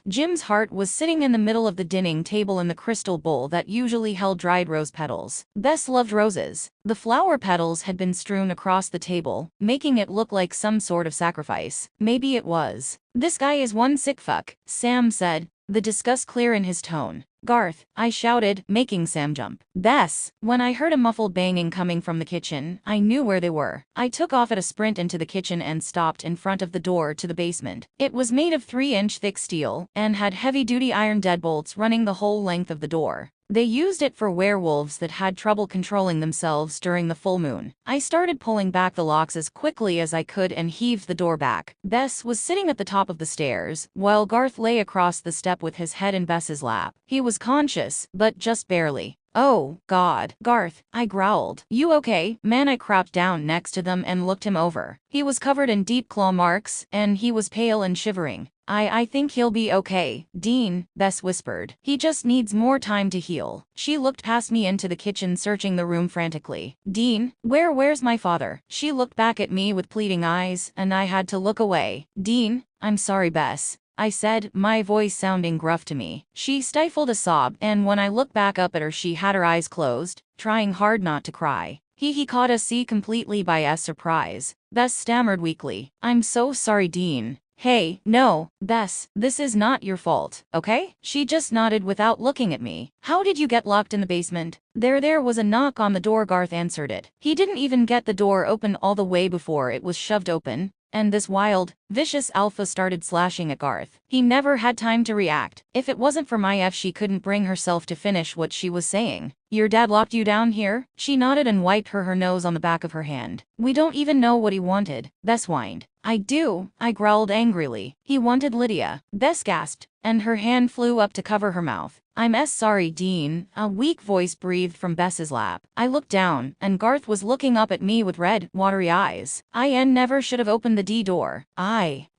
Jim's heart was sitting in the middle of the dining table in the crystal bowl that usually held dried rose petals. Bess loved roses. The flower petals had been strewn across the table, making it look like some sort of sacrifice. Maybe it was. This guy is one sick fuck, Sam said, the disgust clear in his tone. Garth, I shouted, making Sam jump. Bess! When I heard a muffled banging coming from the kitchen, I knew where they were. I took off at a sprint into the kitchen and stopped in front of the door to the basement. It was made of 3-inch thick steel, and had heavy-duty iron deadbolts running the whole length of the door. They used it for werewolves that had trouble controlling themselves during the full moon. I started pulling back the locks as quickly as I could and heaved the door back. Bess was sitting at the top of the stairs, while Garth lay across the step with his head in Bess's lap. He was conscious, but just barely. Oh, God. Garth, I growled. You okay, man? I crouched down next to them and looked him over. He was covered in deep claw marks, and he was pale and shivering. I think he'll be okay, Dean, Bess whispered. He just needs more time to heal. She looked past me into the kitchen, searching the room frantically. Dean, where's my father? She looked back at me with pleading eyes, and I had to look away. Dean, I'm sorry, Bess, I said, my voice sounding gruff to me. She stifled a sob, and when I looked back up at her, she had her eyes closed, trying hard not to cry. He caught us completely by surprise. Bess stammered weakly. I'm so sorry, Dean. Hey, no, Bess, this is not your fault, okay? She just nodded without looking at me. How did you get locked in the basement? There was a knock on the door. Garth answered it. He didn't even get the door open all the way before it was shoved open, and this wild, vicious alpha started slashing at Garth. He never had time to react. If it wasn't for my she couldn't bring herself to finish what she was saying. Your dad locked you down here? She nodded and wiped her nose on the back of her hand. We don't even know what he wanted, Bess whined. I do, I growled angrily. He wanted Lydia. Bess gasped, and her hand flew up to cover her mouth. I'm sorry, Dean, a weak voice breathed from Bess's lap. I looked down, and Garth was looking up at me with red, watery eyes. I never should have opened the door.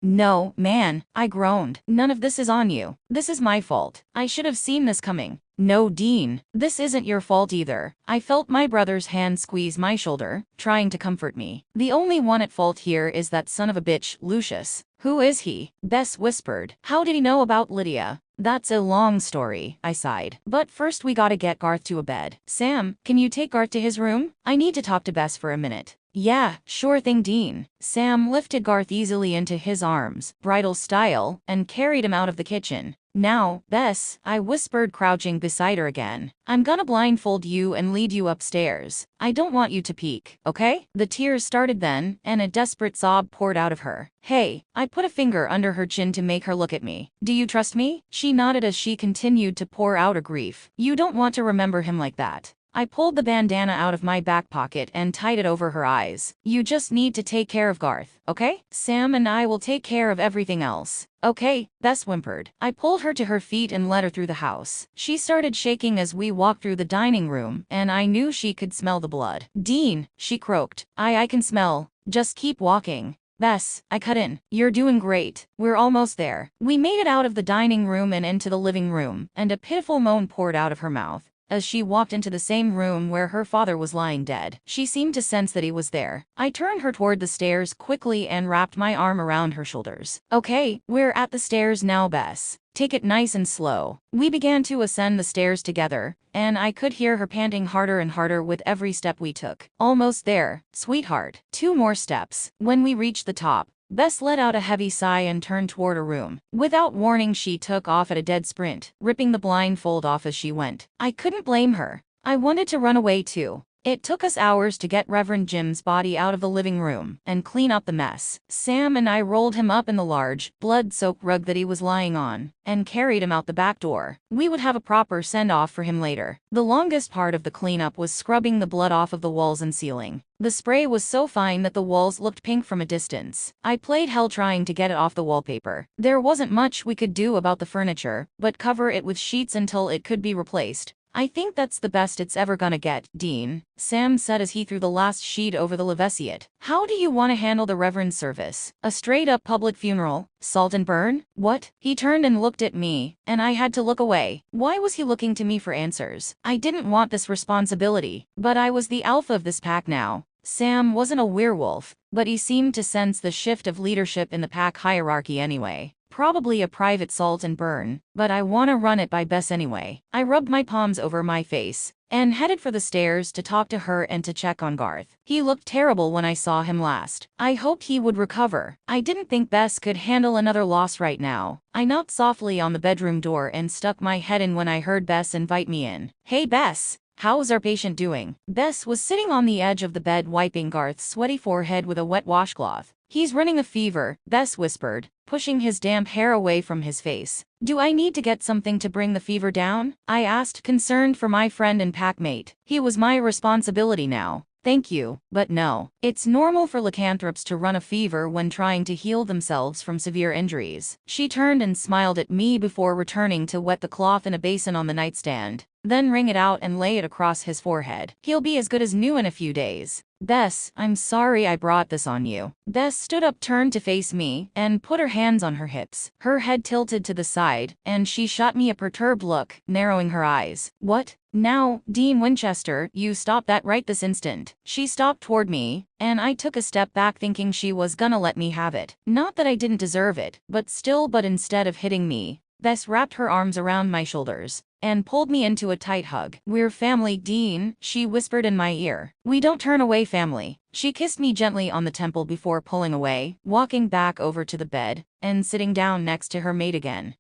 No, man, I groaned. None of this is on you. This is my fault. I should have seen this coming. No, Dean, this isn't your fault either. I felt my brother's hand squeeze my shoulder, trying to comfort me. The only one at fault here is that son of a bitch, Lucius. Who is he? Bess whispered. How did he know about Lydia? That's a long story, I sighed. But first we gotta get Garth to a bed. Sam, can you take Garth to his room? I need to talk to Bess for a minute. Yeah, sure thing, Dean. Sam lifted Garth easily into his arms, bridal style, and carried him out of the kitchen. Now, Bess, I whispered, crouching beside her again. I'm gonna blindfold you and lead you upstairs. I don't want you to peek, okay? The tears started then, and a desperate sob poured out of her. Hey, I put a finger under her chin to make her look at me. Do you trust me? She nodded as she continued to pour out her grief. You don't want to remember him like that. I pulled the bandana out of my back pocket and tied it over her eyes. You just need to take care of Garth, okay? Sam and I will take care of everything else. Okay, Bess whimpered. I pulled her to her feet and led her through the house. She started shaking as we walked through the dining room, and I knew she could smell the blood. Dean, she croaked. I can smell. Just keep walking. Bess, I cut in. You're doing great. We're almost there. We made it out of the dining room and into the living room, and a pitiful moan poured out of her mouth as she walked into the same room where her father was lying dead. She seemed to sense that he was there. I turned her toward the stairs quickly and wrapped my arm around her shoulders. Okay, we're at the stairs now, Bess. Take it nice and slow. We began to ascend the stairs together, and I could hear her panting harder and harder with every step we took. Almost there, sweetheart. 2 more steps. When we reached the top, Bess let out a heavy sigh and turned toward her room. Without warning, she took off at a dead sprint, ripping the blindfold off as she went. I couldn't blame her. I wanted to run away too. It took us hours to get Reverend Jim's body out of the living room and clean up the mess. Sam and I rolled him up in the large, blood-soaked rug that he was lying on and carried him out the back door. We would have a proper send-off for him later. The longest part of the cleanup was scrubbing the blood off of the walls and ceiling. The spray was so fine that the walls looked pink from a distance. I played hell trying to get it off the wallpaper. There wasn't much we could do about the furniture, but cover it with sheets until it could be replaced. I think that's the best it's ever gonna get, Dean, Sam said as he threw the last sheet over the lavesiette. How do you want to handle the Reverend's service? A straight-up public funeral? Salt and burn? What? He turned and looked at me, and I had to look away. Why was he looking to me for answers? I didn't want this responsibility, but I was the alpha of this pack now. Sam wasn't a werewolf, but he seemed to sense the shift of leadership in the pack hierarchy anyway. Probably a private salt and burn, but I wanna run it by Bess anyway. I rubbed my palms over my face and headed for the stairs to talk to her and to check on Garth. He looked terrible when I saw him last. I hoped he would recover. I didn't think Bess could handle another loss right now. I knocked softly on the bedroom door and stuck my head in when I heard Bess invite me in. "Hey Bess, how's our patient doing?" Bess was sitting on the edge of the bed wiping Garth's sweaty forehead with a wet washcloth. "He's running a fever," Bess whispered, pushing his damp hair away from his face. "Do I need to get something to bring the fever down?" I asked, concerned for my friend and packmate. He was my responsibility now. "Thank you, but no. It's normal for lycanthropes to run a fever when trying to heal themselves from severe injuries." She turned and smiled at me before returning to wet the cloth in a basin on the nightstand, then wring it out and lay it across his forehead. "He'll be as good as new in a few days." "Bess, I'm sorry I brought this on you." Bess stood up, turned to face me, and put her hands on her hips. Her head tilted to the side, and she shot me a perturbed look, narrowing her eyes. "What? Now, Dean Winchester, you stop that right this instant." She stopped toward me, and I took a step back thinking she was gonna let me have it. Not that I didn't deserve it, but instead of hitting me, Bess wrapped her arms around my shoulders and pulled me into a tight hug. "We're family, Dean," she whispered in my ear. "We don't turn away family." She kissed me gently on the temple before pulling away, walking back over to the bed, and sitting down next to her mate again.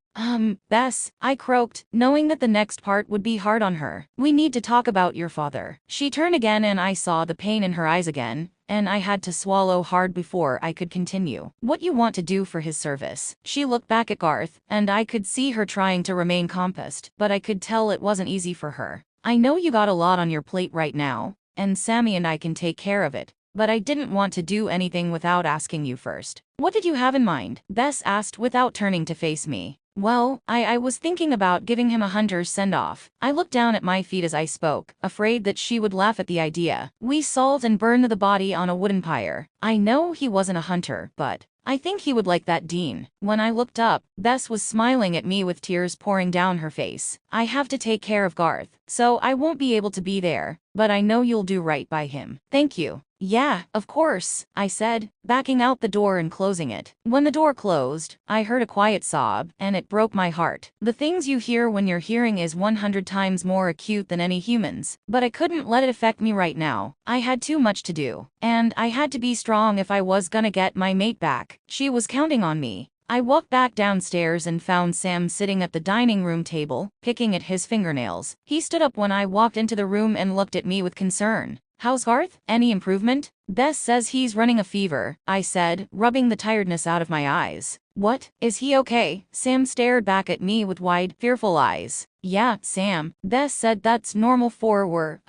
Bess," I croaked, knowing that the next part would be hard on her. "We need to talk about your father." She turned again and I saw the pain in her eyes again, and I had to swallow hard before I could continue. "What you want to do for his service?" She looked back at Garth, and I could see her trying to remain composed, but I could tell it wasn't easy for her. "I know you got a lot on your plate right now, and Sammy and I can take care of it, but I didn't want to do anything without asking you first." "What did you have in mind?" Bess asked without turning to face me. "Well, I was thinking about giving him a hunter's send-off." I looked down at my feet as I spoke, afraid that she would laugh at the idea. "We salt and burn the body on a wooden pyre." I know he wasn't a hunter, but I think he would like that, Dean. When I looked up, Bess was smiling at me with tears pouring down her face. "I have to take care of Garth, so I won't be able to be there, but I know you'll do right by him." "Thank you." "Yeah, of course," I said, backing out the door and closing it. When the door closed, I heard a quiet sob, and it broke my heart. The things you hear when your hearing is 100 times more acute than any human's, but I couldn't let it affect me right now. I had too much to do, and I had to be strong if I was gonna get my mate back. She was counting on me. I walked back downstairs and found Sam sitting at the dining room table, picking at his fingernails. He stood up when I walked into the room and looked at me with concern. "How's Garth? Any improvement?" "Bess says he's running a fever," I said, rubbing the tiredness out of my eyes. "What? Is he okay?" Sam stared back at me with wide, fearful eyes. "Yeah, Sam. Bess said that's normal for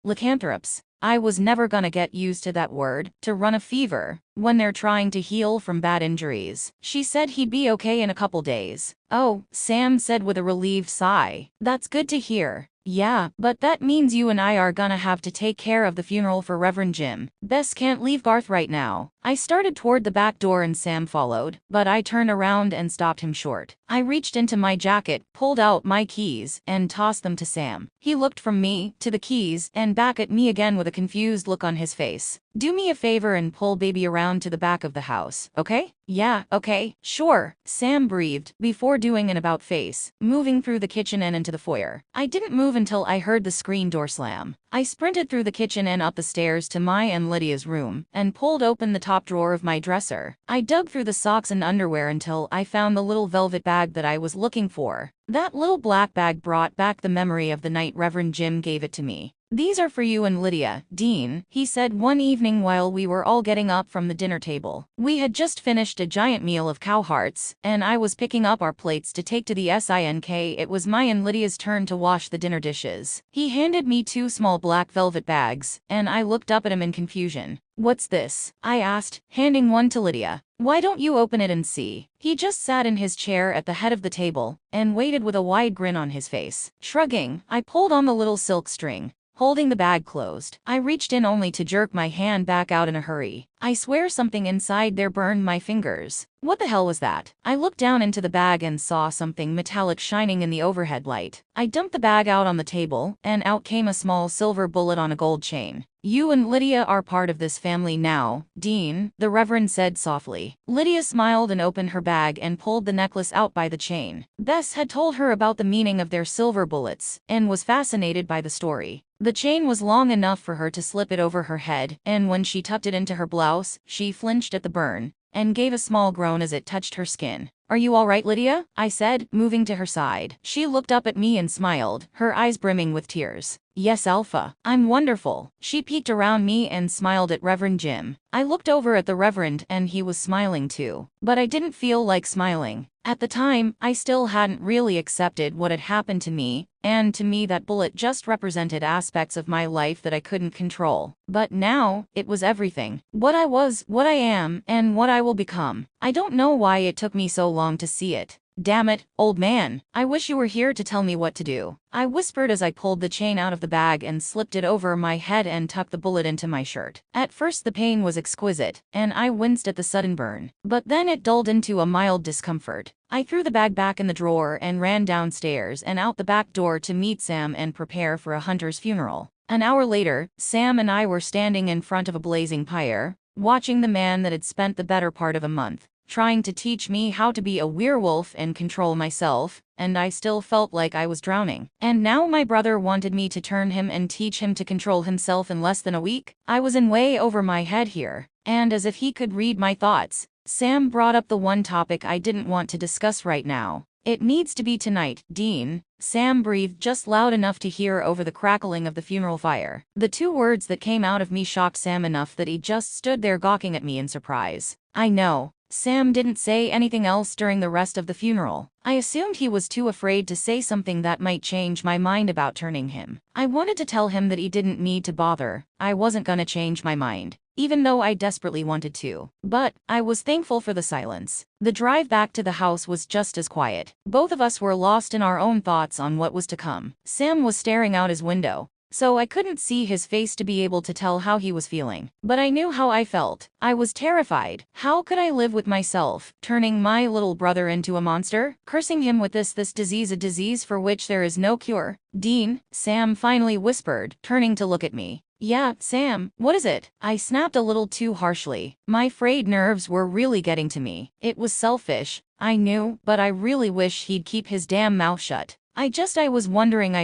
lycanthropes." I was never gonna get used to that word, to run a fever, when they're trying to heal from bad injuries. She said he'd be okay in a couple days. "Oh," Sam said with a relieved sigh. "That's good to hear." "Yeah, but that means you and I are gonna have to take care of the funeral for Reverend Jim. Bess can't leave Garth right now." I started toward the back door and Sam followed, but I turned around and stopped him short. I reached into my jacket, pulled out my keys, and tossed them to Sam. He looked from me, to the keys, and back at me again with a confused look on his face. "Do me a favor and pull baby around to the back of the house, okay?" "Yeah, okay, sure," Sam breathed, before doing an about-face, moving through the kitchen and into the foyer. I didn't move until I heard the screen door slam. I sprinted through the kitchen and up the stairs to my and Lydia's room, and pulled open the top drawer of my dresser. I dug through the socks and underwear until I found the little velvet bag that I was looking for. That little black bag brought back the memory of the night Reverend Jim gave it to me. "These are for you and Lydia, Dean," he said one evening while we were all getting up from the dinner table. We had just finished a giant meal of cow hearts, and I was picking up our plates to take to the sink. It was my and Lydia's turn to wash the dinner dishes. He handed me 2 small black velvet bags, and I looked up at him in confusion. "What's this?" I asked, handing one to Lydia. "Why don't you open it and see?" He just sat in his chair at the head of the table, and waited with a wide grin on his face. Shrugging, I pulled on the little silk string. holding the bag closed. I reached in only to jerk my hand back out in a hurry. I swear something inside there burned my fingers. What the hell was that? I looked down into the bag and saw something metallic shining in the overhead light. I dumped the bag out on the table, and out came a small silver bullet on a gold chain. You and Lydia are part of this family now, Dean, the Reverend said softly. Lydia smiled and opened her bag and pulled the necklace out by the chain. Bess had told her about the meaning of their silver bullets, and was fascinated by the story. The chain was long enough for her to slip it over her head, and when she tucked it into her blouse, she flinched at the burn, and gave a small groan as it touched her skin. Are you all right, Lydia? I said, moving to her side. She looked up at me and smiled, her eyes brimming with tears. Yes, Alpha. I'm wonderful. She peeked around me and smiled at Reverend Jim. I looked over at the Reverend and he was smiling too. But I didn't feel like smiling. At the time, I still hadn't really accepted what had happened to me, and to me that bullet just represented aspects of my life that I couldn't control. But now, it was everything. What I was, what I am, and what I will become. I don't know why it took me so long to see it. Damn it, old man. I wish you were here to tell me what to do. I whispered as I pulled the chain out of the bag and slipped it over my head and tucked the bullet into my shirt. At first the pain was exquisite, and I winced at the sudden burn. But then it dulled into a mild discomfort. I threw the bag back in the drawer and ran downstairs and out the back door to meet Sam and prepare for a hunter's funeral. An hour later, Sam and I were standing in front of a blazing pyre, watching the man that had spent the better part of a month trying to teach me how to be a werewolf and control myself, and I still felt like I was drowning. And now my brother wanted me to turn him and teach him to control himself in less than a week? I was in way over my head here, and as if he could read my thoughts, Sam brought up the one topic I didn't want to discuss right now. It needs to be tonight, Dean. Sam breathed just loud enough to hear over the crackling of the funeral fire. The two words that came out of me shocked Sam enough that he just stood there gawking at me in surprise. I know. Sam didn't say anything else during the rest of the funeral. I assumed he was too afraid to say something that might change my mind about turning him. I wanted to tell him that he didn't need to bother. I wasn't gonna change my mind, even though I desperately wanted to. But I was thankful for the silence. The drive back to the house was just as quiet. Both of us were lost in our own thoughts on what was to come. Sam was staring out his window, so I couldn't see his face to be able to tell how he was feeling. But I knew how I felt. I was terrified. How could I live with myself, turning my little brother into a monster? Cursing him with this disease, a disease for which there is no cure. Dean, Sam finally whispered, turning to look at me. Yeah, Sam, what is it? I snapped a little too harshly. My frayed nerves were really getting to me. It was selfish, I knew, but I really wish he'd keep his damn mouth shut. I was wondering,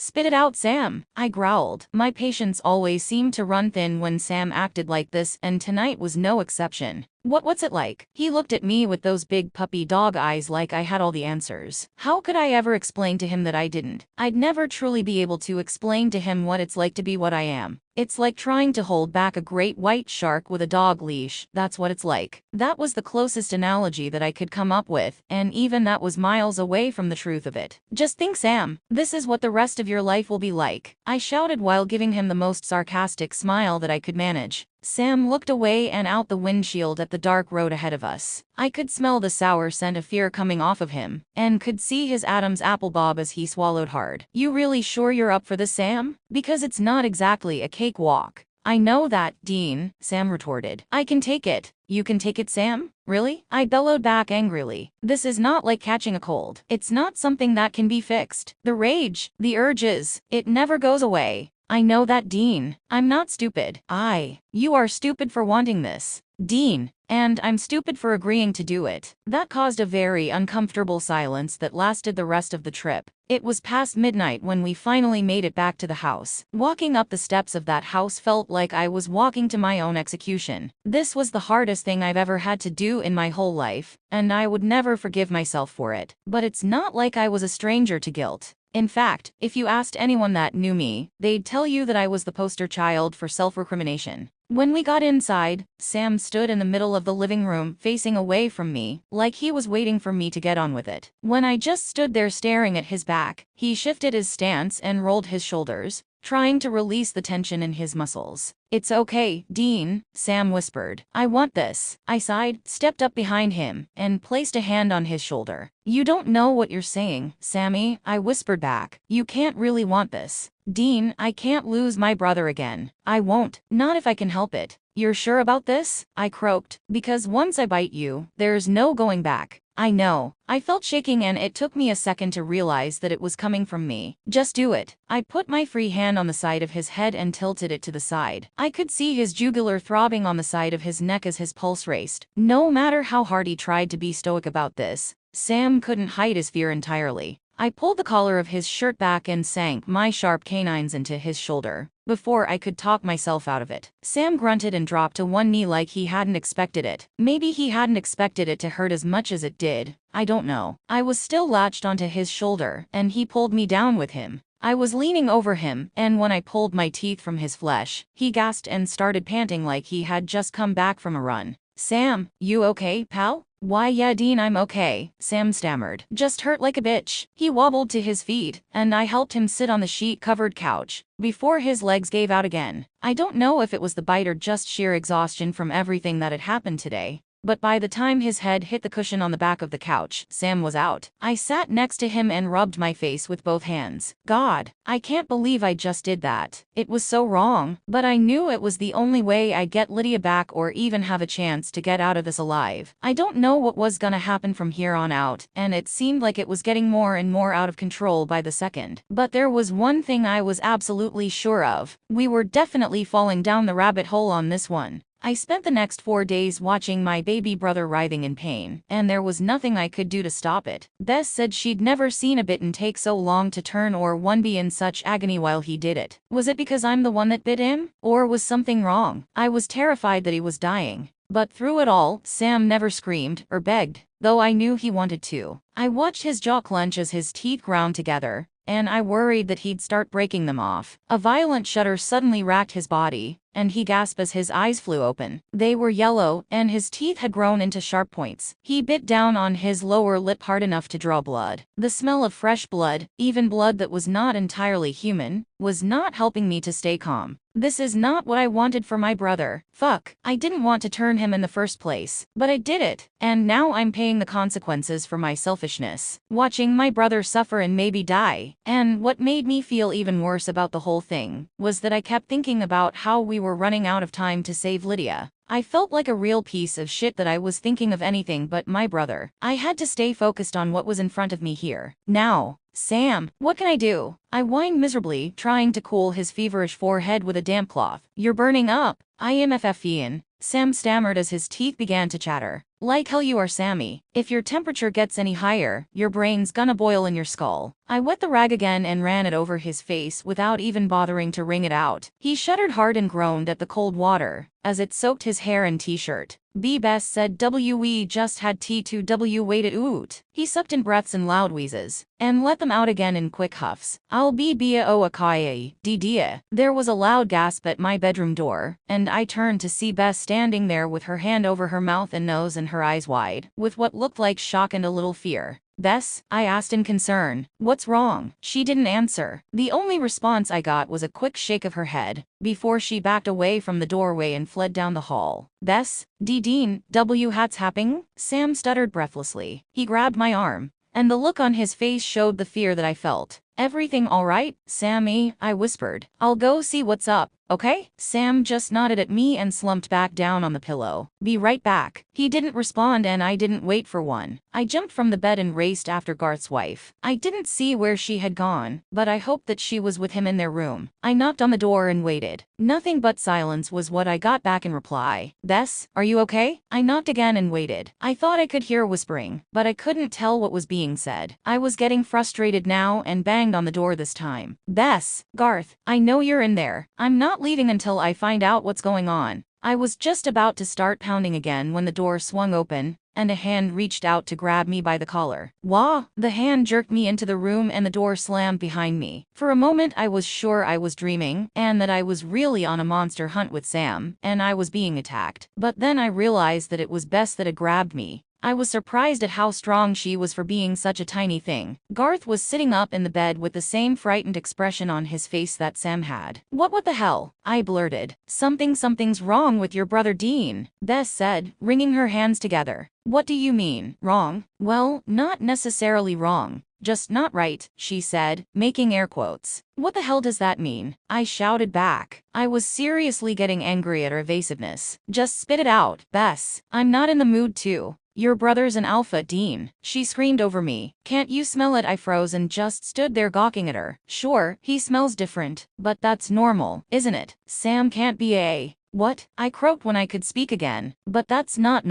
Spit it out, Sam, I growled. My patience always seemed to run thin when Sam acted like this, and tonight was no exception. What's it like? He looked at me with those big puppy dog eyes like I had all the answers. How could I ever explain to him that I didn't? I'd never truly be able to explain to him what it's like to be what I am. It's like trying to hold back a great white shark with a dog leash. That's what it's like. That was the closest analogy that I could come up with, and even that was miles away from the truth of it. Just think, Sam, this is what the rest of your life will be like, I shouted while giving him the most sarcastic smile that I could manage. Sam looked away and out the windshield at the dark road ahead of us. I could smell the sour scent of fear coming off of him, and could see his Adam's apple bob as he swallowed hard. You really sure you're up for this, Sam? Because it's not exactly a cakewalk. I know that, Dean, Sam retorted. I can take it. You can take it, Sam? Really? I bellowed back angrily. This is not like catching a cold. It's not something that can be fixed. The rage, the urges, it never goes away. I know that, Dean. I'm not stupid. You are stupid for wanting this, Dean, and I'm stupid for agreeing to do it. That caused a very uncomfortable silence that lasted the rest of the trip. It was past midnight when we finally made it back to the house. Walking up the steps of that house felt like I was walking to my own execution. This was the hardest thing I've ever had to do in my whole life, and I would never forgive myself for it. But it's not like I was a stranger to guilt. In fact, if you asked anyone that knew me, they'd tell you that I was the poster child for self-recrimination. When we got inside, Sam stood in the middle of the living room facing away from me, like he was waiting for me to get on with it. When I just stood there staring at his back, he shifted his stance and rolled his shoulders, trying to release the tension in his muscles. "It's okay, Dean," Sam whispered. "I want this." I sighed, stepped up behind him, and placed a hand on his shoulder. "You don't know what you're saying, Sammy," I whispered back. "You can't really want this." "Dean, I can't lose my brother again." "I won't, not if I can help it." "You're sure about this?" I croaked. "Because once I bite you, there's no going back." "I know." I felt shaking and it took me a second to realize that it was coming from me. "Just do it." I put my free hand on the side of his head and tilted it to the side. I could see his jugular throbbing on the side of his neck as his pulse raced. No matter how hard he tried to be stoic about this, Sam couldn't hide his fear entirely. I pulled the collar of his shirt back and sank my sharp canines into his shoulder before I could talk myself out of it. Sam grunted and dropped to one knee like he hadn't expected it. Maybe he hadn't expected it to hurt as much as it did. I don't know. I was still latched onto his shoulder, and he pulled me down with him. I was leaning over him, and when I pulled my teeth from his flesh, he gasped and started panting like he had just come back from a run. "Sam, you okay, pal?" "Why yeah Dean, I'm okay," Sam stammered. "Just hurt like a bitch." He wobbled to his feet, and I helped him sit on the sheet-covered couch before his legs gave out again. I don't know if it was the bite or just sheer exhaustion from everything that had happened today, but by the time his head hit the cushion on the back of the couch, Sam was out. I sat next to him and rubbed my face with both hands. God, I can't believe I just did that. It was so wrong, but I knew it was the only way I'd get Lydia back or even have a chance to get out of this alive. I don't know what was gonna happen from here on out, and it seemed like it was getting more and more out of control by the second. But there was one thing I was absolutely sure of. We were definitely falling down the rabbit hole on this one. I spent the next 4 days watching my baby brother writhing in pain, and there was nothing I could do to stop it. Bess said she'd never seen a bitten take so long to turn or one be in such agony while he did it. Was it because I'm the one that bit him? Or was something wrong? I was terrified that he was dying. But through it all, Sam never screamed or begged, though I knew he wanted to. I watched his jaw clench as his teeth ground together, and I worried that he'd start breaking them off. A violent shudder suddenly racked his body, and he gasped as his eyes flew open. They were yellow, and his teeth had grown into sharp points. He bit down on his lower lip hard enough to draw blood. The smell of fresh blood, even blood that was not entirely human, was not helping me to stay calm. This is not what I wanted for my brother. Fuck, I didn't want to turn him in the first place, but I did it, and now I'm paying the consequences for my selfishness. Watching my brother suffer and maybe die. And what made me feel even worse about the whole thing was that I kept thinking about how we were running out of time to save Lydia. I felt like a real piece of shit that I was thinking of anything but my brother. I had to stay focused on what was in front of me here. Now. "Sam, what can I do?" I whined miserably, trying to cool his feverish forehead with a damp cloth. "You're burning up." "I am FFing," Sam stammered as his teeth began to chatter. "Like hell you are, Sammy. If your temperature gets any higher, your brain's gonna boil in your skull." I wet the rag again and ran it over his face without even bothering to wring it out. He shuddered hard and groaned at the cold water as it soaked his hair and t-shirt. Bess said we just had T2W waited oot. He sucked in breaths and loud wheezes, and let them out again in quick huffs. "I'll be Bia o Akai, Dia." There was a loud gasp at my bedroom door, and I turned to see Bess standing there with her hand over her mouth and nose and her eyes wide, with what looked like shock and a little fear. "Bess?" I asked in concern. "What's wrong?" She didn't answer. The only response I got was a quick shake of her head, before she backed away from the doorway and fled down the hall. "Bess? Dean, what's happening?" Sam stuttered breathlessly. He grabbed my arm, and the look on his face showed the fear that I felt. "Everything all right, Sammy?" I whispered. "I'll go see what's up, okay?" Sam just nodded at me and slumped back down on the pillow. "Be right back." He didn't respond and I didn't wait for one. I jumped from the bed and raced after Garth's wife. I didn't see where she had gone, but I hoped that she was with him in their room. I knocked on the door and waited. Nothing but silence was what I got back in reply. "Bess, are you okay?" I knocked again and waited. I thought I could hear whispering, but I couldn't tell what was being said. I was getting frustrated now and banged on the door this time. "Bess, Garth, I know you're in there. I'm not leaving until I find out what's going on." I was just about to start pounding again when the door swung open, and a hand reached out to grab me by the collar. Wah! The hand jerked me into the room and the door slammed behind me. For a moment I was sure I was dreaming, and that I was really on a monster hunt with Sam, and I was being attacked. But then I realized that it was Bess that had grabbed me, I was surprised at how strong she was for being such a tiny thing. Garth was sitting up in the bed with the same frightened expression on his face that Sam had. What the hell? I blurted. Something's wrong with your brother Dean, Bess said, wringing her hands together. What do you mean, wrong? Well, not necessarily wrong. Just not right, she said, making air quotes. What the hell does that mean? I shouted back. I was seriously getting angry at her evasiveness. Just spit it out, Bess. I'm not in the mood to. Your brother's an alpha, Dean, she screamed over me. Can't you smell it? I froze and just stood there gawking at her. Sure, he smells different, but that's normal, isn't it? Sam can't be a... What? I croaked when I could speak again. But that's not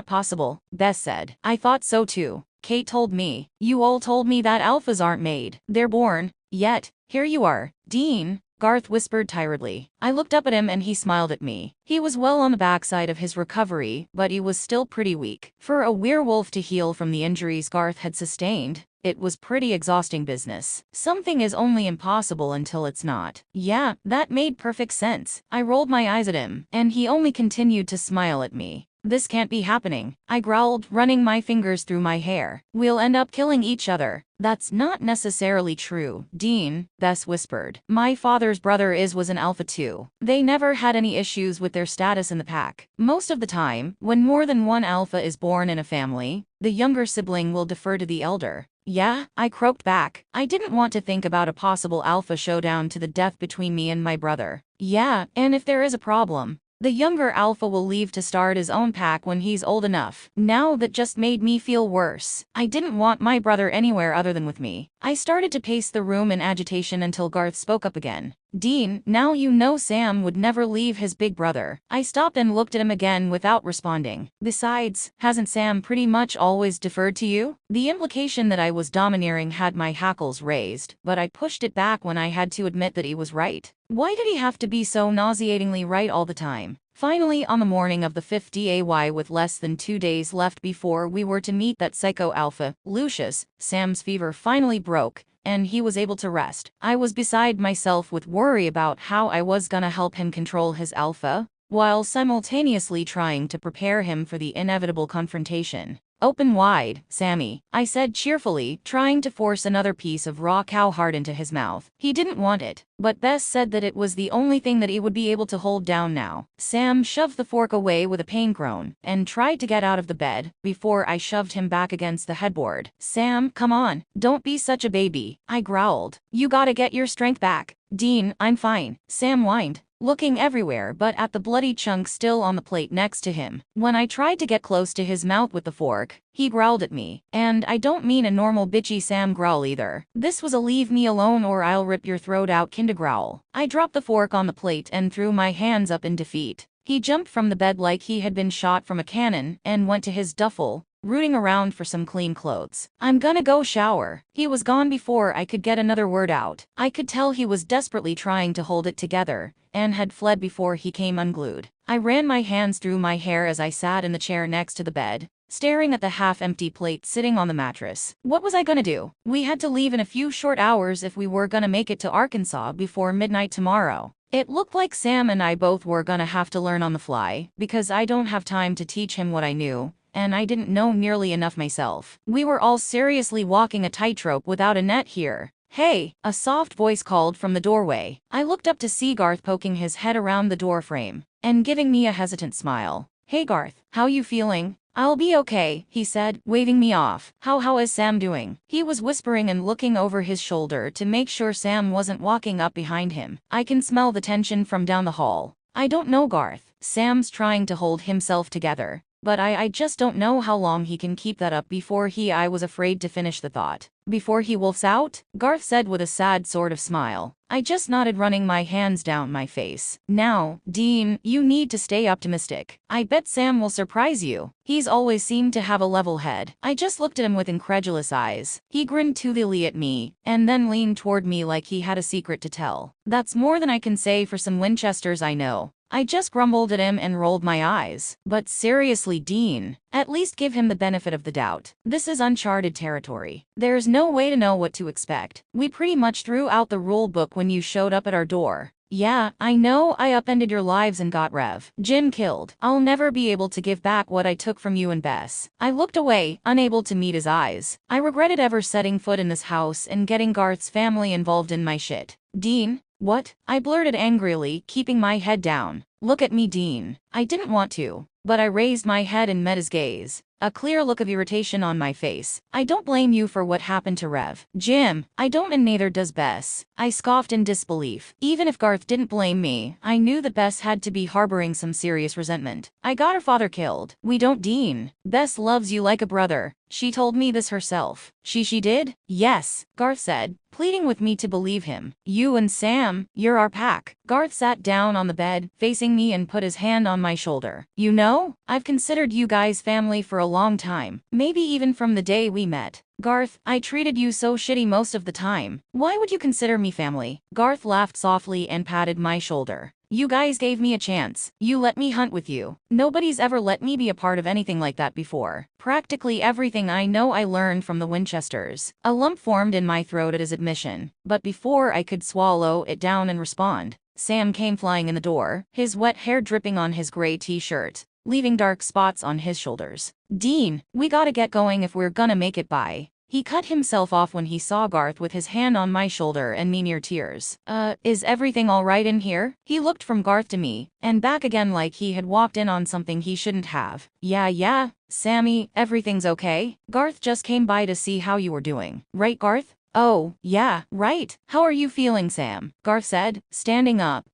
possible, Bess said. I thought so too. Kate told me. You all told me that alphas aren't made. They're born. Yet, here you are, Dean, Garth whispered tiredly. I looked up at him and he smiled at me. He was well on the backside of his recovery, but he was still pretty weak. For a werewolf to heal from the injuries Garth had sustained, it was pretty exhausting business. Something is only impossible until it's not. Yeah, that made perfect sense. I rolled my eyes at him, and he only continued to smile at me. This can't be happening, I growled, running my fingers through my hair. We'll end up killing each other. That's not necessarily true, Dean, Bess whispered. My father's brother was an alpha too. They never had any issues with their status in the pack. Most of the time, when more than one alpha is born in a family, the younger sibling will defer to the elder. Yeah, I croaked back. I didn't want to think about a possible alpha showdown to the death between me and my brother. Yeah, and if there is a problem, the younger alpha will leave to start his own pack when he's old enough. Now that just made me feel worse. I didn't want my brother anywhere other than with me. I started to pace the room in agitation until Garth spoke up again. Dean, now you know Sam would never leave his big brother. I stopped and looked at him again without responding. Besides, hasn't Sam pretty much always deferred to you? The implication that I was domineering had my hackles raised, but I pushed it back when I had to admit that he was right. Why did he have to be so nauseatingly right all the time? Finally, on the morning of the 5th day with less than 2 days left before we were to meet that psycho alpha, Lucius, Sam's fever finally broke, and he was able to rest. I was beside myself with worry about how I was gonna help him control his alpha, while simultaneously trying to prepare him for the inevitable confrontation. Open wide, Sammy, I said cheerfully, trying to force another piece of raw cow heart into his mouth. He didn't want it, but Bess said that it was the only thing that he would be able to hold down now. Sam shoved the fork away with a pain groan, and tried to get out of the bed, before I shoved him back against the headboard. Sam, come on, don't be such a baby, I growled. You gotta get your strength back. Dean, I'm fine, Sam whined, looking everywhere but at the bloody chunk still on the plate next to him. When I tried to get close to his mouth with the fork, he growled at me. And I don't mean a normal bitchy Sam growl either. This was a leave me alone or I'll rip your throat out kinda growl. I dropped the fork on the plate and threw my hands up in defeat. He jumped from the bed like he had been shot from a cannon and went to his duffel, rooting around for some clean clothes. I'm gonna go shower. He was gone before I could get another word out. I could tell he was desperately trying to hold it together, and had fled before he came unglued. I ran my hands through my hair as I sat in the chair next to the bed, staring at the half-empty plate sitting on the mattress. What was I gonna do? We had to leave in a few short hours if we were gonna make it to Arkansas before midnight tomorrow. It looked like Sam and I both were gonna have to learn on the fly, because I don't have time to teach him what I knew, and I didn't know nearly enough myself. We were all seriously walking a tightrope without a net here. Hey, a soft voice called from the doorway. I looked up to see Garth poking his head around the doorframe, and giving me a hesitant smile. Hey Garth, how you feeling? I'll be okay, he said, waving me off. How is Sam doing? He was whispering and looking over his shoulder to make sure Sam wasn't walking up behind him. I can smell the tension from down the hall. I don't know, Garth. Sam's trying to hold himself together, but I just don't know how long he can keep that up before I was afraid to finish the thought. Before he wolfs out? Garth said with a sad sort of smile. I just nodded, running my hands down my face. Now, Dean, you need to stay optimistic. I bet Sam will surprise you. He's always seemed to have a level head. I just looked at him with incredulous eyes. He grinned toothily at me, and then leaned toward me like he had a secret to tell. That's more than I can say for some Winchesters I know. I just grumbled at him and rolled my eyes. But seriously, Dean, at least give him the benefit of the doubt. This is uncharted territory. There's no way to know what to expect. We pretty much threw out the rule book when you showed up at our door. Yeah, I know I upended your lives and got Jim killed. I'll never be able to give back what I took from you and Bess. I looked away, unable to meet his eyes. I regretted ever setting foot in this house and getting Garth's family involved in my shit. Dean? What? I blurted angrily, keeping my head down. Look at me, Dean. I didn't want to, but I raised my head and met his gaze. A clear look of irritation on my face. I don't blame you for what happened to Jim, I don't, and neither does Bess. I scoffed in disbelief. Even if Garth didn't blame me, I knew that Bess had to be harboring some serious resentment. I got her father killed. We don't, Dean. Bess loves you like a brother. She told me this herself. She did? Yes, Garth said, pleading with me to believe him. You and Sam, you're our pack. Garth sat down on the bed, facing me, and put his hand on my shoulder. You know, I've considered you guys family for a long time. Maybe even from the day we met. Garth, I treated you so shitty most of the time. Why would you consider me family? Garth laughed softly and patted my shoulder. You guys gave me a chance. You let me hunt with you. Nobody's ever let me be a part of anything like that before. Practically everything I know I learned from the Winchesters. A lump formed in my throat at his admission, but before I could swallow it down and respond, Sam came flying in the door, his wet hair dripping on his gray t-shirt, leaving dark spots on his shoulders. Dean, we gotta get going if we're gonna make it by. He cut himself off when he saw Garth with his hand on my shoulder and me near tears. Is everything alright in here? He looked from Garth to me, and back again like he had walked in on something he shouldn't have. Yeah, Sammy, everything's okay? Garth just came by to see how you were doing. Right, Garth? Oh, yeah, right. How are you feeling, Sam? Garth said, standing up.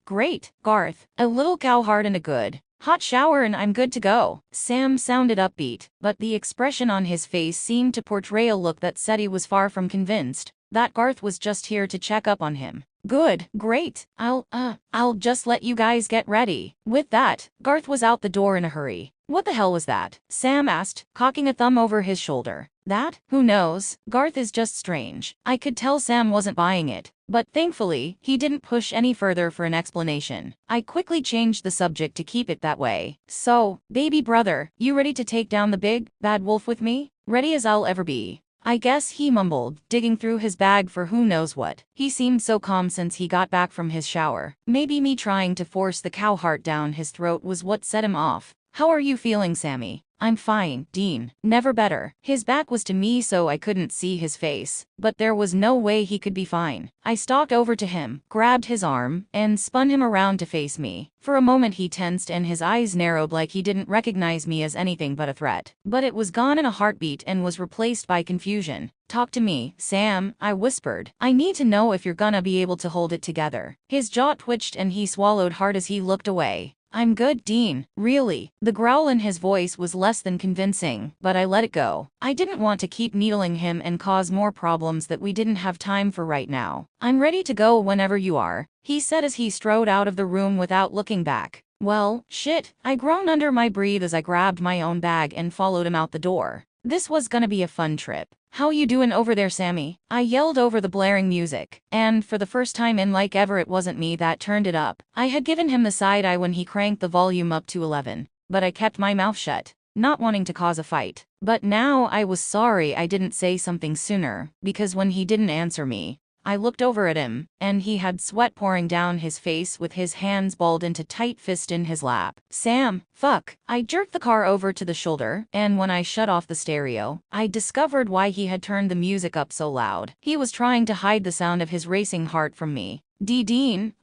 Great, Garth. A little cowhard and a good hot shower and I'm good to go. Sam sounded upbeat, but the expression on his face seemed to portray a look that said he was far from convinced that Garth was just here to check up on him. Good, great. I'll just let you guys get ready. With that, Garth was out the door in a hurry. What the hell was that? Sam asked, cocking a thumb over his shoulder. That? Who knows? Garth is just strange. I could tell Sam wasn't buying it, but thankfully, he didn't push any further for an explanation. I quickly changed the subject to keep it that way. So, baby brother, you ready to take down the big, bad wolf with me? Ready as I'll ever be. I guess, he mumbled, digging through his bag for who knows what. He seemed so calm since he got back from his shower. Maybe me trying to force the cow heart down his throat was what set him off. How are you feeling, Sammy? I'm fine, Dean. Never better. His back was to me so I couldn't see his face, but there was no way he could be fine. I stalked over to him, grabbed his arm, and spun him around to face me. For a moment he tensed and his eyes narrowed like he didn't recognize me as anything but a threat. But it was gone in a heartbeat and was replaced by confusion. Talk to me, Sam, I whispered. I need to know if you're gonna be able to hold it together. His jaw twitched and he swallowed hard as he looked away. I'm good, Dean. Really. The growl in his voice was less than convincing, but I let it go. I didn't want to keep needling him and cause more problems that we didn't have time for right now. I'm ready to go whenever you are, he said as he strode out of the room without looking back. Well, shit, I groaned under my breath as I grabbed my own bag and followed him out the door. This was gonna be a fun trip. How you doing over there, Sammy? I yelled over the blaring music, and for the first time in like ever it wasn't me that turned it up. I had given him the side eye when he cranked the volume up to 11, but I kept my mouth shut, not wanting to cause a fight. But now I was sorry I didn't say something sooner, because when he didn't answer me, I looked over at him, and he had sweat pouring down his face with his hands balled into tight fist in his lap. Sam, fuck. I jerked the car over to the shoulder, and when I shut off the stereo, I discovered why he had turned the music up so loud. He was trying to hide the sound of his racing heart from me. Dean,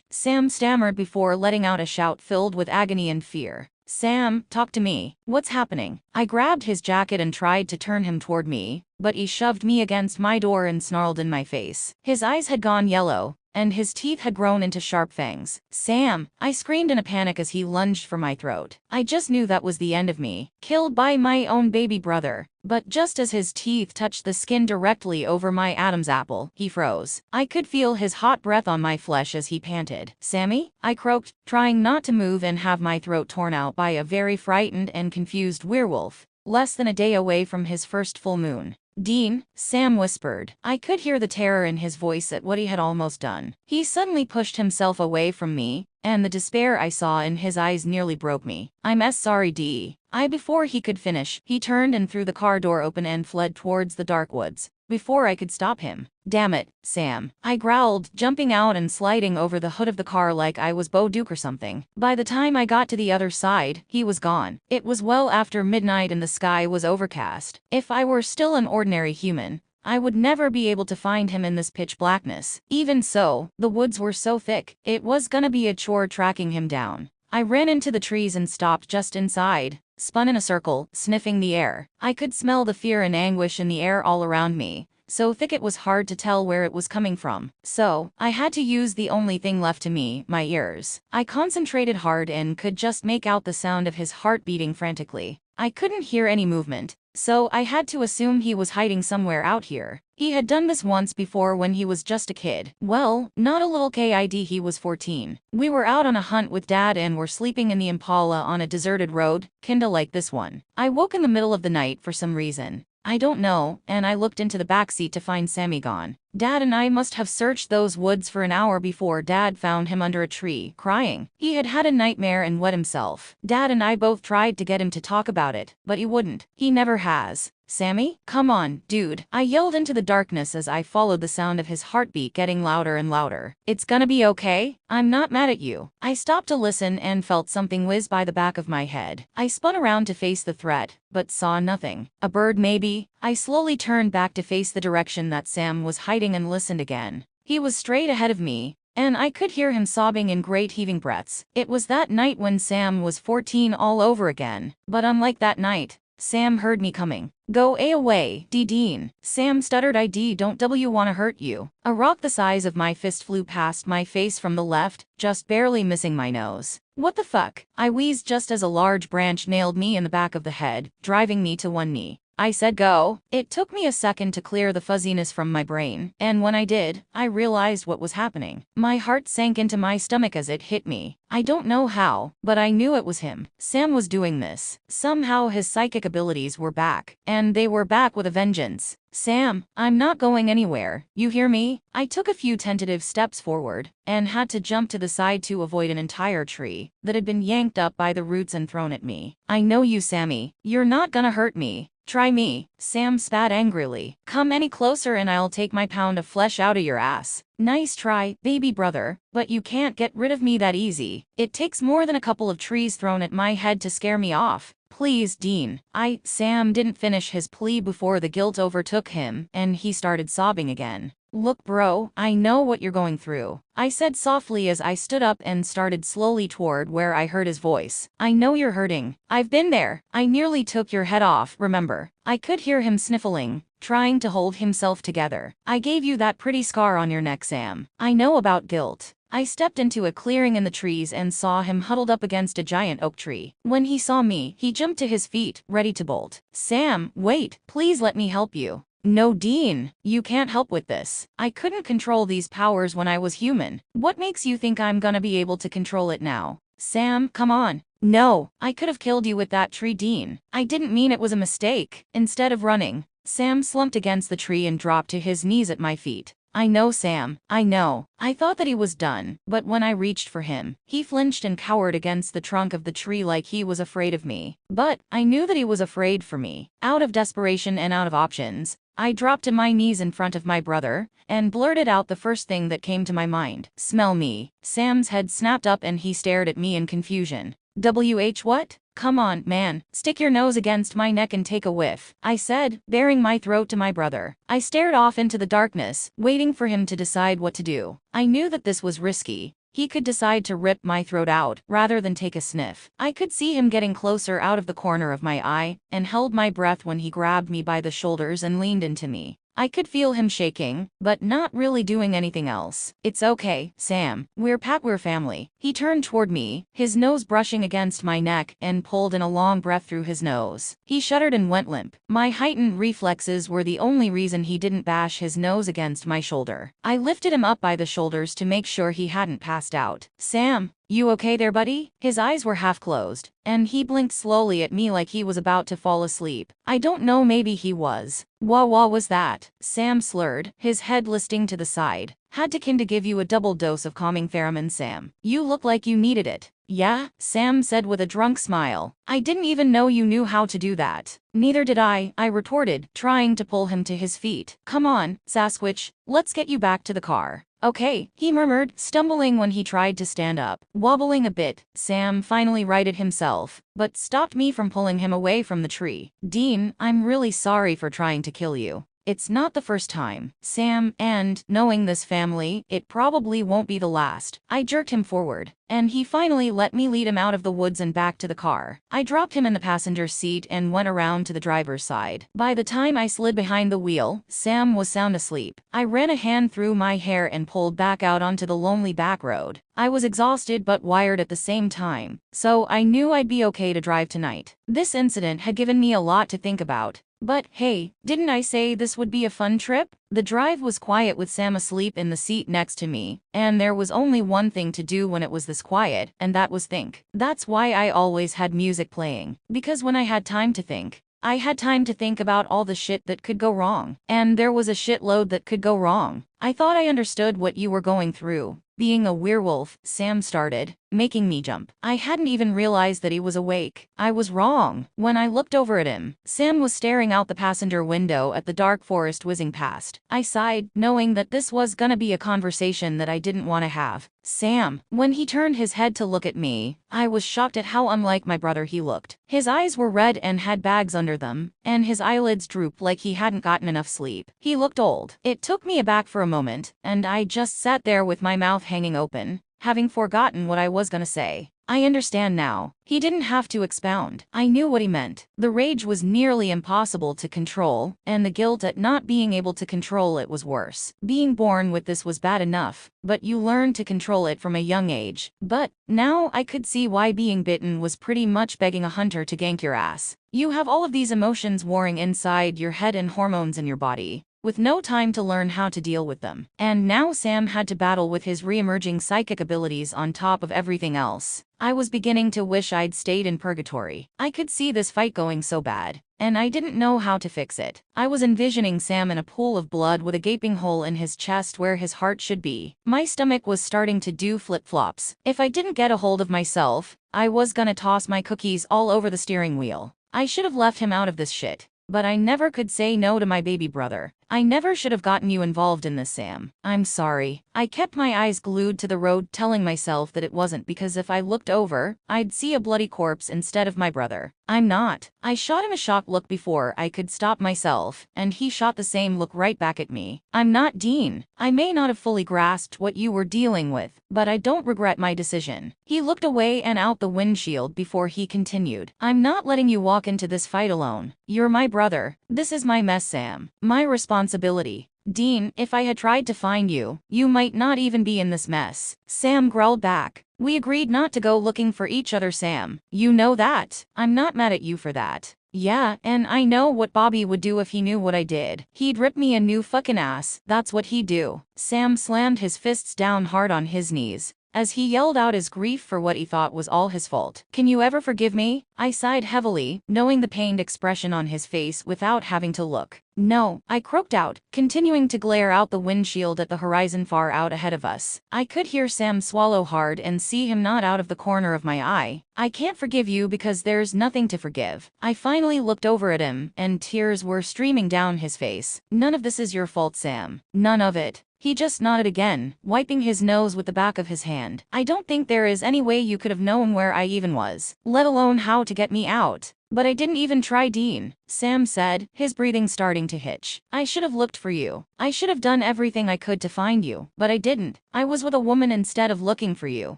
Sam stammered before letting out a shout filled with agony and fear. Sam, talk to me. What's happening? I grabbed his jacket and tried to turn him toward me, but he shoved me against my door and snarled in my face. His eyes had gone yellow, and his teeth had grown into sharp fangs. Sam, I screamed in a panic as he lunged for my throat. I just knew that was the end of me, killed by my own baby brother. But just as his teeth touched the skin directly over my Adam's apple, he froze. I could feel his hot breath on my flesh as he panted. Sammy? I croaked, trying not to move and have my throat torn out by a very frightened and confused werewolf, less than a day away from his first full moon. Dean, Sam whispered. I could hear the terror in his voice at what he had almost done. He suddenly pushed himself away from me, and the despair I saw in his eyes nearly broke me. I'm sorry, D. Before he could finish, he turned and threw the car door open and fled towards the dark woods. Before I could stop him. Damn it, Sam. I growled, jumping out and sliding over the hood of the car like I was Bo Duke or something. By the time I got to the other side, he was gone. It was well after midnight and the sky was overcast. If I were still an ordinary human, I would never be able to find him in this pitch blackness. Even so, the woods were so thick, it was gonna be a chore tracking him down. I ran into the trees and stopped just inside, spun in a circle, sniffing the air. I could smell the fear and anguish in the air all around me, so thick it was hard to tell where it was coming from. So, I had to use the only thing left to me, my ears. I concentrated hard and could just make out the sound of his heart beating frantically. I couldn't hear any movement, so I had to assume he was hiding somewhere out here. He had done this once before when he was just a kid. Well, not a little kid, he was 14. We were out on a hunt with Dad and were sleeping in the Impala on a deserted road, kinda like this one. I woke in the middle of the night for some reason. I don't know, and I looked into the backseat to find Sammy gone. Dad and I must have searched those woods for an hour before Dad found him under a tree, crying. He had had a nightmare and wet himself. Dad and I both tried to get him to talk about it, but he wouldn't. He never has. Sammy? Come on, dude. I yelled into the darkness as I followed the sound of his heartbeat getting louder and louder. It's gonna be okay? I'm not mad at you. I stopped to listen and felt something whiz by the back of my head. I spun around to face the threat, but saw nothing. A bird maybe? I slowly turned back to face the direction that Sam was hiding and listened again. He was straight ahead of me, and I could hear him sobbing in great heaving breaths. It was that night when Sam was 14 all over again. But unlike that night, Sam heard me coming. Go away, Dean. Sam stuttered, I don't wanna hurt you. A rock the size of my fist flew past my face from the left, just barely missing my nose. What the fuck? I wheezed just as a large branch nailed me in the back of the head, driving me to one knee. I said go. It took me a second to clear the fuzziness from my brain, and when I did, I realized what was happening. My heart sank into my stomach as it hit me. I don't know how, but I knew it was him. Sam was doing this. Somehow his psychic abilities were back, and they were back with a vengeance. Sam, I'm not going anywhere, you hear me? I took a few tentative steps forward, and had to jump to the side to avoid an entire tree that had been yanked up by the roots and thrown at me. I know you, Sammy. You're not gonna hurt me. Try me. Sam spat angrily. Come any closer and I'll take my pound of flesh out of your ass. Nice try, baby brother, but you can't get rid of me that easy. It takes more than a couple of trees thrown at my head to scare me off. Please, Dean. Sam didn't finish his plea before the guilt overtook him, and he started sobbing again. Look bro, I know what you're going through, I said softly as I stood up and started slowly toward where I heard his voice. I know you're hurting. I've been there. I nearly took your head off, remember? I could hear him sniffling, trying to hold himself together. I gave you that pretty scar on your neck, Sam. I know about guilt. I stepped into a clearing in the trees and saw him huddled up against a giant oak tree. When he saw me, he jumped to his feet, ready to bolt. Sam, wait, please let me help you. No, Dean, you can't help with this. I couldn't control these powers when I was human. What makes you think I'm gonna be able to control it now? Sam, come on. No, I could have killed you with that tree, Dean. I didn't mean it was a mistake. Instead of running, Sam slumped against the tree and dropped to his knees at my feet. I know, Sam, I know. I thought that he was done, but when I reached for him, he flinched and cowered against the trunk of the tree like he was afraid of me. But I knew that he was afraid for me. Out of desperation and out of options, I dropped to my knees in front of my brother, and blurted out the first thing that came to my mind. Smell me. Sam's head snapped up and he stared at me in confusion. What? Come on, man, stick your nose against my neck and take a whiff, I said, baring my throat to my brother. I stared off into the darkness, waiting for him to decide what to do. I knew that this was risky. He could decide to rip my throat out, rather than take a sniff. I could see him getting closer out of the corner of my eye, and held my breath when he grabbed me by the shoulders and leaned into me. I could feel him shaking, but not really doing anything else. It's okay, Sam. We're family. He turned toward me, his nose brushing against my neck, and pulled in a long breath through his nose. He shuddered and went limp. My heightened reflexes were the only reason he didn't bash his nose against my shoulder. I lifted him up by the shoulders to make sure he hadn't passed out. Sam, you okay there, buddy? His eyes were half closed, and he blinked slowly at me like he was about to fall asleep. I don't know, maybe he was. What was that? Sam slurred, his head listing to the side. Had to give you a double dose of calming pheromone, Sam. You look like you needed it. Yeah, Sam said with a drunk smile. I didn't even know you knew how to do that. Neither did I retorted, trying to pull him to his feet. Come on, Sasquatch, let's get you back to the car. Okay, he murmured, stumbling when he tried to stand up. Wobbling a bit, Sam finally righted himself, but stopped me from pulling him away from the tree. Dean, I'm really sorry for trying to kill you. It's not the first time, Sam, and, knowing this family, it probably won't be the last. I jerked him forward, and he finally let me lead him out of the woods and back to the car. I dropped him in the passenger seat and went around to the driver's side. By the time I slid behind the wheel, Sam was sound asleep. I ran a hand through my hair and pulled back out onto the lonely back road. I was exhausted but wired at the same time, so I knew I'd be okay to drive tonight. This incident had given me a lot to think about. But hey, didn't I say this would be a fun trip? The drive was quiet with Sam asleep in the seat next to me, and there was only one thing to do when it was this quiet, and that was think. That's why I always had music playing, because when I had time to think, I had time to think about all the shit that could go wrong. And there was a shitload that could go wrong. I thought I understood what you were going through. Being a werewolf, Sam started, making me jump. I hadn't even realized that he was awake. I was wrong. When I looked over at him, Sam was staring out the passenger window at the dark forest whizzing past. I sighed, knowing that this was gonna be a conversation that I didn't want to have. Sam. When he turned his head to look at me, I was shocked at how unlike my brother he looked. His eyes were red and had bags under them, and his eyelids drooped like he hadn't gotten enough sleep. He looked old. It took me aback for a moment, and I just sat there with my mouth hanging open, having forgotten what I was gonna say. I understand now. He didn't have to expound. I knew what he meant. The rage was nearly impossible to control, and the guilt at not being able to control it was worse. Being born with this was bad enough, but you learn to control it from a young age. But now I could see why being bitten was pretty much begging a hunter to gank your ass. You have all of these emotions warring inside your head and hormones in your body, with no time to learn how to deal with them. And now Sam had to battle with his re-emerging psychic abilities on top of everything else. I was beginning to wish I'd stayed in purgatory. I could see this fight going so bad, and I didn't know how to fix it. I was envisioning Sam in a pool of blood with a gaping hole in his chest where his heart should be. My stomach was starting to do flip-flops. If I didn't get a hold of myself, I was gonna toss my cookies all over the steering wheel. I should have left him out of this shit. But I never could say no to my baby brother. I never should have gotten you involved in this, Sam. I'm sorry. I kept my eyes glued to the road, telling myself that it wasn't because if I looked over, I'd see a bloody corpse instead of my brother. I'm not. I shot him a shocked look before I could stop myself, and he shot the same look right back at me. I'm not Dean. I may not have fully grasped what you were dealing with, but I don't regret my decision. He looked away and out the windshield before he continued. I'm not letting you walk into this fight alone. You're my brother. This is my mess, Sam. My responsibility. Dean, if I had tried to find you, you might not even be in this mess. Sam growled back. We agreed not to go looking for each other, Sam. You know that. I'm not mad at you for that. Yeah, and I know what Bobby would do if he knew what I did. He'd rip me a new fucking ass. That's what he'd do. Sam slammed his fists down hard on his knees, as he yelled out his grief for what he thought was all his fault. Can you ever forgive me? I sighed heavily, knowing the pained expression on his face without having to look. No, I croaked out, continuing to glare out the windshield at the horizon far out ahead of us. I could hear Sam swallow hard and see him nod out of the corner of my eye. I can't forgive you because there's nothing to forgive. I finally looked over at him, and tears were streaming down his face. None of this is your fault, Sam. None of it. He just nodded again, wiping his nose with the back of his hand. I don't think there is any way you could have known where I even was, let alone how to get me out. But I didn't even try, Dean, Sam said, his breathing starting to hitch. I should have looked for you. I should have done everything I could to find you, but I didn't. I was with a woman instead of looking for you.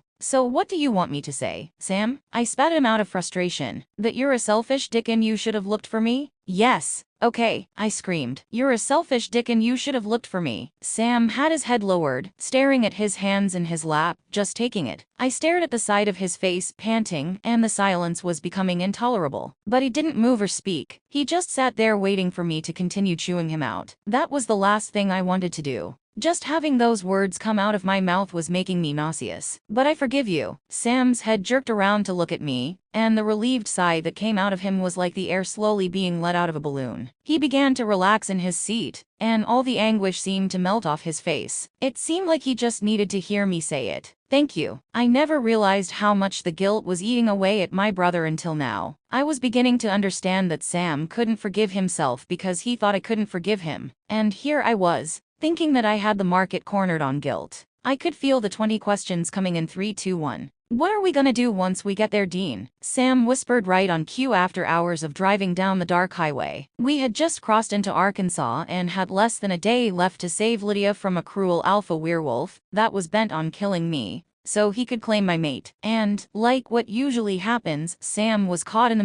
So what do you want me to say, Sam? I spat him out of frustration. That you're a selfish dick and you should have looked for me? Yes. Okay, I screamed. You're a selfish dick and you should have looked for me. Sam had his head lowered, staring at his hands in his lap, just taking it. I stared at the side of his face, panting, and the silence was becoming intolerable. But he didn't move or speak. He just sat there waiting for me to continue chewing him out. That was the last thing I wanted to do. Just having those words come out of my mouth was making me nauseous. But I forgive you. Sam's head jerked around to look at me, and the relieved sigh that came out of him was like the air slowly being let out of a balloon. He began to relax in his seat, and all the anguish seemed to melt off his face. It seemed like he just needed to hear me say it. Thank you. I never realized how much the guilt was eating away at my brother until now. I was beginning to understand that Sam couldn't forgive himself because he thought I couldn't forgive him. And here I was, thinking that I had the market cornered on guilt. I could feel the 20 questions coming in 3, 2, 1. What are we gonna do once we get there, Dean? Sam whispered right on cue after hours of driving down the dark highway. We had just crossed into Arkansas and had less than a day left to save Lydia from a cruel alpha werewolf that was bent on killing me, so he could claim my mate. And, like what usually happens, Sam was caught in the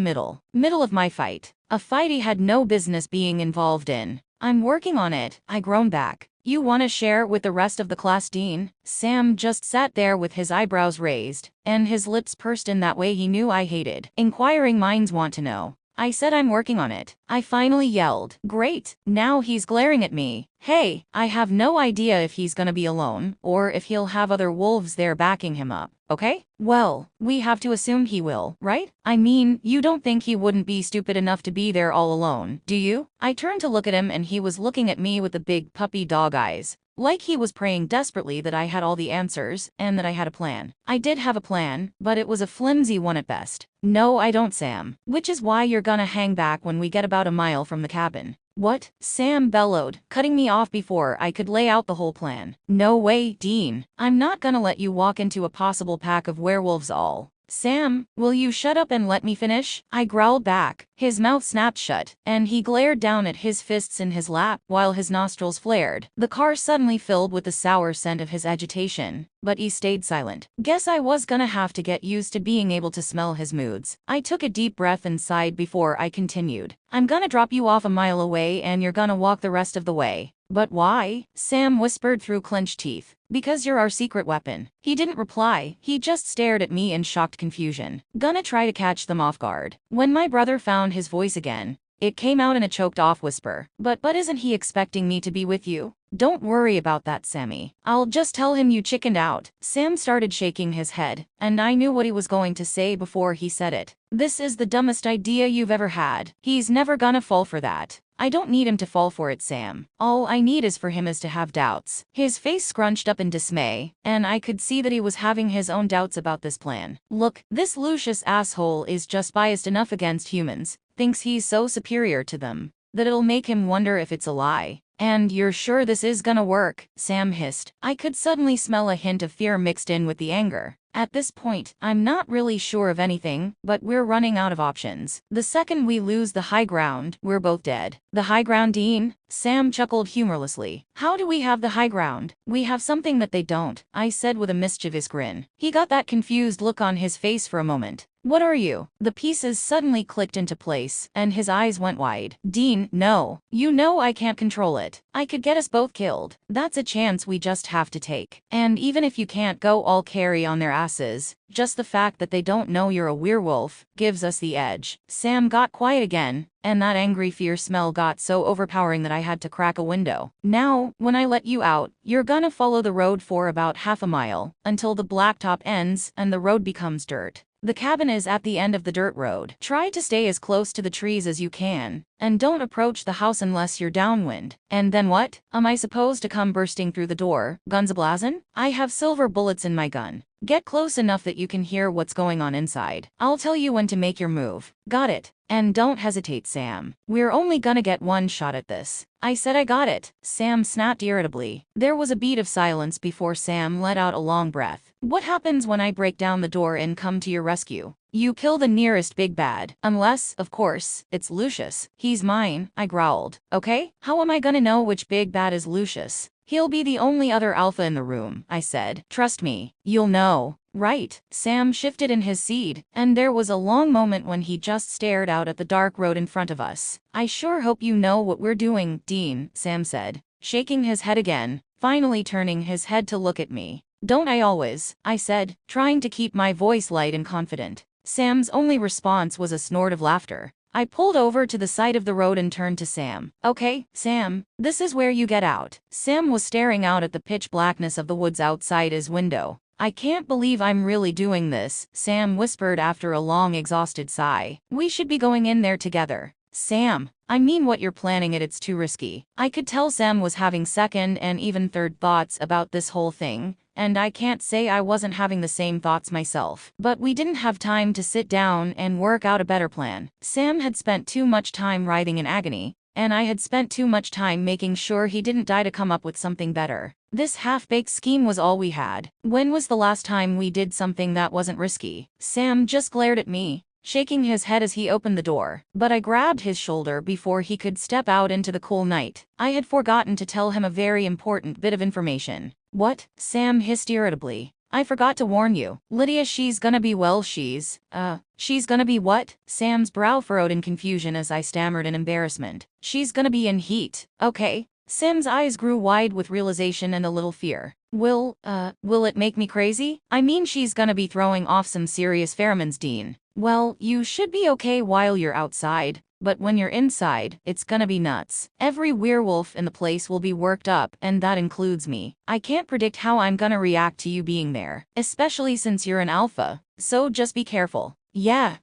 middle of my fight. A fight he had no business being involved in. I'm working on it, I groaned back. You want to share with the rest of the class, Dean? Sam just sat there with his eyebrows raised, and his lips pursed in that way he knew I hated. Inquiring minds want to know. I said I'm working on it. I finally yelled. Great, now he's glaring at me. Hey, I have no idea if he's gonna be alone, or if he'll have other wolves there backing him up, okay? Well, we have to assume he will, right? I mean, you don't think he wouldn't be stupid enough to be there all alone, do you? I turned to look at him and he was looking at me with the big puppy dog eyes. Like he was praying desperately that I had all the answers, and that I had a plan. I did have a plan, but it was a flimsy one at best. No, I don't, Sam. Which is why you're gonna hang back when we get about a mile from the cabin. What? Sam bellowed, cutting me off before I could lay out the whole plan. No way, Dean. I'm not gonna let you walk into a possible pack of werewolves all. Sam, will you shut up and let me finish? I growled back. His mouth snapped shut, and he glared down at his fists in his lap while his nostrils flared. The car suddenly filled with the sour scent of his agitation, but he stayed silent. Guess I was gonna have to get used to being able to smell his moods. I took a deep breath and sighed before I continued. I'm gonna drop you off a mile away and you're gonna walk the rest of the way. But why? Sam whispered through clenched teeth. Because you're our secret weapon. He didn't reply, he just stared at me in shocked confusion. Gonna try to catch them off guard. When my brother found his voice again, it came out in a choked-off whisper. But isn't he expecting me to be with you? Don't worry about that, Sammy. I'll just tell him you chickened out. Sam started shaking his head, and I knew what he was going to say before he said it. This is the dumbest idea you've ever had. He's never gonna fall for that. I don't need him to fall for it, Sam. All I need is for him to have doubts. His face scrunched up in dismay, and I could see that he was having his own doubts about this plan. Look, this Lucius asshole is just biased enough against humans, thinks he's so superior to them, that it'll make him wonder if it's a lie. And you're sure this is gonna work? Sam hissed. I could suddenly smell a hint of fear mixed in with the anger. At this point, I'm not really sure of anything, but we're running out of options. The second we lose the high ground, we're both dead. The high ground, Dean? Sam chuckled humorlessly. How do we have the high ground? We have something that they don't, I said with a mischievous grin. He got that confused look on his face for a moment. What are you? The pieces suddenly clicked into place, and his eyes went wide. Dean, no. You know I can't control it. I could get us both killed. That's a chance we just have to take. And even if you can't go all carry on their asses, just the fact that they don't know you're a werewolf gives us the edge. Sam got quiet again, and that angry fear smell got so overpowering that I had to crack a window. Now, when I let you out, you're gonna follow the road for about half a mile, until the blacktop ends and the road becomes dirt. The cabin is at the end of the dirt road. Try to stay as close to the trees as you can, and don't approach the house unless you're downwind. And then what? Am I supposed to come bursting through the door, guns a-blazin'? I have silver bullets in my gun. Get close enough that you can hear what's going on inside. I'll tell you when to make your move. Got it. And don't hesitate, Sam. We're only gonna get one shot at this. I said I got it. Sam snapped irritably. There was a beat of silence before Sam let out a long breath. What happens when I break down the door and come to your rescue? You kill the nearest big bad. Unless, of course, it's Lucius. He's mine, I growled. Okay? How am I gonna know which big bad is Lucius? He'll be the only other alpha in the room, I said. Trust me, you'll know. Right. Sam shifted in his seat, and there was a long moment when he just stared out at the dark road in front of us. I sure hope you know what we're doing, Dean, Sam said, shaking his head again, finally turning his head to look at me. Don't I always? I said, trying to keep my voice light and confident. Sam's only response was a snort of laughter. I pulled over to the side of the road and turned to Sam. Okay, Sam, this is where you get out. Sam was staring out at the pitch blackness of the woods outside his window. I can't believe I'm really doing this, Sam whispered after a long exhausted sigh. We should be going in there together. Sam, I mean what you're planning it's too risky. I could tell Sam was having second and even third thoughts about this whole thing, and I can't say I wasn't having the same thoughts myself. But we didn't have time to sit down and work out a better plan. Sam had spent too much time writhing in agony, and I had spent too much time making sure he didn't die to come up with something better. This half-baked scheme was all we had. When was the last time we did something that wasn't risky? Sam just glared at me, shaking his head as he opened the door, but I grabbed his shoulder before he could step out into the cool night. I had forgotten to tell him a very important bit of information. What? Sam hissed irritably. I forgot to warn you. Lydia, she's gonna be she's gonna be what? Sam's brow furrowed in confusion as I stammered in embarrassment. She's gonna be in heat. Okay. Sam's eyes grew wide with realization and a little fear. Will it make me crazy? I mean, she's gonna be throwing off some serious pheromones, Dean. Well, you should be okay while you're outside, but when you're inside, it's gonna be nuts. Every werewolf in the place will be worked up, and that includes me. I can't predict how I'm gonna react to you being there, especially since you're an alpha, so just be careful. Yeah,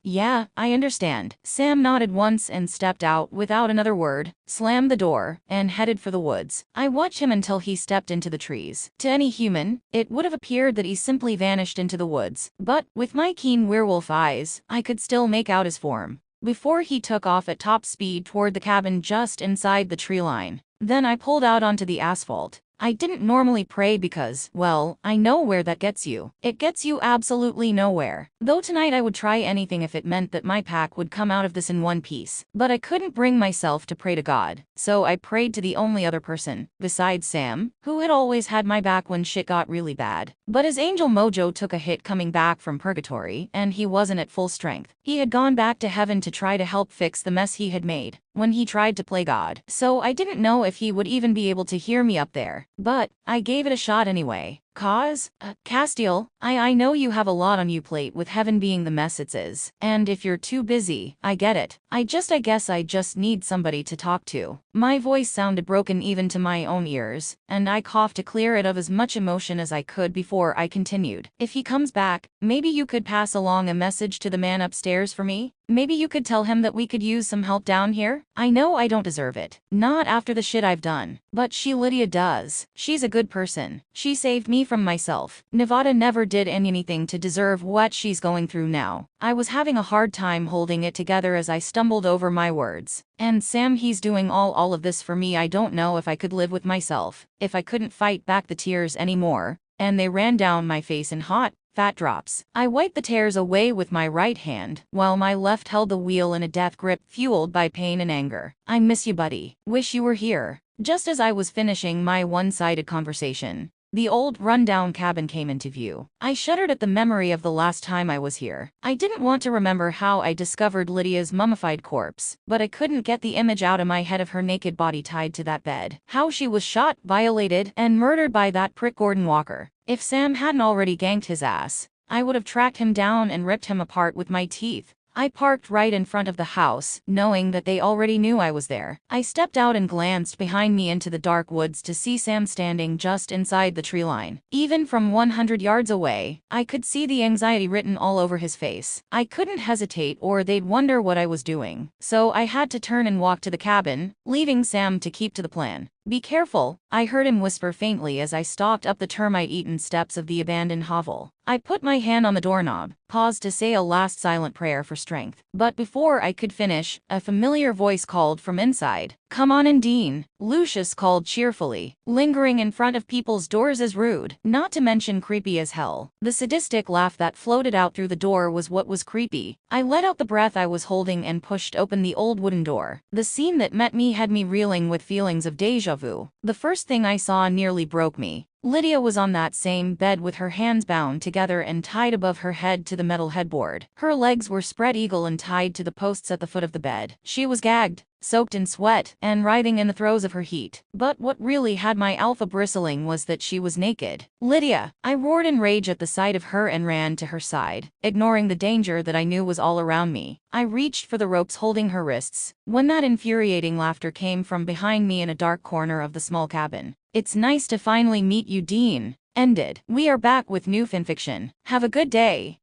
I understand. Sam nodded once and stepped out without another word, slammed the door, and headed for the woods. I watched him until he stepped into the trees. To any human, it would have appeared that he simply vanished into the woods, but with my keen werewolf eyes, I could still make out his form before he took off at top speed toward the cabin just inside the tree line. Then I pulled out onto the asphalt. I didn't normally pray because, well, I know where that gets you. It gets you absolutely nowhere. Though tonight I would try anything if it meant that my pack would come out of this in one piece. But I couldn't bring myself to pray to God. So I prayed to the only other person, besides Sam, who had always had my back when shit got really bad. But his angel mojo took a hit coming back from purgatory, and he wasn't at full strength. He had gone back to heaven to try to help fix the mess he had made when he tried to play God. So I didn't know if he would even be able to hear me up there. But I gave it a shot anyway. Castiel, I know you have a lot on your plate with heaven being the mess it is. And if you're too busy, I get it. I guess I just need somebody to talk to. My voice sounded broken even to my own ears, and I coughed to clear it of as much emotion as I could before I continued. If he comes back, maybe you could pass along a message to the man upstairs for me? Maybe you could tell him that we could use some help down here? I know I don't deserve it. Not after the shit I've done. But Lydia does. She's a good person. She saved me from myself. Nevada never did anything to deserve what she's going through now. I was having a hard time holding it together as I stumbled over my words. And Sam, he's doing all of this for me. I don't know if I could live with myself, if I couldn't fight back the tears anymore, and they ran down my face in hot, fat drops. I wiped the tears away with my right hand, while my left held the wheel in a death grip fueled by pain and anger. I miss you, buddy. Wish you were here. Just as I was finishing my one-sided conversation, the old rundown cabin came into view. I shuddered at the memory of the last time I was here. I didn't want to remember how I discovered Lydia's mummified corpse, but I couldn't get the image out of my head of her naked body tied to that bed. How she was shot, violated, and murdered by that prick Gordon Walker. If Sam hadn't already ganked his ass, I would have tracked him down and ripped him apart with my teeth. I parked right in front of the house, knowing that they already knew I was there. I stepped out and glanced behind me into the dark woods to see Sam standing just inside the tree line. Even from 100 yards away, I could see the anxiety written all over his face. I couldn't hesitate or they'd wonder what I was doing. So I had to turn and walk to the cabin, leaving Sam to keep to the plan. Be careful, I heard him whisper faintly as I stalked up the termite-eaten steps of the abandoned hovel. I put my hand on the doorknob, paused to say a last silent prayer for strength. But before I could finish, a familiar voice called from inside. Come on in, Dean, Lucius called cheerfully. Lingering in front of people's doors is rude, not to mention creepy as hell. The sadistic laugh that floated out through the door was what was creepy. I let out the breath I was holding and pushed open the old wooden door. The scene that met me had me reeling with feelings of deja vu. The first thing I saw nearly broke me. Lydia was on that same bed with her hands bound together and tied above her head to the metal headboard. Her legs were spread eagle and tied to the posts at the foot of the bed. She was gagged, soaked in sweat, and writhing in the throes of her heat. But what really had my alpha bristling was that she was naked. "Lydia!" I roared in rage at the sight of her and ran to her side, ignoring the danger that I knew was all around me. I reached for the ropes holding her wrists, when that infuriating laughter came from behind me in a dark corner of the small cabin. "It's nice to finally meet you, Dean." Ended. We are back with new fanfiction. Have a good day.